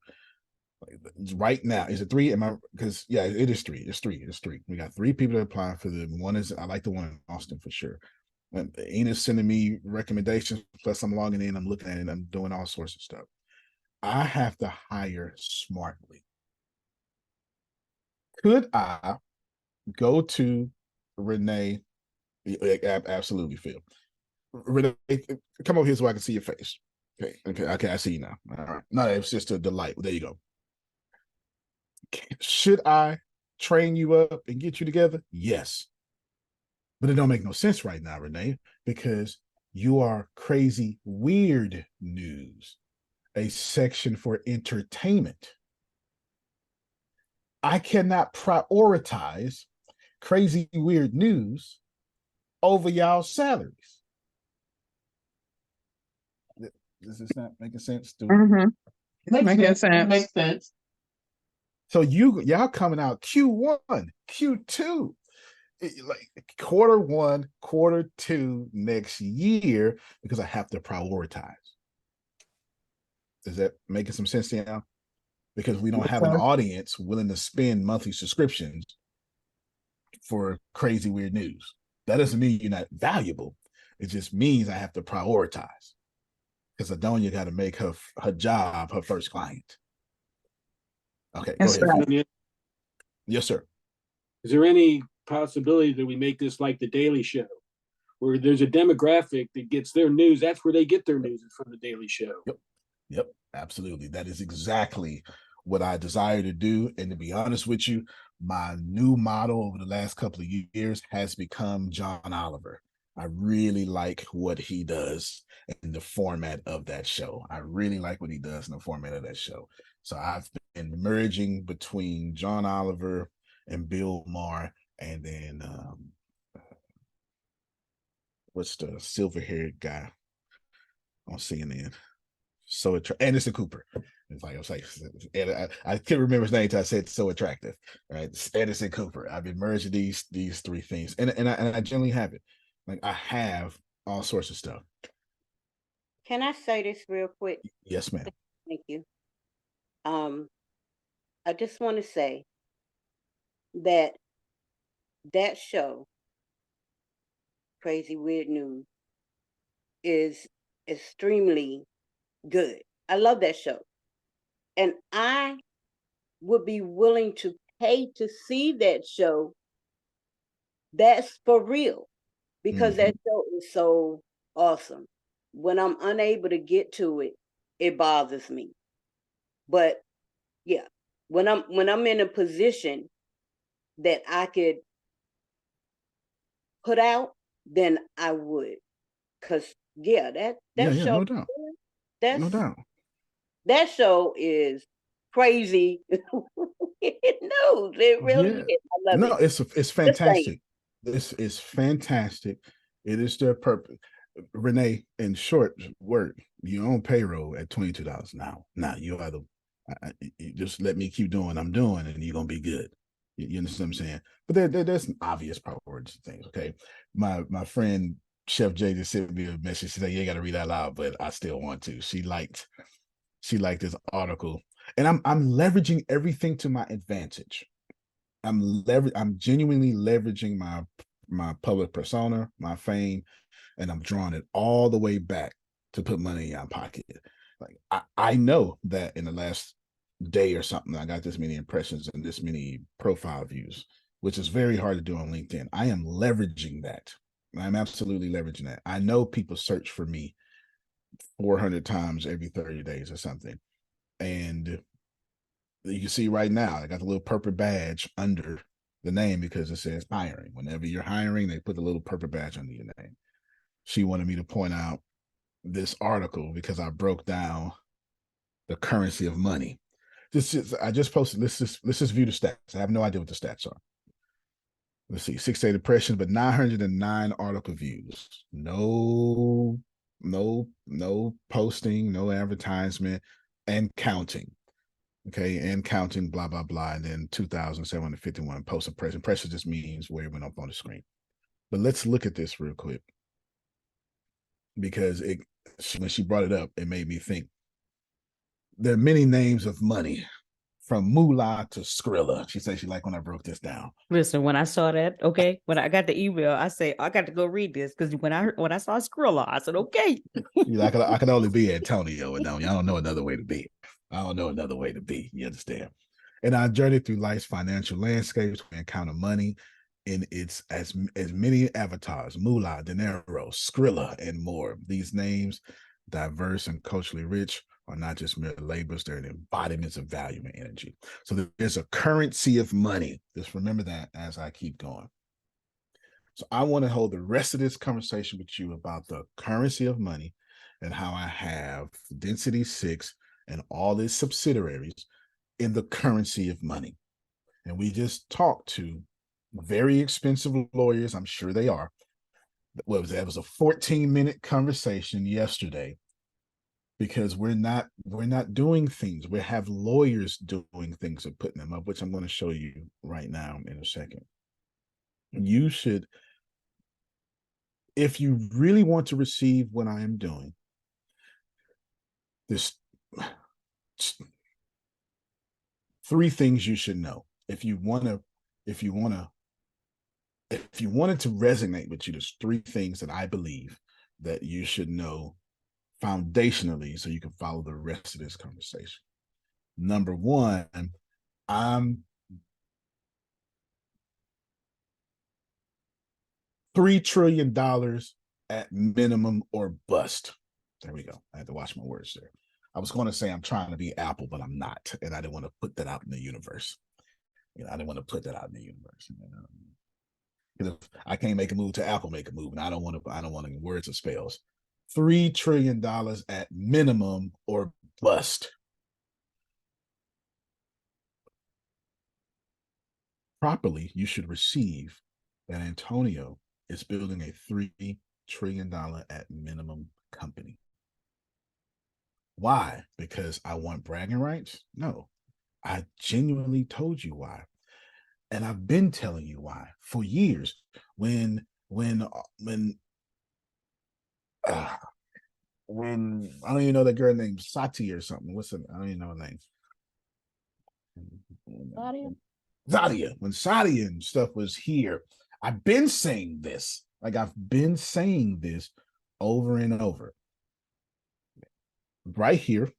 Right now, is it 3? Am I? Because yeah, it is 3. It's 3. It's 3. We got 3 people that apply for the one. Is I like the one in Austin for sure. Ena's sending me recommendations. Plus, I'm logging in. I'm looking at it. I'm doing all sorts of stuff. I have to hire smartly. Could I go to Renee? Absolutely, Phil. Renee, come over here so I can see your face. Okay, I see you now. All right. No, it's just a delight. There you go. Should I train you up and get you together? Yes. But it don't make no sense right now, Renee, because you are crazy weird news, a section for entertainment. I cannot prioritize crazy weird news over y'all's salaries. Does this not making sense? Making sense. Makes sense. So y'all coming out Q1, Q2, like Q1, Q2 next year because I have to prioritize. Is that making some sense to you now? Because we don't have an audience willing to spend monthly subscriptions for crazy weird news. That doesn't mean you're not valuable. It just means I have to prioritize. Because Adonia got to make her job her first client. Okay, go ahead. Yes, sir. Is there any possibility that we make this like the Daily Show, where there's a demographic that gets their news? That's where they get their news, is from the Daily Show. Yep, absolutely. That is exactly what I desire to do. And to be honest with you, my new model over the last couple of years has become John Oliver. I really like what he does in the format of that show. I really like what he does in the format of that show. So I've been merging between John Oliver and Bill Maher, and then what's the silver-haired guy on CNN? So Anderson Cooper. It's like I was like, I can't remember his name until I said so attractive. Right, Anderson Cooper. I've been merging these 3 things, and I generally have it. Like I have all sorts of stuff. Can I say this real quick? Yes, ma'am. Thank you. I just want to say that show, Crazy Weird News, is extremely good. I love that show. And I would be willing to pay to see that show. That's for real. Because that show is so awesome. When I'm unable to get to it, it bothers me. But yeah, when I'm in a position that I could put out, then I would. Cause yeah, that show, no doubt. No doubt. That show is crazy. It knows it really is. I love it. It's fantastic. This is fantastic. It is their purpose. Renee, in short word, you on payroll at $22 now. Now you either you just let me keep doing what I'm doing, and you're gonna be good. You understand what I'm saying? But there's some obvious priorities and things. Okay, my friend Chef J just sent me a message. She said, "You ain't got to read that loud, but I still want to." She liked this article, and I'm leveraging everything to my advantage. I'm genuinely leveraging my public persona, my fame, and I'm drawing it all the way back to put money in your pocket. Like I know that in the last day or something, I got this many impressions and this many profile views, which is very hard to do on LinkedIn. I am leveraging that. I'm absolutely leveraging that. I know people search for me 400 times every 30 days or something. And you can see right now, I got the little purple badge under the name because it says hiring. Whenever you're hiring, they put the little purple badge under your name. She wanted me to point out this article because I broke down the currency of money. I just posted. Let's just view the stats. I have no idea what the stats are. Let's see, 6-day depression, but 909 article views. No posting, no advertisement, and counting. Okay, and counting, blah blah blah, and then 2,751 post impression. Impression just means where it went up on the screen. But let's look at this real quick because when she brought it up, it made me think. There are many names of money, from moolah to Skrilla. She said she liked when I broke this down. Listen, when I saw that, okay, when I got the email, I say I got to go read this because when I saw Skrilla, I said, okay. I could only be Antonio, and I don't know another way to be. I don't know another way to be. You understand? And I journeyed through life's financial landscapes and encounter money in its as many avatars: moolah, dinero, Skrilla, and more. These names, diverse and culturally rich, are not just mere labels, they're embodiments of value and energy. So there's a currency of money. Just remember that as I keep going. So I want to hold the rest of this conversation with you about the currency of money and how I have density 6 and all its subsidiaries in the currency of money. And we just talked to very expensive lawyers. I'm sure they are. What was that? It was a 14-minute conversation yesterday because we're not doing things. We have lawyers doing things and putting them up, which I'm going to show you right now in a second. You should, if you really want to receive what I am doing, there's 3 things you should know. If you want it to resonate with you, there's 3 things that I believe that you should know foundationally so you can follow the rest of this conversation. Number 1, I'm $3 trillion at minimum or bust. There we go. I had to watch my words there. I was going to say I'm trying to be Apple, but I'm not. And I didn't want to put that out in the universe. I didn't want to put that out in the universe. Because if I can't make a move to Apple, make a move. And I don't want to words or spells. $3 trillion at minimum or bust. Properly, you should receive that Antonio is building a $3 trillion at minimum company. Why? Because I want bragging rights? No, I genuinely told you why. And I've been telling you why for years. When I don't even know that girl named Sati or something. I don't even know her name. Zadia. When Sadia and stuff was here, I've been saying this. Like I've been saying this over and over. Right here,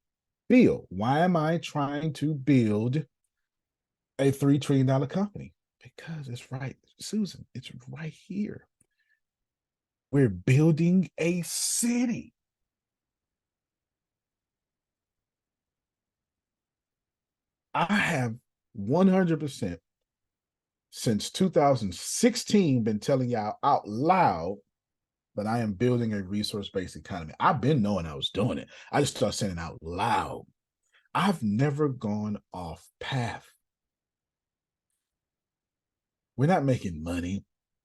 Bill. Why am I trying to build a $3 trillion company? Because it's right, Susan, it's right here. We're building a city. I have 100% since 2016 been telling y'all out loud that I am building a resource-based economy. I've been knowing I was doing it. I just started saying it out loud. I've never gone off path. We're not making money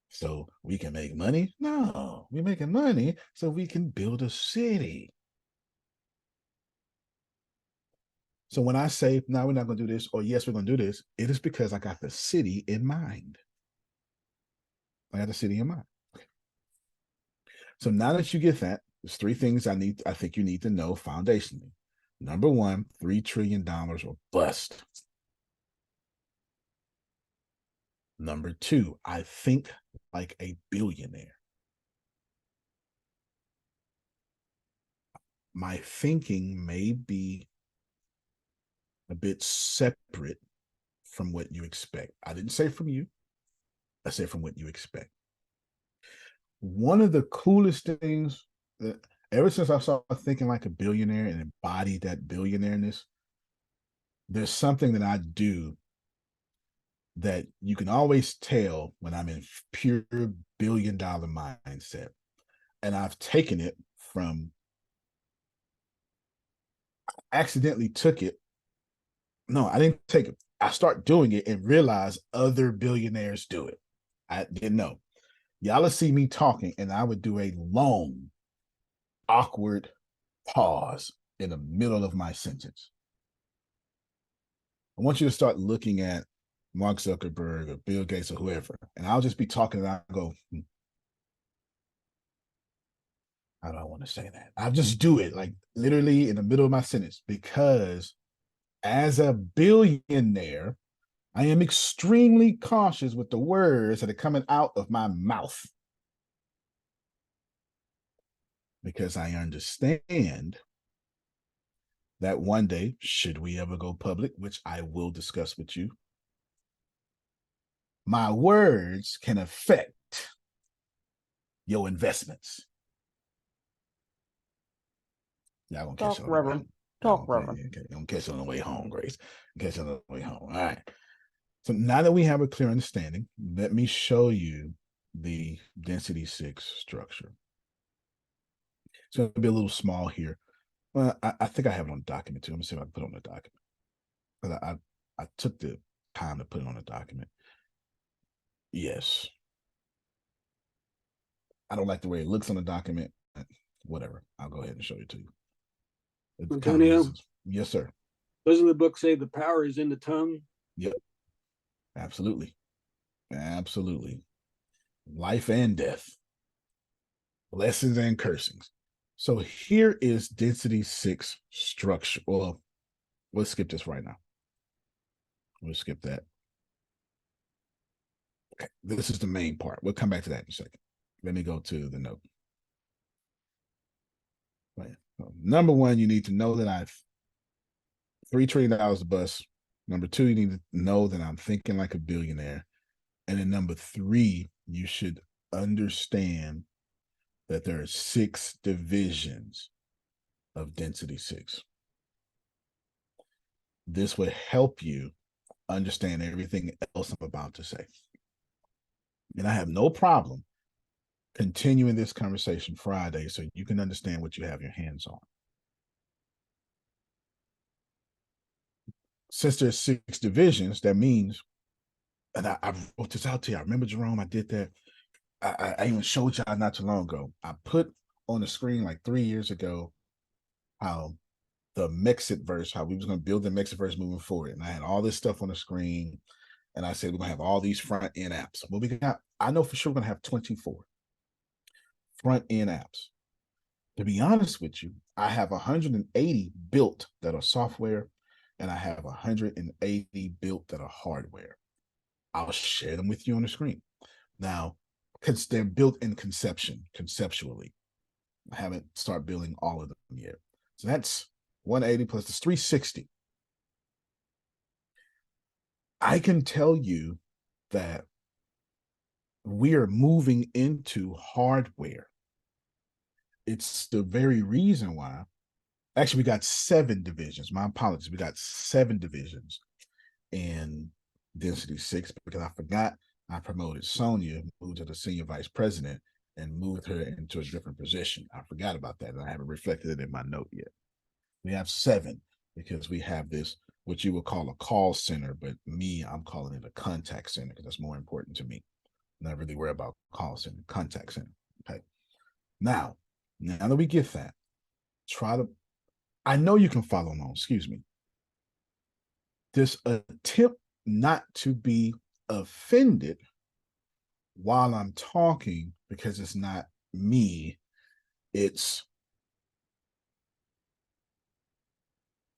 so we can make money? No, we're making money so we can build a city. So when I say, no, we're not going to do this, or yes, we're going to do this, it is because I got the city in mind. I got the city in mind. Okay. So now that you get that, there's three things I think you need to know foundationally. Number one, $3 trillion or bust. Number two, I think like a billionaire. My thinking may be a bit separate from what you expect. I didn't say from you, I said from what you expect. One of the coolest things that ever since I started thinking like a billionaire and embodied that billionaireness, there's something that I do that you can always tell when I'm in pure billion-dollar mindset. And I've taken it from, accidentally took it. No, I didn't take it. I start doing it and realize other billionaires do it. I didn't know. Y'all will see me talking and I would do a long, awkward pause in the middle of my sentence. I want you to start looking at Mark Zuckerberg or Bill Gates or whoever, and I'll just be talking and I'll go, how do I want to say that? I'll just do it like literally in the middle of my sentence, because as a billionaire, I am extremely cautious with the words that are coming out of my mouth, because I understand that one day, should we ever go public, which I will discuss with you, my words can affect your investments. Y'all gonna catch it on the way home. Talk, Reverend. Okay, I'm catch it on the way home, Grace. Catch it on the way home. All right. So now that we have a clear understanding, let me show you the density 6 structure. It's going to be a little small here. Well, I think I have it on the document too. Let me see if I can put it on the document. Because I took the time to put it on the document. Yes. I don't like the way it looks on the document. Whatever. I'll go ahead and show it to you. Antonio? Yes, sir. Doesn't the book say the power is in the tongue? Yep. Absolutely. Absolutely. Life and death. Blessings and cursings. So here is density 6 structure. Well, let's skip this right now. We'll skip that. Okay, this is the main part. We'll come back to that in a second. Let me go to the note. Right. So number one, you need to know that I've $3 trillion to bust. Number two, you need to know that I'm thinking like a billionaire. And then number three, you should understand that there are 6 divisions of density 6. This will help you understand everything else I'm about to say. And I have no problem continuing this conversation Friday so you can understand what you have your hands on. Since there's 6 divisions, that means, and I wrote this out to you. I remember, Jerome, I did that. I even showed y'all not too long ago. I put on the screen like 3 years ago how the Mexit-verse, how we was going to build the Mexit-verse moving forward. And I had all this stuff on the screen. And I said, we're going to have all these front-end apps. Well, we got, I know for sure we're going to have 24 front-end apps. To be honest with you, I have 180 built that are software, and I have 180 built that are hardware. I'll share them with you on the screen. Now, because they're built in conceptually. I haven't started building all of them yet. So that's 180 plus this 360. I can tell you that we are moving into hardware. It's the very reason why, actually, we got 7 divisions. My apologies. We got 7 divisions in density 6 because I forgot I promoted Sonia, moved to the senior vice president, and moved her into a different position. I forgot about that, and I haven't reflected it in my note yet. We have 7 because we have this, what you would call a call center, but me, I'm calling it a contact center because that's more important to me. Not really worry about call center, contact center. Okay. Now that we get that, try to, I know you can follow along, excuse me. Just attempt not to be offended while I'm talking, because it's not me. It's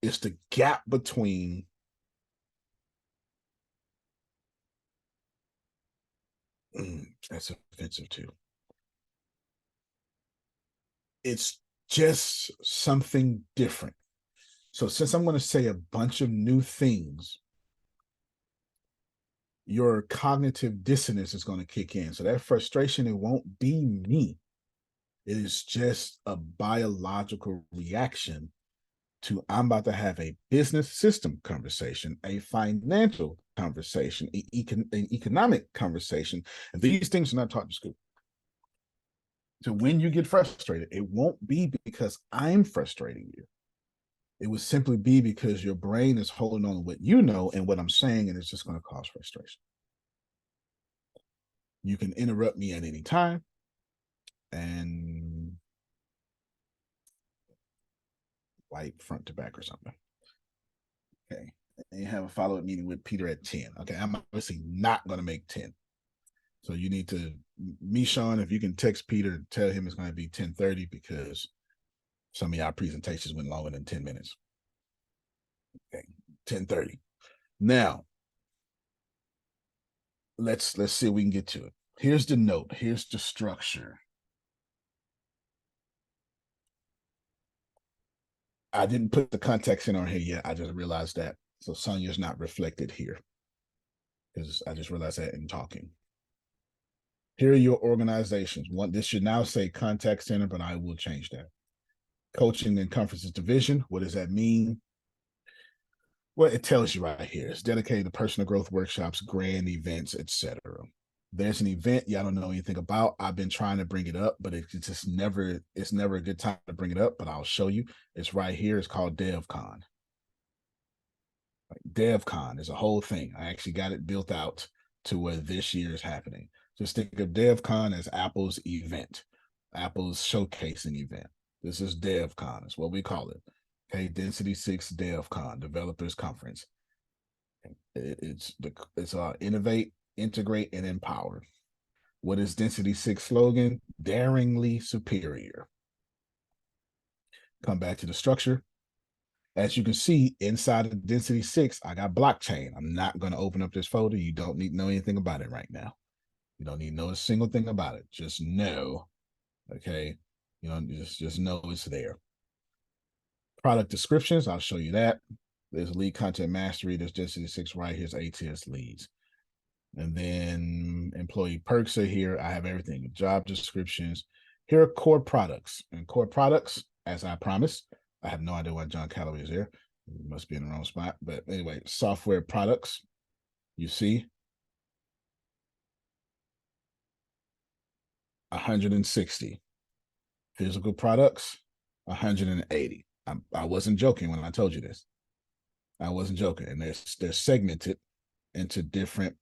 the gap between that's offensive too. It's just something different. So since I'm going to say a bunch of new things, your cognitive dissonance is going to kick in. So that frustration, it won't be me. It is just a biological reaction to, I'm about to have a business system conversation, a financial conversation, an economic conversation. And these things are not taught in school. So when you get frustrated, it won't be because I'm frustrating you. It would simply be because your brain is holding on to what you know and what I'm saying, and it's just going to cause frustration. You can interrupt me at any time, and like front to back or something. Okay. And you have a follow-up meeting with Peter at 10. Okay. I'm obviously not going to make 10. So you need to, me, Sean, if you can text Peter, tell him it's going to be 10:30, because some of y'all presentations went longer than 10 minutes. Okay. 10:30. Now, let's see if we can get to it. Here's the note. Here's the structure. I didn't put the context in on here yet. I just realized that. So Sonia's not reflected here, because I just realized that in talking. Here are your organizations. This should now say contact center, but I will change that. Coaching and conferences division. What does that mean? Well, it tells you right here. It's dedicated to personal growth workshops, grand events, etc. There's an event y'all don't know anything about. I've been trying to bring it up, but it's never a good time to bring it up, but I'll show you. It's right here. It's called DevCon. DevCon is a whole thing. I actually got it built out to where this year is happening. Just think of DevCon as Apple's event, Apple's showcasing event. This is DevCon, is what we call it. Okay, Density 6 DevCon, Developers Conference. It's innovate, integrate, and empower. What is Density 6 slogan? Daringly superior. Come back to the structure. As you can see, inside of Density 6, I got blockchain. I'm not going to open up this folder. You don't need to know anything about it right now. You don't need to know a single thing about it. Just know, okay? You know, just know it's there. Product descriptions, I'll show you that. There's lead content mastery. There's Density 6 right here's ATS leads. And then employee perks are here. I have everything. Job descriptions. Here are core products. And core products, as I promised, I have no idea why John Calloway is there. He must be in the wrong spot. But anyway, software products, you see, 160. Physical products, 180. I wasn't joking when I told you this. I wasn't joking. And they're segmented into different.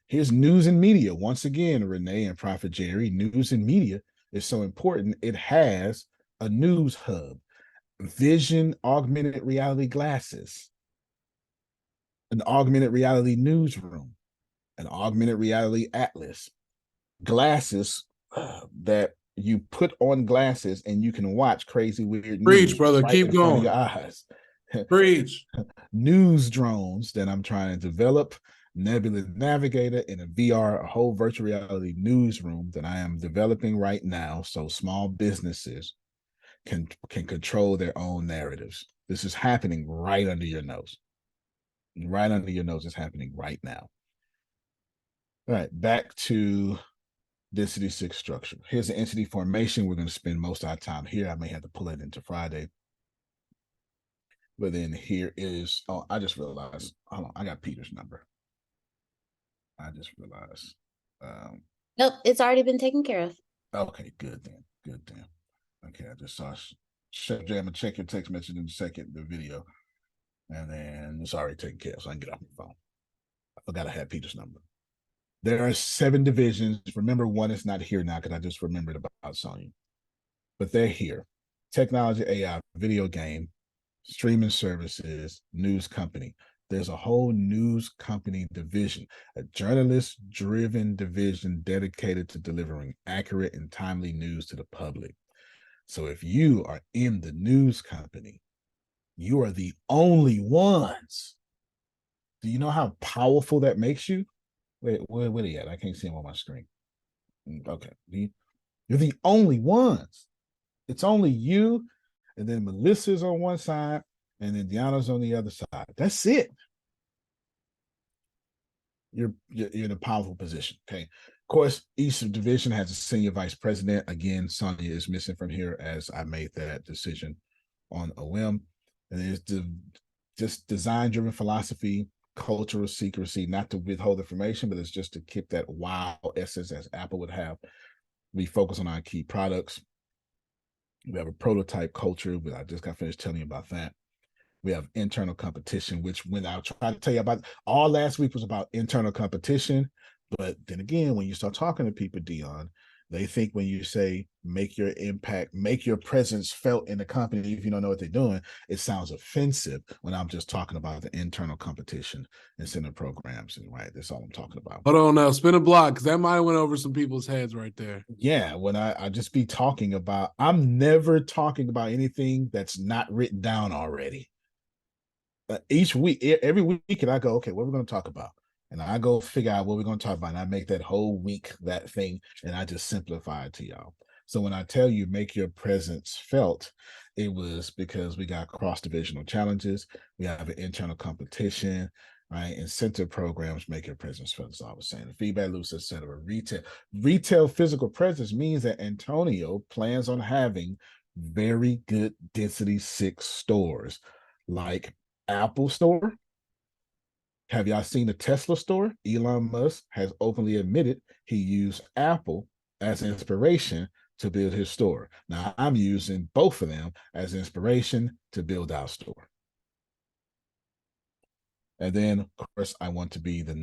Here's news and media. Once again, Renee and Prophet Jerry, news and media is so important. It has a news hub, vision augmented reality glasses, an augmented reality newsroom, an augmented reality atlas, glasses that you put on glasses and you can watch crazy weird Preach, news brother. right Keep in front of going. your eyes. Preach. News drones that I'm trying to develop, Nebula Navigator, and a VR, a whole virtual reality newsroom that I am developing right now, so small businesses can control their own narratives. This is happening right under your nose. Right under your nose is happening right now. All right, back to Density 6 structure. Here's the entity formation. We're going to spend most of our time here. I may have to pull it into Friday. But then here is, oh, I just realized, hold on, I got Peter's number. I just realized. Nope, it's already been taken care of. Okay, good then. Good then. Okay, I just saw Chef Jam, check your text message in a second, the video. And then it's already taken care of, so I can get off my phone. I forgot I had Peter's number. There are 7 divisions. Remember, one is not here now because I just remembered about Sonya. But they're here. Technology, AI, video game, streaming services, news company. There's a whole news company division, a journalist-driven division dedicated to delivering accurate and timely news to the public. So if you are in the news company, you are the only ones. Do you know how powerful that makes you? Wait, where are you at? I can't see him on my screen. Okay. You're the only ones. It's only you, and then Melissa's on one side, and then Deanna's on the other side. That's it. You're in a powerful position. Okay. Of course, each division has a senior vice president. Again, Sonya is missing from here as I made that decision on a whim. And it's just design-driven philosophy, cultural secrecy, not to withhold information, but it's just to keep that wow essence as Apple would have. We focus on our key products. We have a prototype culture, but I just got finished telling you about that. We have internal competition, which when I try to tell you about, all last week was about internal competition. But then again, when you start talking to people, Dion, they think when you say make your impact, make your presence felt in the company, if you don't know what they're doing, it sounds offensive when I'm just talking about the internal competition incentive programs. And right, that's all I'm talking about. Hold on now, spin a block, because that might have went over some people's heads right there. Yeah, when I just be talking about, I'm never talking about anything that's not written down already. Each week, every week, and I go, okay, what are we going to talk about? And I go figure out what we're going to talk about. And I make that whole week that thing, and I just simplify it to y'all. So when I tell you make your presence felt, it was because we got cross-divisional challenges. We have an internal competition, right? Incentive programs make your presence felt, as I was saying. The feedback loops, etc. Retail physical presence means that Antonio plans on having very good density 6 stores, like Apple Store. Have y'all seen the Tesla store? Elon Musk has openly admitted he used Apple as inspiration to build his store. Now I'm using both of them as inspiration to build our store. And then, of course, I want to be one of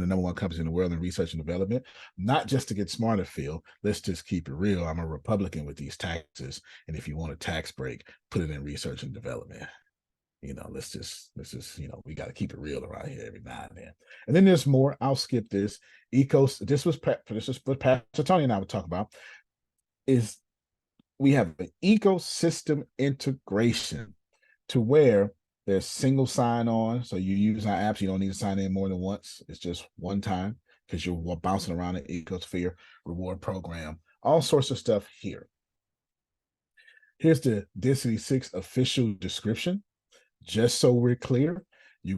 the number one companies in the world in research and development, not just to get smarter, Phil. Let's just keep it real. I'm a Republican with these taxes. And if you want a tax break, put it in research and development. Let's just, we got to keep it real around here every now and then. And then there's more. I'll skip this. This was what Pastor Tony and I would talk about, is we have an ecosystem integration to where there's single sign-on. So you use our apps, you don't need to sign in more than once. It's just one time because you're bouncing around an ecosphere reward program, all sorts of stuff here. Here's the Density 6 official description. Just so we're clear,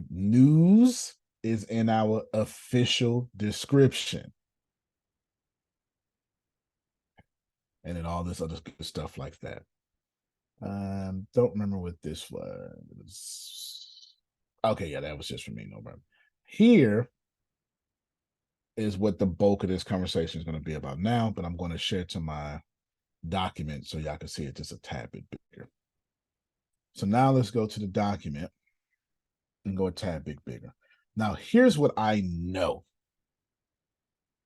news is in our official description. And then all this other good stuff like that. Don't remember what this was. Okay, yeah, that was just for me, no problem. Here is what the bulk of this conversation is going to be about now, but I'm going to share it to my document so y'all can see it just a tad bit bigger. So now let's go to the document and go a tad bit bigger. Now, here's what I know.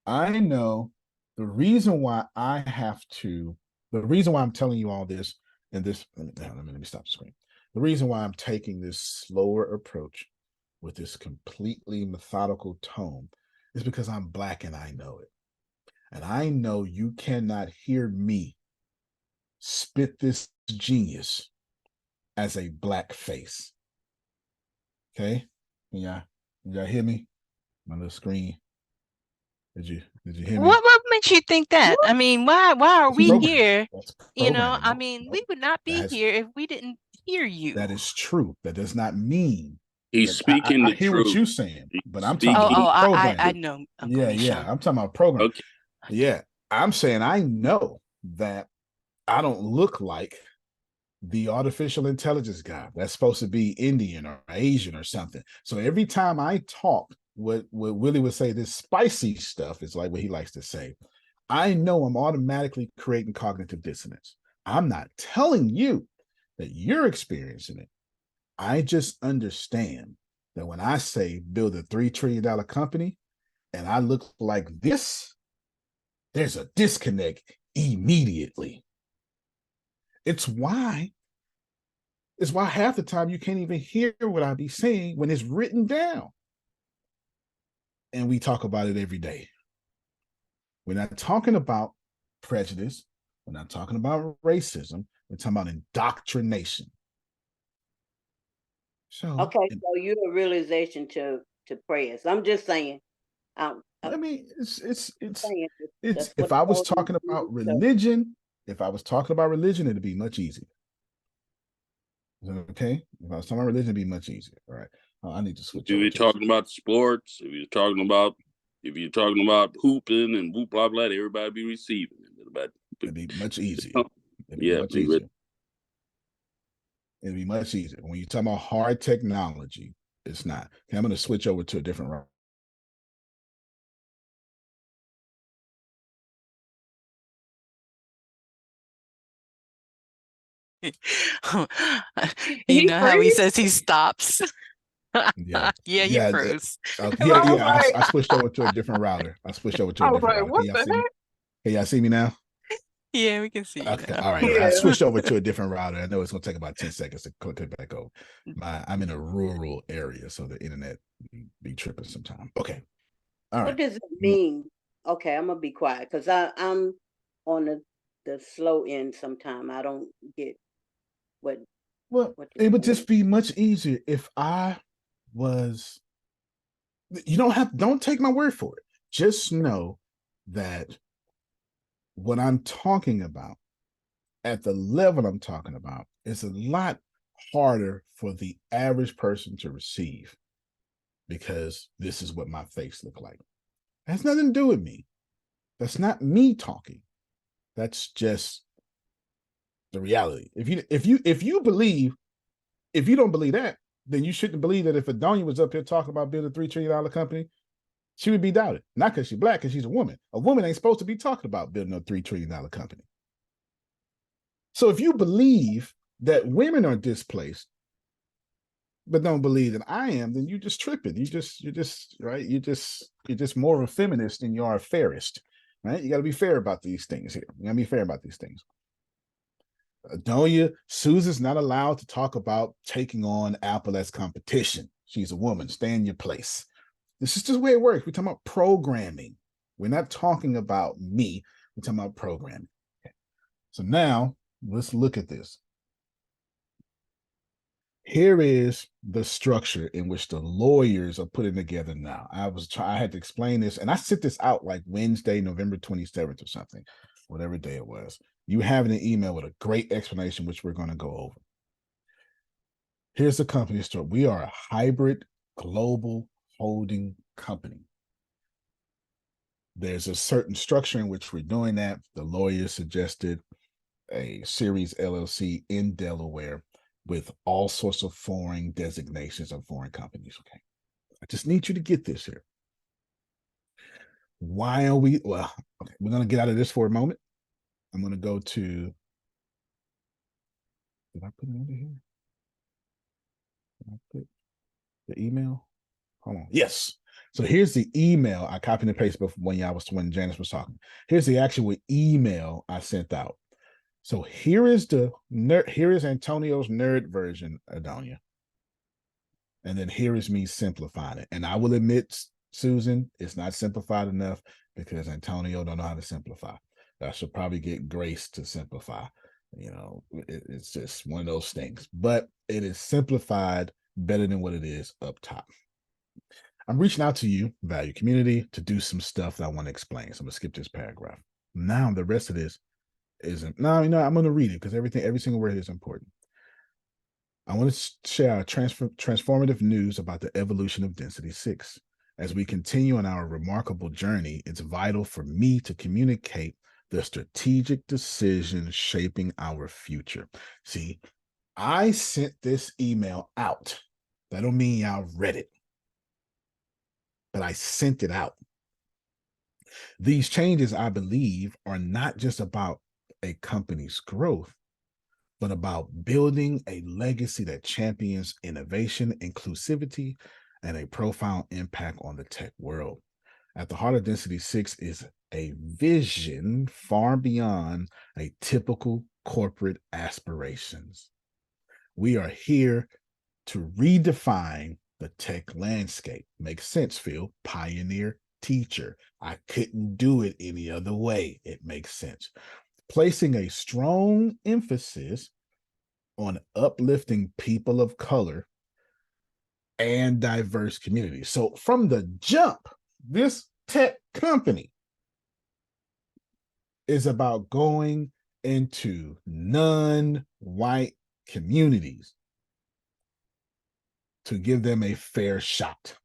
I know the reason why I'm telling you all this, and this, let me stop the screen. The reason why I'm taking this slower approach with this completely methodical tone is because I'm Black and I know it. And I know you cannot hear me spit this genius as a Black face. Okay? Y'all hear me? My little screen. Did you hear me? What makes you think that? I mean, why are we here? I Programming. mean, we would not be here if we didn't hear you. That is true. That does not mean he's speaking I the hear truth. what you're saying, but I'm Speaking. talking about programming. I know. Yeah. I'm talking about program. Okay. Yeah. I'm saying I know that I don't look like the artificial intelligence guy that's supposed to be Indian or Asian or something. So every time I talk, what Willie would say, this spicy stuff is like what he likes to say. I know I'm automatically creating cognitive dissonance. I'm not telling you that you're experiencing it. I just understand that when I say build a $3 trillion company and I look like this, there's a disconnect immediately. It's why half the time you can't even hear what I be saying when it's written down. And we talk about it every day. We're not talking about prejudice. We're not talking about racism. We're talking about indoctrination. So okay, so you're a realization to prayers. I'm just saying. I mean, it's That's if what I the was Lord talking is about doing, so- religion, it'd be much easier. Okay, if I was talking about religion, it'd be much easier. All right, I need to switch. If you're talking about sports, if you're talking about hooping and whoop blah blah, everybody be receiving it. It'd be much easier. It'd be Yeah, much easier. It'd be much easier. When you talk about hard technology, it's not. Okay, I'm going to switch over to a different route. You know how he says he stops. Yeah, he froze. I switched over to a different router. I was like, what the heck? Can y'all see me now? Yeah, we can see you Okay, now. all right. Yeah. I switched over to a different router. I know it's gonna take about 10 seconds to click it back over. I'm in a rural area, so the internet be tripping sometime. Okay. All right. What does it mean? Okay, I'm gonna be quiet because I'm on the slow end sometime. I don't get what it would just be much easier if I was. You don't take my word for it. Just know that what I'm talking about at the level I'm talking about is a lot harder for the average person to receive because this is what my face look like. It has nothing to do with me. That's not me talking. That's just the reality. If you don't believe that, then you shouldn't believe that if Adonia was up here talking about building a $3 trillion company, she would be doubted. Not because she's black, because she's a woman. A woman ain't supposed to be talking about building a $3 trillion company. So if you believe that women are displaced, but don't believe that I am, then you're just tripping. You're just more of a feminist than you are a fairist, right? You got to be fair about these things here. You got to be fair about these things. Adonia, Susan's not allowed to talk about taking on Apple as competition. She's a woman. Stay in your place. This is just the way it works. We're talking about programming. We're not talking about me. We're talking about programming. Okay. So now let's look at this. Here is the structure in which the lawyers are putting together now. I had to explain this, and I sent this out like Wednesday, November 27th or something, whatever day it was. You have an email with a great explanation, which we're going to go over. Here's the company story. We are a hybrid global holding company. There's a certain structure in which we're doing that. The lawyer suggested a Series LLC in Delaware with all sorts of foreign designations of foreign companies. Okay. I just need you to get this here. Why are we? Well, okay, we're going to get out of this for a moment. I'm going to go to. Did I put it under here? Did I put the email? Hold on. Yes. So here's the email I copied and pasted when Janice was talking. Here's the actual email I sent out. So here is Antonio's nerd version, Adonia. And then here is me simplifying it. And I will admit, Susan, it's not simplified enough because Antonio don't know how to simplify. I should probably get Grace to simplify. It's just one of those things. But it is simplified better than what it is up top. I'm reaching out to you, value community, to do some stuff that I want to explain. So I'm going to skip this paragraph. Now the rest of this isn't. No, I'm going to read it because every single word is important. I want to share transformative news about the evolution of Density 6. As we continue on our remarkable journey, it's vital for me to communicate the strategic decisions shaping our future. See, I sent this email out. That don't mean y'all read it, but I sent it out. These changes, I believe, are not just about a company's growth, but about building a legacy that champions innovation, inclusivity, and a profound impact on the tech world. At the heart of Density 6 is a vision far beyond a typical corporate aspirations. We are here to redefine the tech landscape. Makes sense, Phil. Pioneer, teacher. I couldn't do it any other way. It makes sense. Placing a strong emphasis on uplifting people of color and diverse communities. So from the jump, this tech company is about going into non-white communities to give them a fair shot.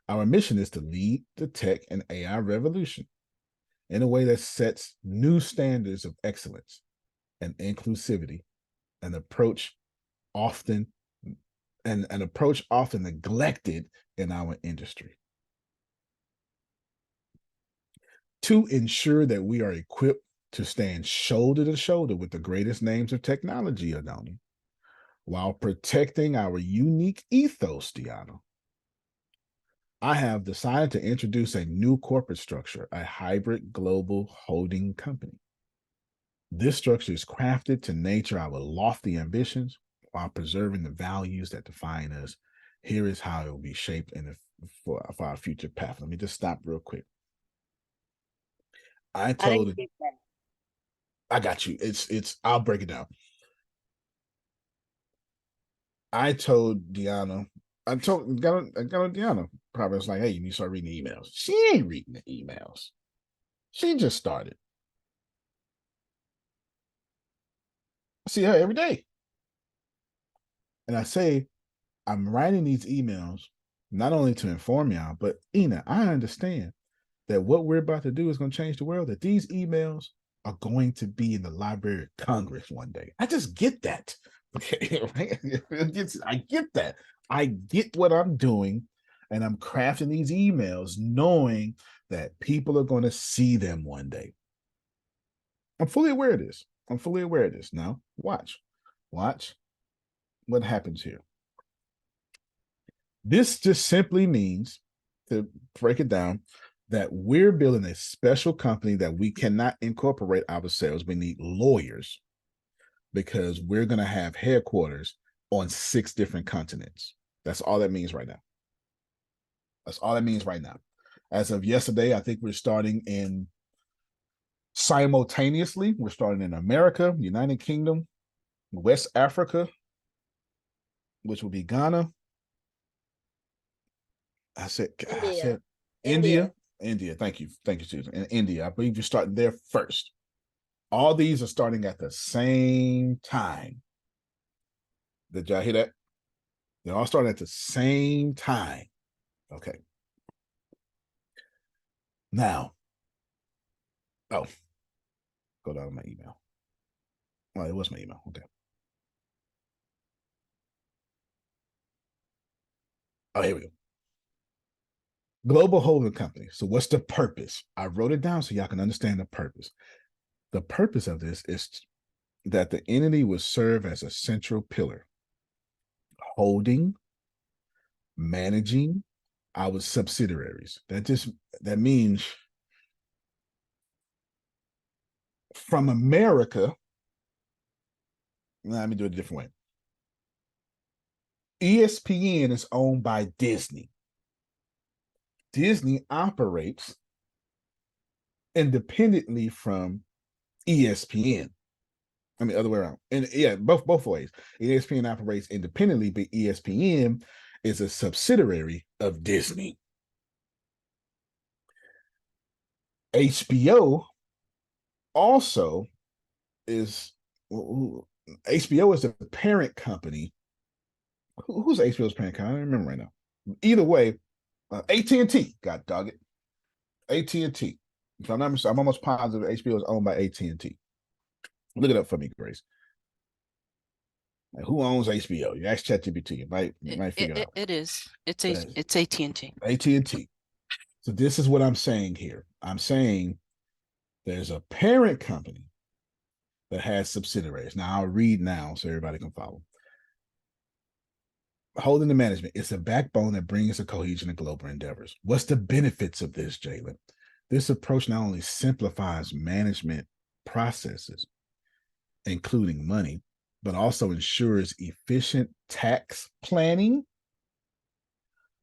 Our mission is to lead the tech and AI revolution in a way that sets new standards of excellence and inclusivity, an approach often neglected in our industry. To ensure that we are equipped to stand shoulder to shoulder with the greatest names of technology, Adoni, while protecting our unique ethos, Deanna, I have decided to introduce a new corporate structure, a hybrid global holding company. This structure is crafted to nurture our lofty ambitions while preserving the values that define us. Here is how it will be shaped for our future path. Let me just stop real quick. I didn't get that. I got you. I'll break it down. I told Deanna, got on Deanna, probably was like, hey, you need to start reading the emails. She ain't reading the emails. She just started. I see her every day. And I say, I'm writing these emails not only to inform y'all, but Ina, I understand that what we're about to do is going to change the world, that these emails are going to be in the Library of Congress one day. I just get that. Okay, right? I get that. I get what I'm doing, and I'm crafting these emails knowing that people are going to see them one day. I'm fully aware of this. Now, watch what happens here. This just simply means, to break it down, that we're building a special company that we cannot incorporate ourselves. We need lawyers because we're going to have headquarters on 6 different continents. That's all that means right now. As of yesterday, I think we're starting in simultaneously. We're starting in America, United Kingdom, West Africa, which will be Ghana. I said India. Thank you, Susan. And India, I believe you're starting there first. All these are starting at the same time. Did y'all hear that? They're all starting at the same time. Okay. Now, go down to my email. Oh, it was my email. Okay. Oh, here we go. Global holding company. So what's the purpose? I wrote it down so y'all can understand the purpose. The purpose of this is that the entity will serve as a central pillar, holding, managing our subsidiaries. That means from America. Let me do it a different way. ESPN is owned by Disney. Disney operates independently from ESPN. I mean, other way around. And yeah, both ways. ESPN operates independently, but ESPN is a subsidiary of Disney. HBO also is HBO is the parent company. Who's HBO's parent company? I don't remember right now. Either way, AT&T. God dog it. AT&T. If I'm not mistaken, I'm almost positive HBO is owned by AT&T. Look it up for me, Grace. Like, who owns HBO? You ask ChatGPT. You might figure it out. It is. It's AT&T. AT&T. So this is what I'm saying here. I'm saying there's a parent company that has subsidiaries. Now I'll read now so everybody can follow. holding the management, it's a backbone that brings a cohesion of global endeavors. What's the benefits of this, Jalen? This approach not only simplifies management processes, including money, but also ensures efficient tax planning,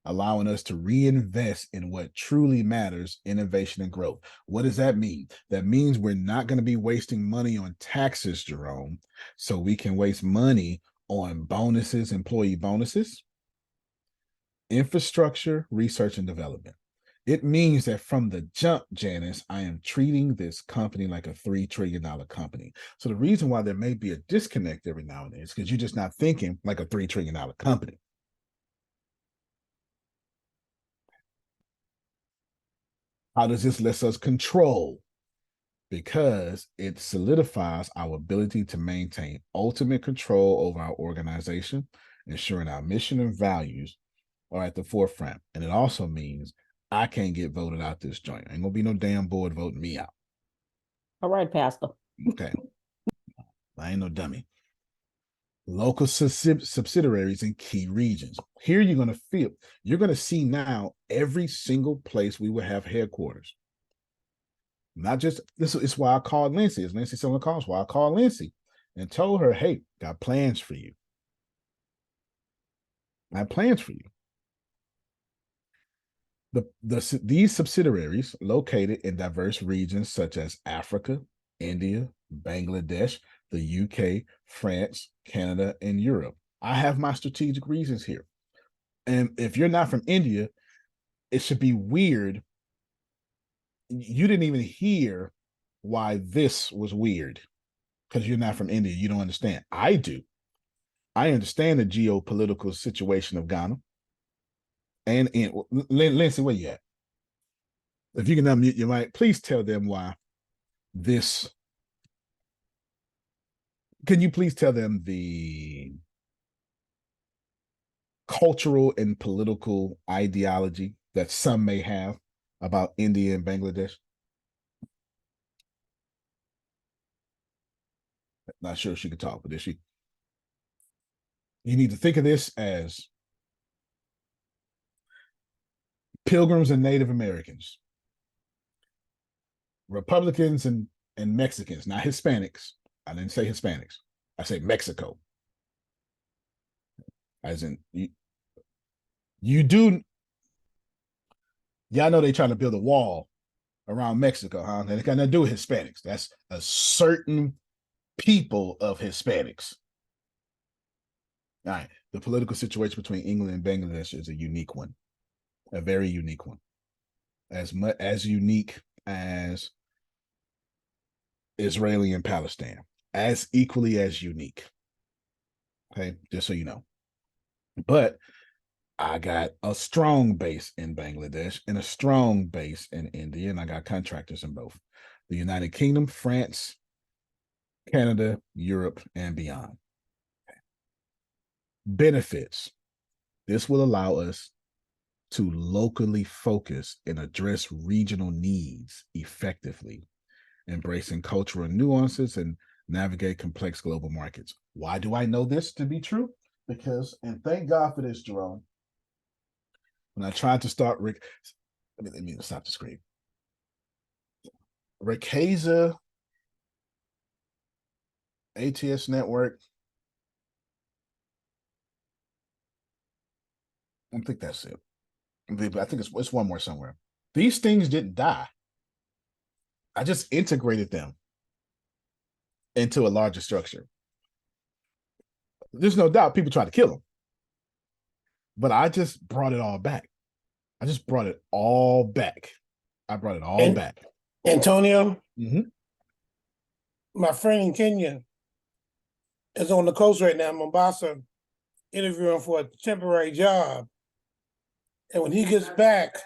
allowing us to reinvest in what truly matters, innovation and growth. What does that mean? That means we're not going to be wasting money on taxes, Jerome, so we can waste money on bonuses, employee bonuses, infrastructure, research and development. It means that from the jump, Janice, I am treating this company like a $3 trillion company. So the reason why there may be a disconnect every now and then is because you're just not thinking like a $3 trillion company. How does this let us control? Because it solidifies our ability to maintain ultimate control over our organization, ensuring our mission and values are at the forefront. And it also means I can't get voted out this joint. Ain't gonna be no damn board voting me out. All right, Pastor. Okay. I ain't no dummy. Local subsidiaries in key regions. Here you're gonna see now every single place we will have headquarters. Not just this is why I called Lindsay. As Lindsay someone calls, why I called Lindsay and told her, hey, got plans for you. I have plans for you. These subsidiaries located in diverse regions such as Africa, India, Bangladesh, the UK, France, Canada, and Europe. I have my strategic reasons here. And if you're not from India, it should be weird. You didn't even hear why this was weird because you're not from India. You don't understand. I do. I understand the geopolitical situation of Ghana. And Lindsay, where you at? If you can unmute your mic, please tell them why this. Can you please tell them the cultural and political ideology that some may have about India and Bangladesh? Not sure if she could talk, but is she? You need to think of this as Pilgrims and Native Americans, Republicans and Mexicans, not Hispanics. I didn't say Hispanics. I say Mexico. As in, you do, y'all know they trying to build a wall around Mexico, huh? And it got nothing to do with Hispanics. That's a certain people of Hispanics. All right. The political situation between England and Bangladesh is a unique one, a very unique one, as unique as Israeli and Palestine, as equally as unique. Okay, just so you know. But I got a strong base in Bangladesh and a strong base in India, and I got contractors in both the United Kingdom, France, Canada, Europe, and beyond. Okay. Benefits. This will allow us to locally focus and address regional needs effectively, embracing cultural nuances and navigate complex global markets. Why do I know this to be true? Because, and thank God for this, Jerome, when I tried to start let me stop the screen. Ricasa ATS network. I think that's it. I think it's one more somewhere. These things didn't die. I just integrated them into a larger structure. There's no doubt people try to kill them, but I just brought it all back. I just brought it all back. I brought it all back. Antonio, mm-hmm. My friend in Kenya is on the coast right now, Mombasa, interviewing for a temporary job. And when he gets back,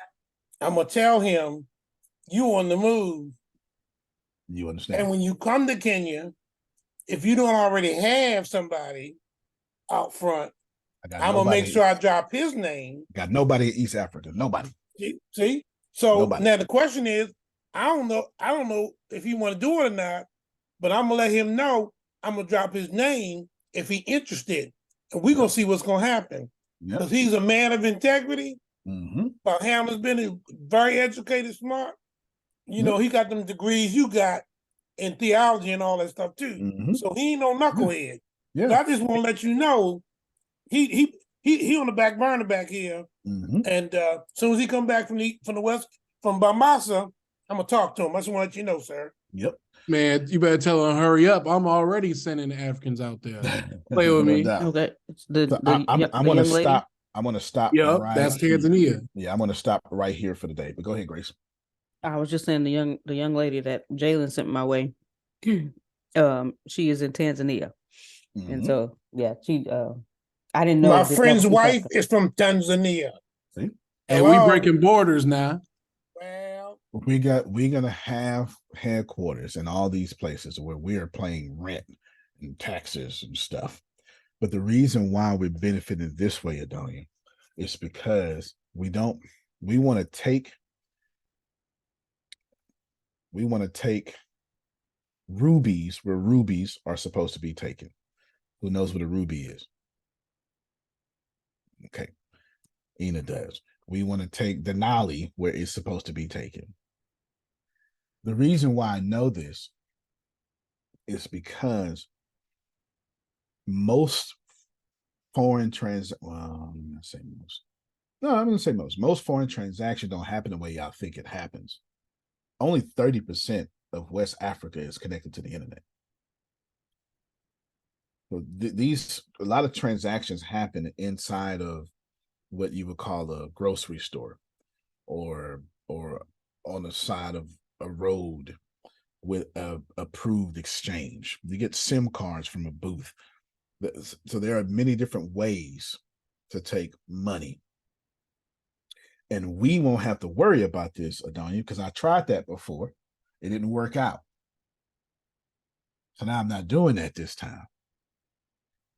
I'm going to tell him, you on the move. You understand? And when you come to Kenya, if you don't already have somebody out front, I'm going to make sure I drop his name. Got nobody in East Africa. Nobody. See? So nobody. Now the question is, I don't know if he want to do it or not, but I'm going to let him know I'm going to drop his name if he interested. And we're going to see what's going to happen. because he's a man of integrity. Mm-hmm. Hamlin's been very educated, smart. You know, he got them degrees you got in theology and all that stuff too. Mm-hmm. So he ain't no knucklehead. Yeah. So I just want to let you know, he on the back burner back here. Mm-hmm. And as soon as he come back from the west from Bamasa, I'm gonna talk to him. I just want to let you know, sir. Yep. Man, you better tell him hurry up. I'm already sending the Africans out there. Play with No me. doubt. Okay. I'm gonna stop. I'm gonna stop. Yep, right that's here. Tanzania. Yeah, I'm gonna stop right here for the day. But go ahead, Grace. I was just saying the young lady that Jalen sent my way. She is in Tanzania, and so yeah, she. I didn't know. My that friend's was East wife Africa. is from Tanzania. See? And we breaking borders now. Well, we're gonna have headquarters in all these places where we are paying rent and taxes and stuff. But the reason why we're benefiting this way, Adonia, is because we want to take rubies where rubies are supposed to be taken. Who knows what a ruby is? Okay. Ina does. We want to take Denali where it's supposed to be taken. The reason why I know this is because most foreign I'm gonna say most. No, I'm gonna say most. Most foreign transactions don't happen the way y'all think it happens. Only 30% of West Africa is connected to the internet. So a lot of transactions happen inside of what you would call a grocery store or on the side of a road with a approved exchange. You get SIM cards from a booth. So there are many different ways to take money. And we won't have to worry about this, Adonia, because I tried that before. It didn't work out. So now I'm not doing that this time.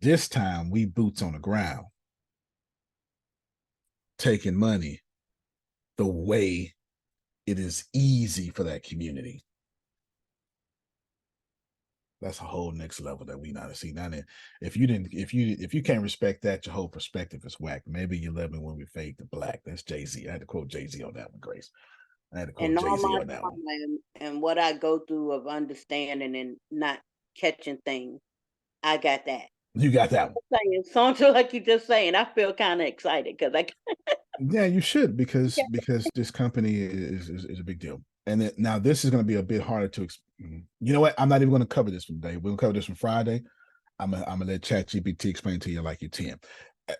This time we boots on the ground, taking money the way it is easy for that community. That's a whole next level that we not see. Now, if you can't respect that, your whole perspective is whack. Maybe you love me when we fade to black. That's Jay-Z. I had to quote Jay-Z on that one, Grace. I had to quote Jay-Z on that one. And what I go through of understanding and not catching things, I got that. You got that one. Something like you just saying. I feel kind of excited because yeah, you should because this company is a big deal. And now this is going to be a bit harder to. You know what? I'm not even going to cover this one today. We're going to cover this on Friday. I'm gonna let ChatGPT explain to you like you're 10.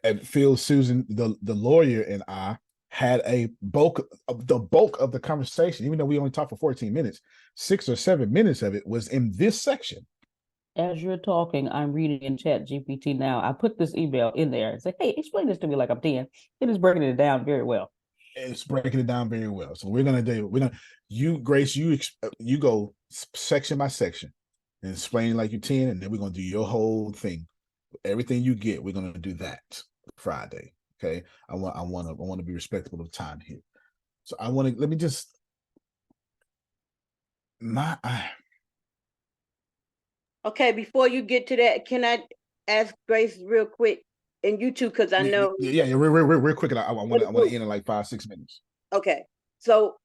And Phil, Susan, the lawyer, and I had the bulk of the conversation. Even though we only talked for 14 minutes, 6 or 7 minutes of it was in this section. As you're talking, I'm reading in ChatGPT now. I put this email in there and say, "Hey, explain this to me like I'm 10." It is breaking it down very well. It's breaking it down very well. So Grace, you go section by section and explain like you're 10, and then we're gonna do your whole thing. Everything you get, we're gonna do that Friday. Okay. I want to be respectful of time here. So let me just okay, before you get to that, can I ask Grace real quick? And you too, because I know. Yeah, real quick. I want to end in like 5-6 minutes. Okay. So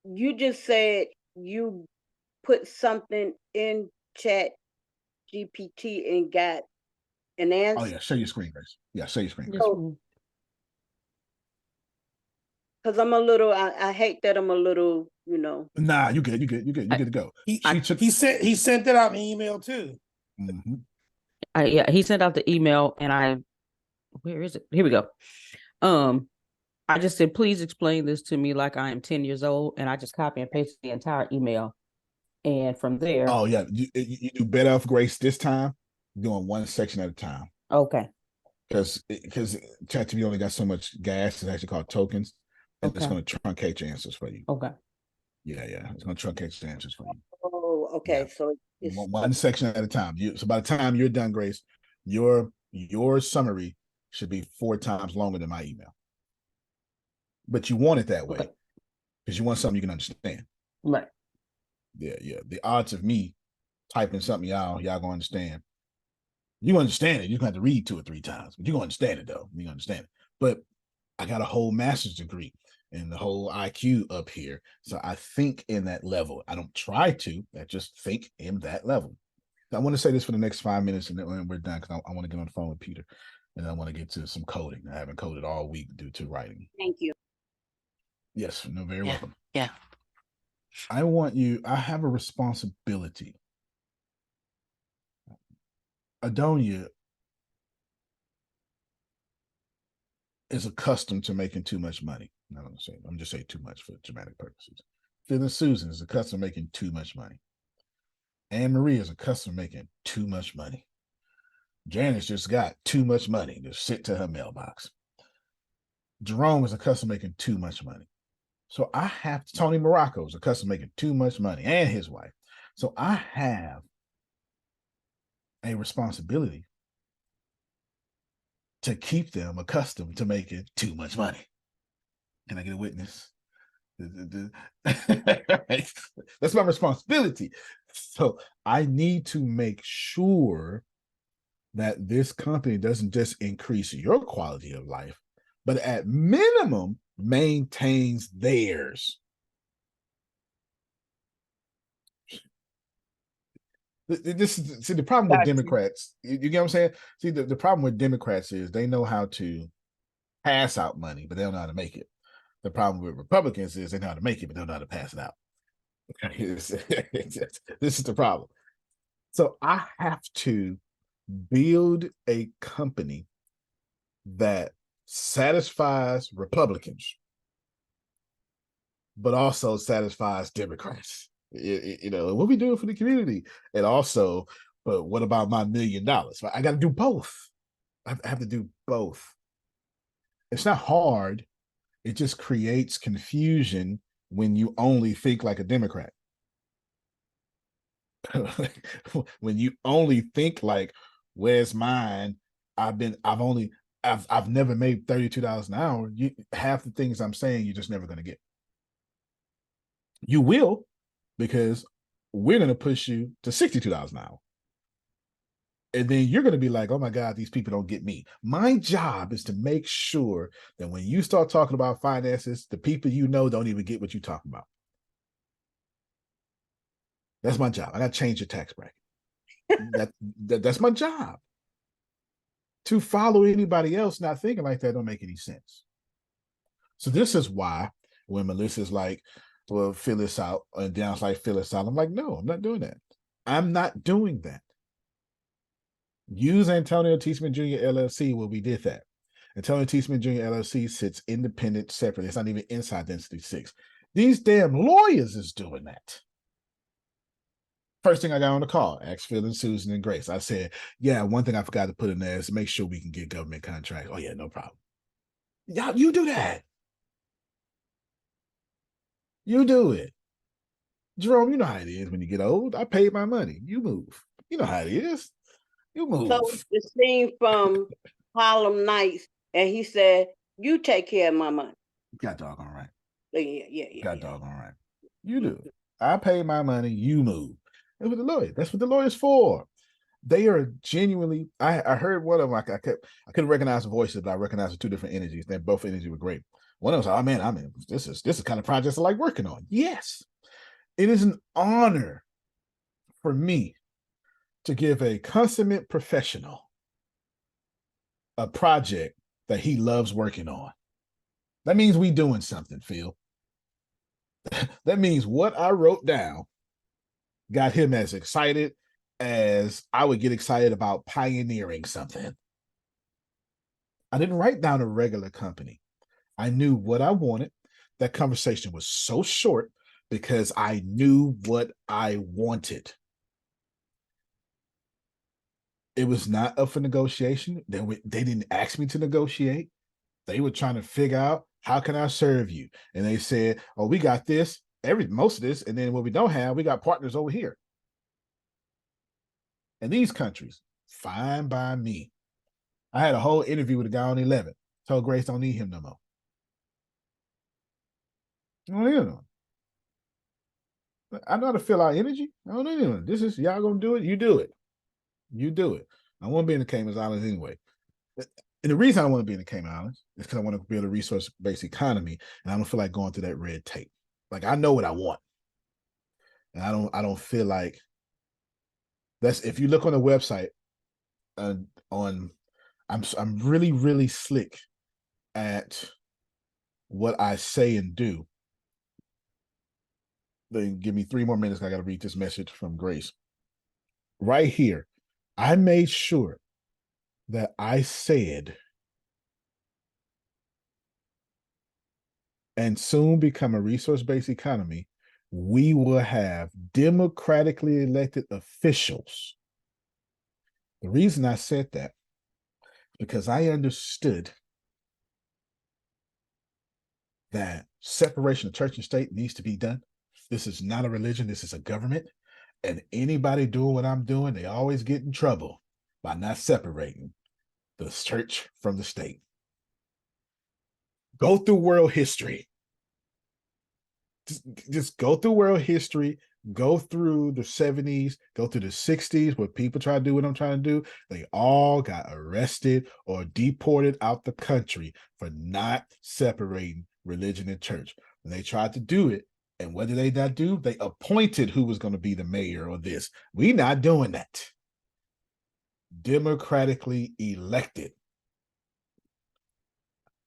you just said you put something in Chat GPT and got an answer. Oh yeah, share your screen, Grace. Yeah, share your screen. Because I'm a little, I hate that I'm a little, Nah, you good to go. He sent it out in email too. Mm-hmm. Yeah, he sent out the email, and where is it? Here we go. I just said, please explain this to me like I am 10 years old, and I just copy and paste the entire email. And from there, oh yeah, you do better off, Grace, this time doing one section at a time. Okay. Because ChatGPT only got so much gas. It's actually called tokens, and it's going to truncate your answers for you. Okay. Yeah, it's going to truncate your answers for you. Oh, okay. Yeah. So it's one section at a time. So by the time you're done, Grace, your summary should be 4 times longer than my email. But you want it that way because you want something you can understand. Right. Yeah. The odds of me typing something y'all gonna understand You understand it. You have to read 2 or 3 times, but you gonna understand it though. You understand it. But I got a whole master's degree and the whole IQ up here. So I think in that level. I don't try to, I just think in that level. I want to say this for the next 5 minutes and then we're done because I want to get on the phone with Peter and I want to get to some coding. I haven't coded all week due to writing. Thank you. Yes, no, very Yeah. welcome. Yeah. I have a responsibility. Adonia is accustomed to making too much money. I'm just saying too much for dramatic purposes. Phil and Susan is accustomed to making too much money. Anne Marie is accustomed to making too much money. Janice just got too much money to sit to her mailbox. Jerome is accustomed to making too much money. So I have Tony Morocco is accustomed to making too much money and his wife. So I have a responsibility to keep them accustomed to making too much money. Can I get a witness? That's my responsibility. So I need to make sure that this company doesn't just increase your quality of life, but at minimum maintains theirs. See, the problem with Democrats, you get what I'm saying? See, the problem with Democrats is they know how to pass out money, but they don't know how to make it. The problem with Republicans is they know how to make it, but they don't know how to pass it out. This is the problem. So I have to build a company that satisfies Republicans, but also satisfies Democrats. What we doing for the community, and also, but what about my $1 million? I got to do both. I have to do both. It's not hard. It just creates confusion when you only think like a Democrat. When you only think like, where's mine? I've never made $32 an hour. Half the things I'm saying you're just never going to get. You will, because we're going to push you to $62 an hour. And then you're going to be like, oh my God, these people don't get me. My job is to make sure that when you start talking about finances, the people you know don't even get what you're talking about. That's my job. I got to change your tax bracket. That's my job. To follow anybody else not thinking like that don't make any sense. So this is why when Melissa's like, well, fill this out, and Dan's like, fill this out, I'm like, no, I'm not doing that. I'm not doing that. Use Antonio T. Smith Jr. LLC where we did that. Antonio T. Smith Jr. LLC sits independent, separate. It's not even inside Density 6. These damn lawyers is doing that. First thing I got on the call, asked Phil and Susan and Grace. I said, yeah, one thing I forgot to put in there is make sure we can get government contracts. Oh, yeah, no problem. Y'all, you do that. You do it. Jerome, you know how it is when you get old. I paid my money. You move. You know how it is. You move. So the scene from Harlem Nights, and he said, you take care of my money. Got doggone right. Yeah. Got doggone right. You do. I pay my money. You move. That's what the lawyer. That's what the lawyer's for. They are genuinely. I heard one of them. I couldn't recognize the voices, but I recognized the two different energies. They both energies were great. One of them was, oh man, this is the kind of projects I like working on. Yes, it is an honor for me to give a consummate professional a project that he loves working on. That means we doing something, Phil. That means what I wrote down got him as excited as I would get excited about pioneering something. I didn't write down a regular company. I knew what I wanted. That conversation was so short because I knew what I wanted. It was not up for negotiation. They didn't ask me to negotiate. They were trying to figure out, how can I serve you? And they said, oh, we got this, most of this, and then what we don't have, we got partners over here. In these countries, fine by me. I had a whole interview with a guy on 11. Told Grace don't need him no more. I don't need him. I know how to fill our energy. I don't need him. This is, y'all gonna do it, you do it. You do it. I want to be in the Cayman Islands anyway. And the reason I want to be in the Cayman Islands is because I want to build a resource-based economy, and I don't feel like going through that red tape. Like I know what I want, and I don't feel like that's. If you look on the website, on I'm really really slick at what I say and do. Then give me 3 more minutes. I got to read this message from Grace. Right here, I made sure that I said, and soon become a resource-based economy, we will have democratically elected officials. The reason I said that, because I understood that separation of church and state needs to be done. This is not a religion, this is a government. And anybody doing what I'm doing, they always get in trouble by not separating the church from the state. Go through world history. Just go through world history, go through the 70s, go through the 60s, where people try to do what I'm trying to do. They all got arrested or deported out the country for not separating religion and church. When they tried to do it, and what did they not do? They appointed who was going to be the mayor or this. We not doing that. Democratically elected.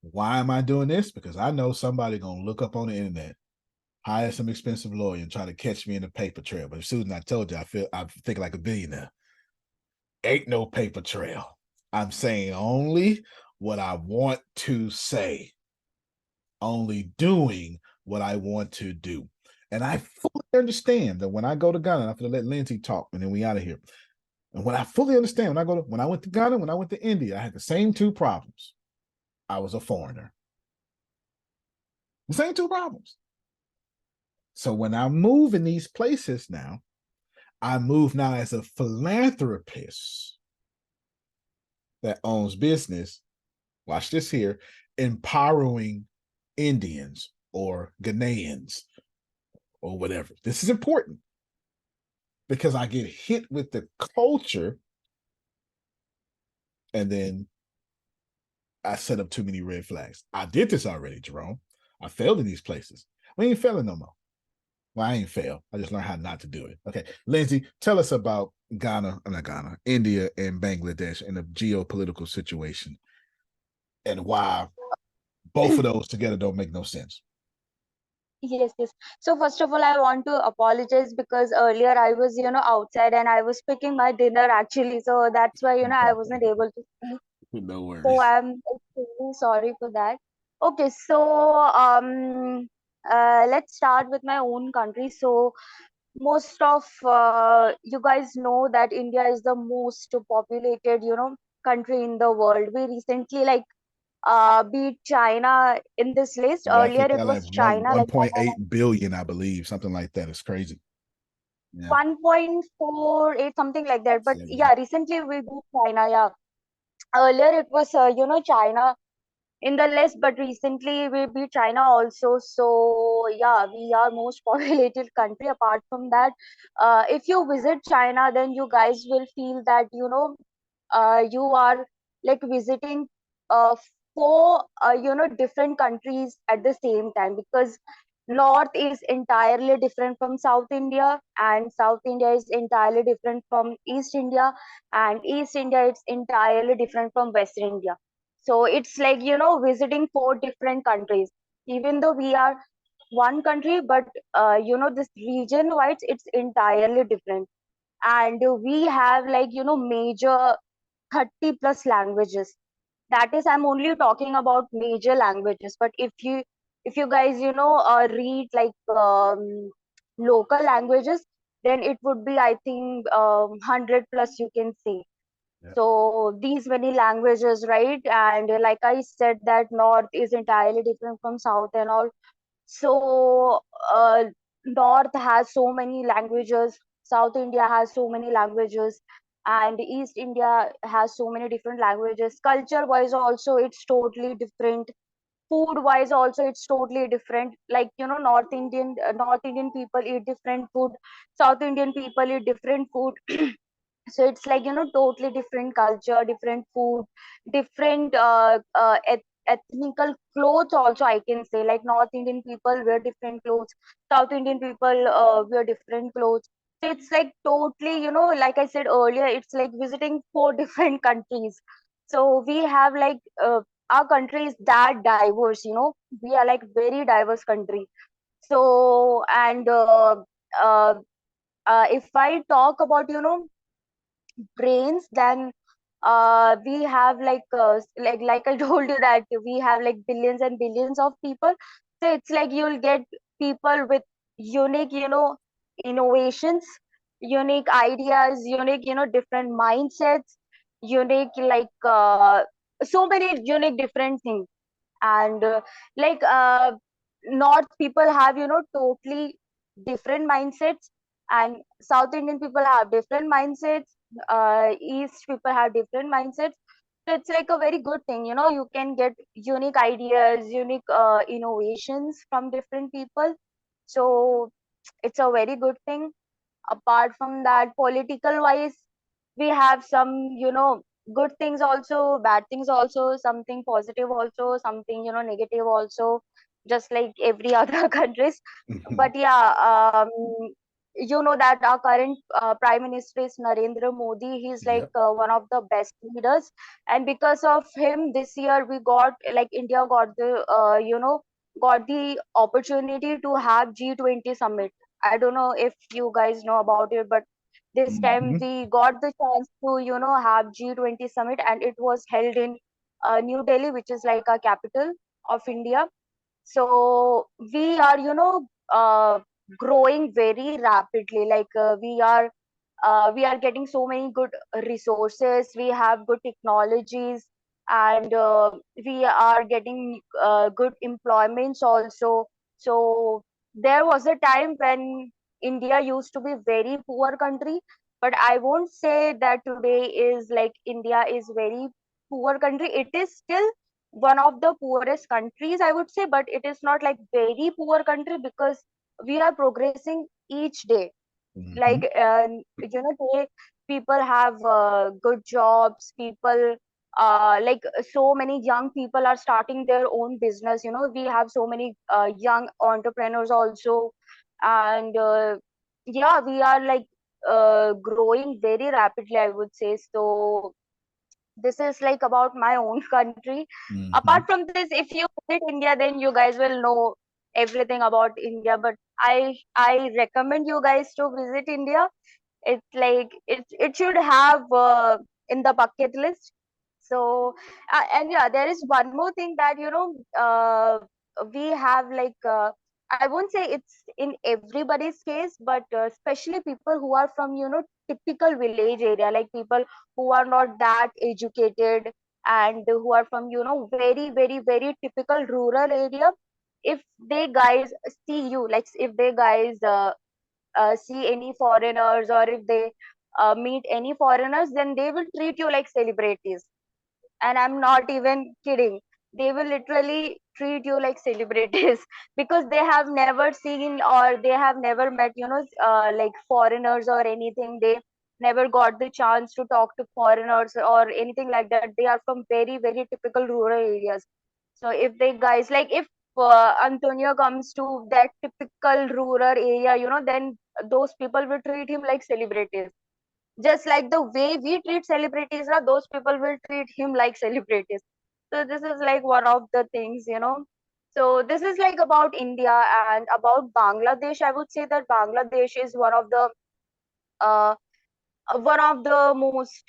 Why am I doing this? Because I know somebody going to look up on the internet, hire some expensive lawyer and try to catch me in a paper trail. But as soon as I told you, I think like a billionaire. Ain't no paper trail. I'm saying only what I want to say. Only doing what I want to do. And I fully understand that when I go to Ghana, I'm going to let Lindsay talk and then we out of here. And when I fully understand, when I went to Ghana, when I went to India, I had the same 2 problems. I was a foreigner. The same 2 problems. So when I move in these places now, I move now as a philanthropist that owns business. Watch this here, empowering Indians or Ghanaians or whatever. This is important because I get hit with the culture and then I set up too many red flags. I did this already, Jerome. I failed in these places. We ain't failing no more. Well, I ain't fail. I just learned how not to do it. Okay, Lindsay, tell us about India and Bangladesh and the geopolitical situation and why both of those together don't make no sense. Yes, yes. So first of all, I want to apologize because earlier I was, outside and I was picking my dinner actually. So that's why, I wasn't able to speak. No worries. So I'm extremely sorry for that. Okay, so let's start with my own country. So most of you guys know that India is the most populated, country in the world. We recently beat China in this list. Yeah, I Earlier think it I was have China, like 1.8 billion, I believe, something like that. It's crazy. Yeah. 1.48, something like that. But Yeah. yeah, recently we beat China. Yeah, earlier it was China in the list, but recently we beat China also. So yeah, we are most populated country. Apart from that, if you visit China, then you guys will feel that you are like visiting uh, 4 different countries at the same time, because north is entirely different from South India, and South India is entirely different from East India, and East India is entirely different from West India. So it's like visiting 4 different countries, even though we are one country, but this region wise it's entirely different. And we have major 30 plus languages. That is, I'm only talking about major languages. But if you guys read local languages, then it would be, I think, 100 plus, you can say. Yeah. So these many languages, right? And like I said, that north is entirely different from south and all. So north has so many languages, South India has so many languages, and East India has so many different languages. Culture wise also it's totally different. Food wise also it's totally different. Like North Indian people eat different food, South Indian people eat different food. So it's like, totally different culture, different food, different ethnical clothes also, I can say. Like North Indian people wear different clothes, South Indian people wear different clothes. So it's like totally, like I said earlier, it's like visiting four different countries. So we have like our country is that diverse, we are like very diverse country. So and uh, if I talk about, brains, then we have like I told you that we have like billions and billions of people. So it's like you'll get people with unique, innovations, unique ideas, unique, different mindsets, unique, like so many unique different things. And like north people have, totally different mindsets, and South Indian people have different mindsets, east people have different mindsets. So it's like a very good thing, you can get unique ideas, unique innovations from different people. So it's a very good thing. Apart from that, political wise, we have some, good things also, bad things also, something positive also, something, negative also, just like every other countries. But yeah, that our current prime minister is Narendra Modi. He's like Yep. one of the best leaders, and because of him this year we got, like, India got the got the opportunity to have G20 summit. I don't know if you guys know about it, but this time Mhm. we got the chance to, have G20 summit, and it was held in New Delhi, which is like a capital of India. So we are, growing very rapidly. Like we are getting so many good resources. We have good technologies, and we are getting good employments also. So there was a time when India used to be very poor country, but I won't say that today is like India is very poor country. It is still one of the poorest countries, I would say, but it is not like very poor country, because we are progressing each day. Like Mhm. they, people have good jobs, people like so many young people are starting their own business. We have so many young entrepreneurs also. And yeah, we are like growing very rapidly, I would say. So this is like about my own country. Apart Mhm. from this, if you visit India, then you guys will know everything about India. But I recommend you guys to visit India. It's like it should have in the bucket list. So and yeah, there is one more thing that we have like I won't say it's in everybody's case, but especially people who are from typical village area, like people who are not that educated, and who are from very very very typical rural area. If they guys see you, like if they guys see any foreigners, or if they meet any foreigners, then they will treat you like celebrities. And I'm not even kidding. They will literally treat you like celebrities because they have never seen, or they have never met, like foreigners or anything. They never got the chance to talk to foreigners or anything like that. They are from very, very typical rural areas. So if they guys, like if Antonio comes to that typical rural area, then those people will treat him like celebrities, just like the way we treat celebrities. Now those people will treat him like celebrities. So this is like one of the things. So this is like about India. And about Bangladesh, I would say that Bangladesh is uh, one of the most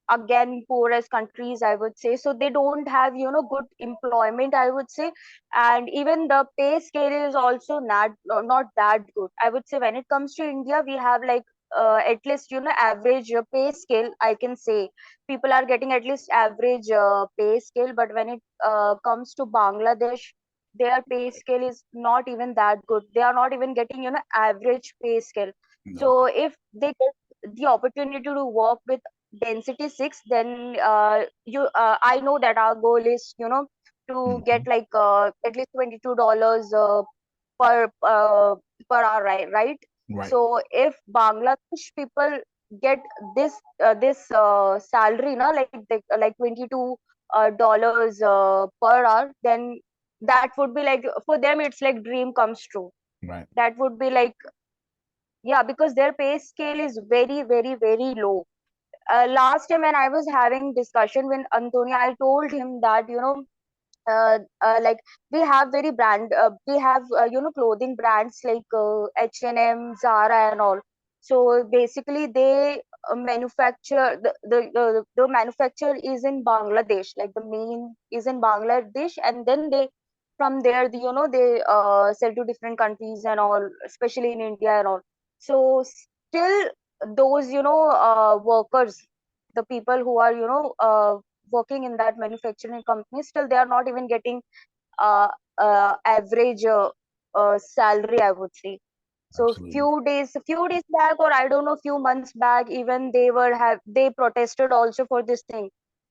again poorest countries, I would say. So they don't have good employment, I would say. And even the pay scale is also not that good, I would say. When it comes to India, we have like at least average pay scale, I can say. People are getting at least average pay scale. But when it comes to Bangladesh, their pay scale is not even that good. They are not even getting average pay scale. No. So if they get the opportunity to work with density 6, then you I know that our goal is to get Mhm. like at least $22 per per hour, right? Right. So if Bangladesh people get this salary, na, like $22 per hour, then that would be like, for them it's like dream comes true. Right. That would be like, yeah, because their pay scale is very, very, very low. Last time when I was having discussion with Antonia, I told him that, like we have very brand, we have clothing brands like H&M, Zara and all. So basically they manufacture, the manufacture is in Bangladesh, like the main is in Bangladesh, and then they, from there, they sell to different countries and all, especially in India and all. So still those workers, the people who are working in that manufacturing company, still they are not even getting uh, average salary, I would say. So Absolutely. few days back, or I don't know, few months back, even they protested also for this thing,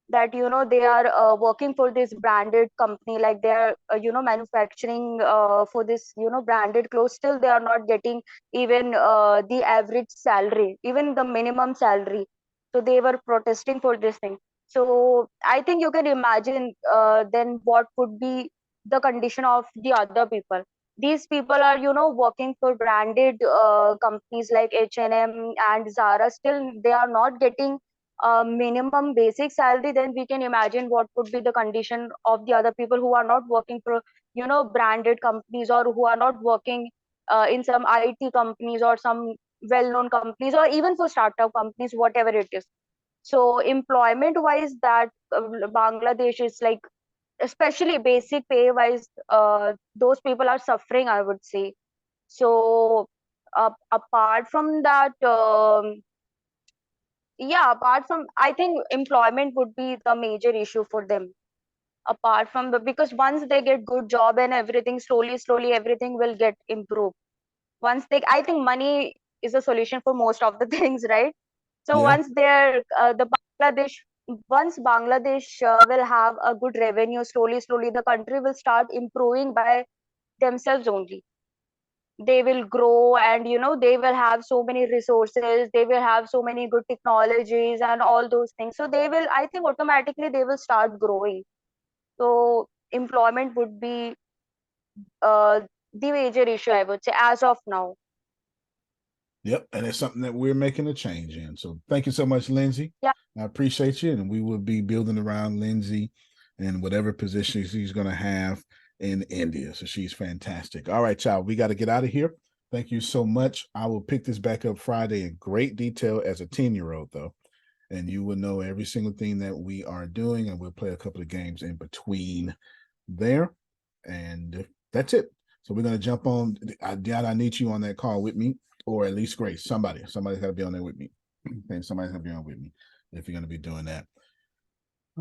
that they are working for this branded company, like they are manufacturing for this branded clothes, still they are not getting even the average salary, even the minimum salary. So they were protesting for this thing. So I think you can imagine then what would be the condition of the other people. These people are working for branded companies like H&M and Zara, still they are not getting minimum basic salary. Then we can imagine what would be the condition of the other people who are not working for branded companies, or who are not working in some IT companies or some well-known companies, or even for startup companies, whatever it is. So employment wise, that Bangladesh is like, especially basic pay wise, those people are suffering, I would say. So apart from that, yeah, apart from, I think employment would be the major issue for them. Apart from because once they get good job and everything, slowly everything will get improved. Once they, I think money is a solution for most of the things, right? So Yeah. once they're the Bangladesh, once Bangladesh will have a good revenue, slowly the country will start improving by themselves only. They will grow, and they will have so many resources, they will have so many good technologies and all those things. So they will, I think, automatically they will start growing. So employment would be the major issue, I would say, as of now. Yep. And it's something that we're making a change in. So thank you so much, Lindsay. Yeah. I appreciate you. And we will be building around Lindsay and whatever position she's going to have in India. So she's fantastic. All right, child, we got to get out of here. Thank you so much. I will pick this back up Friday in great detail as a 10-year-old, though. And you will know every single thing that we are doing. And we'll play a couple of games in between there. And that's it. So we're going to jump on. Deanna, I need you on that call with me, or at least Grace. Somebody's got to be on there with me. Okay, somebody's got to be on with me if you're going to be doing that.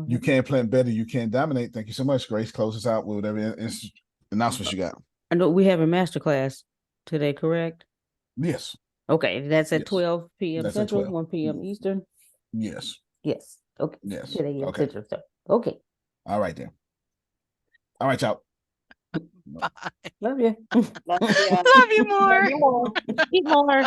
You can plan better. You can dominate. Thank you so much, Grace. Close us out with whatever announcements you got. I know we have a masterclass today, correct? Yes. Okay, that's at Yes. 12 p.m. That's at Central, 12. 1 p.m. Eastern. Yes. Yes. Okay. Yes. 10 a.m. Okay. Central. So, okay. All right, then. All right, y'all. Love you. Love ya. Love you more. Eat more.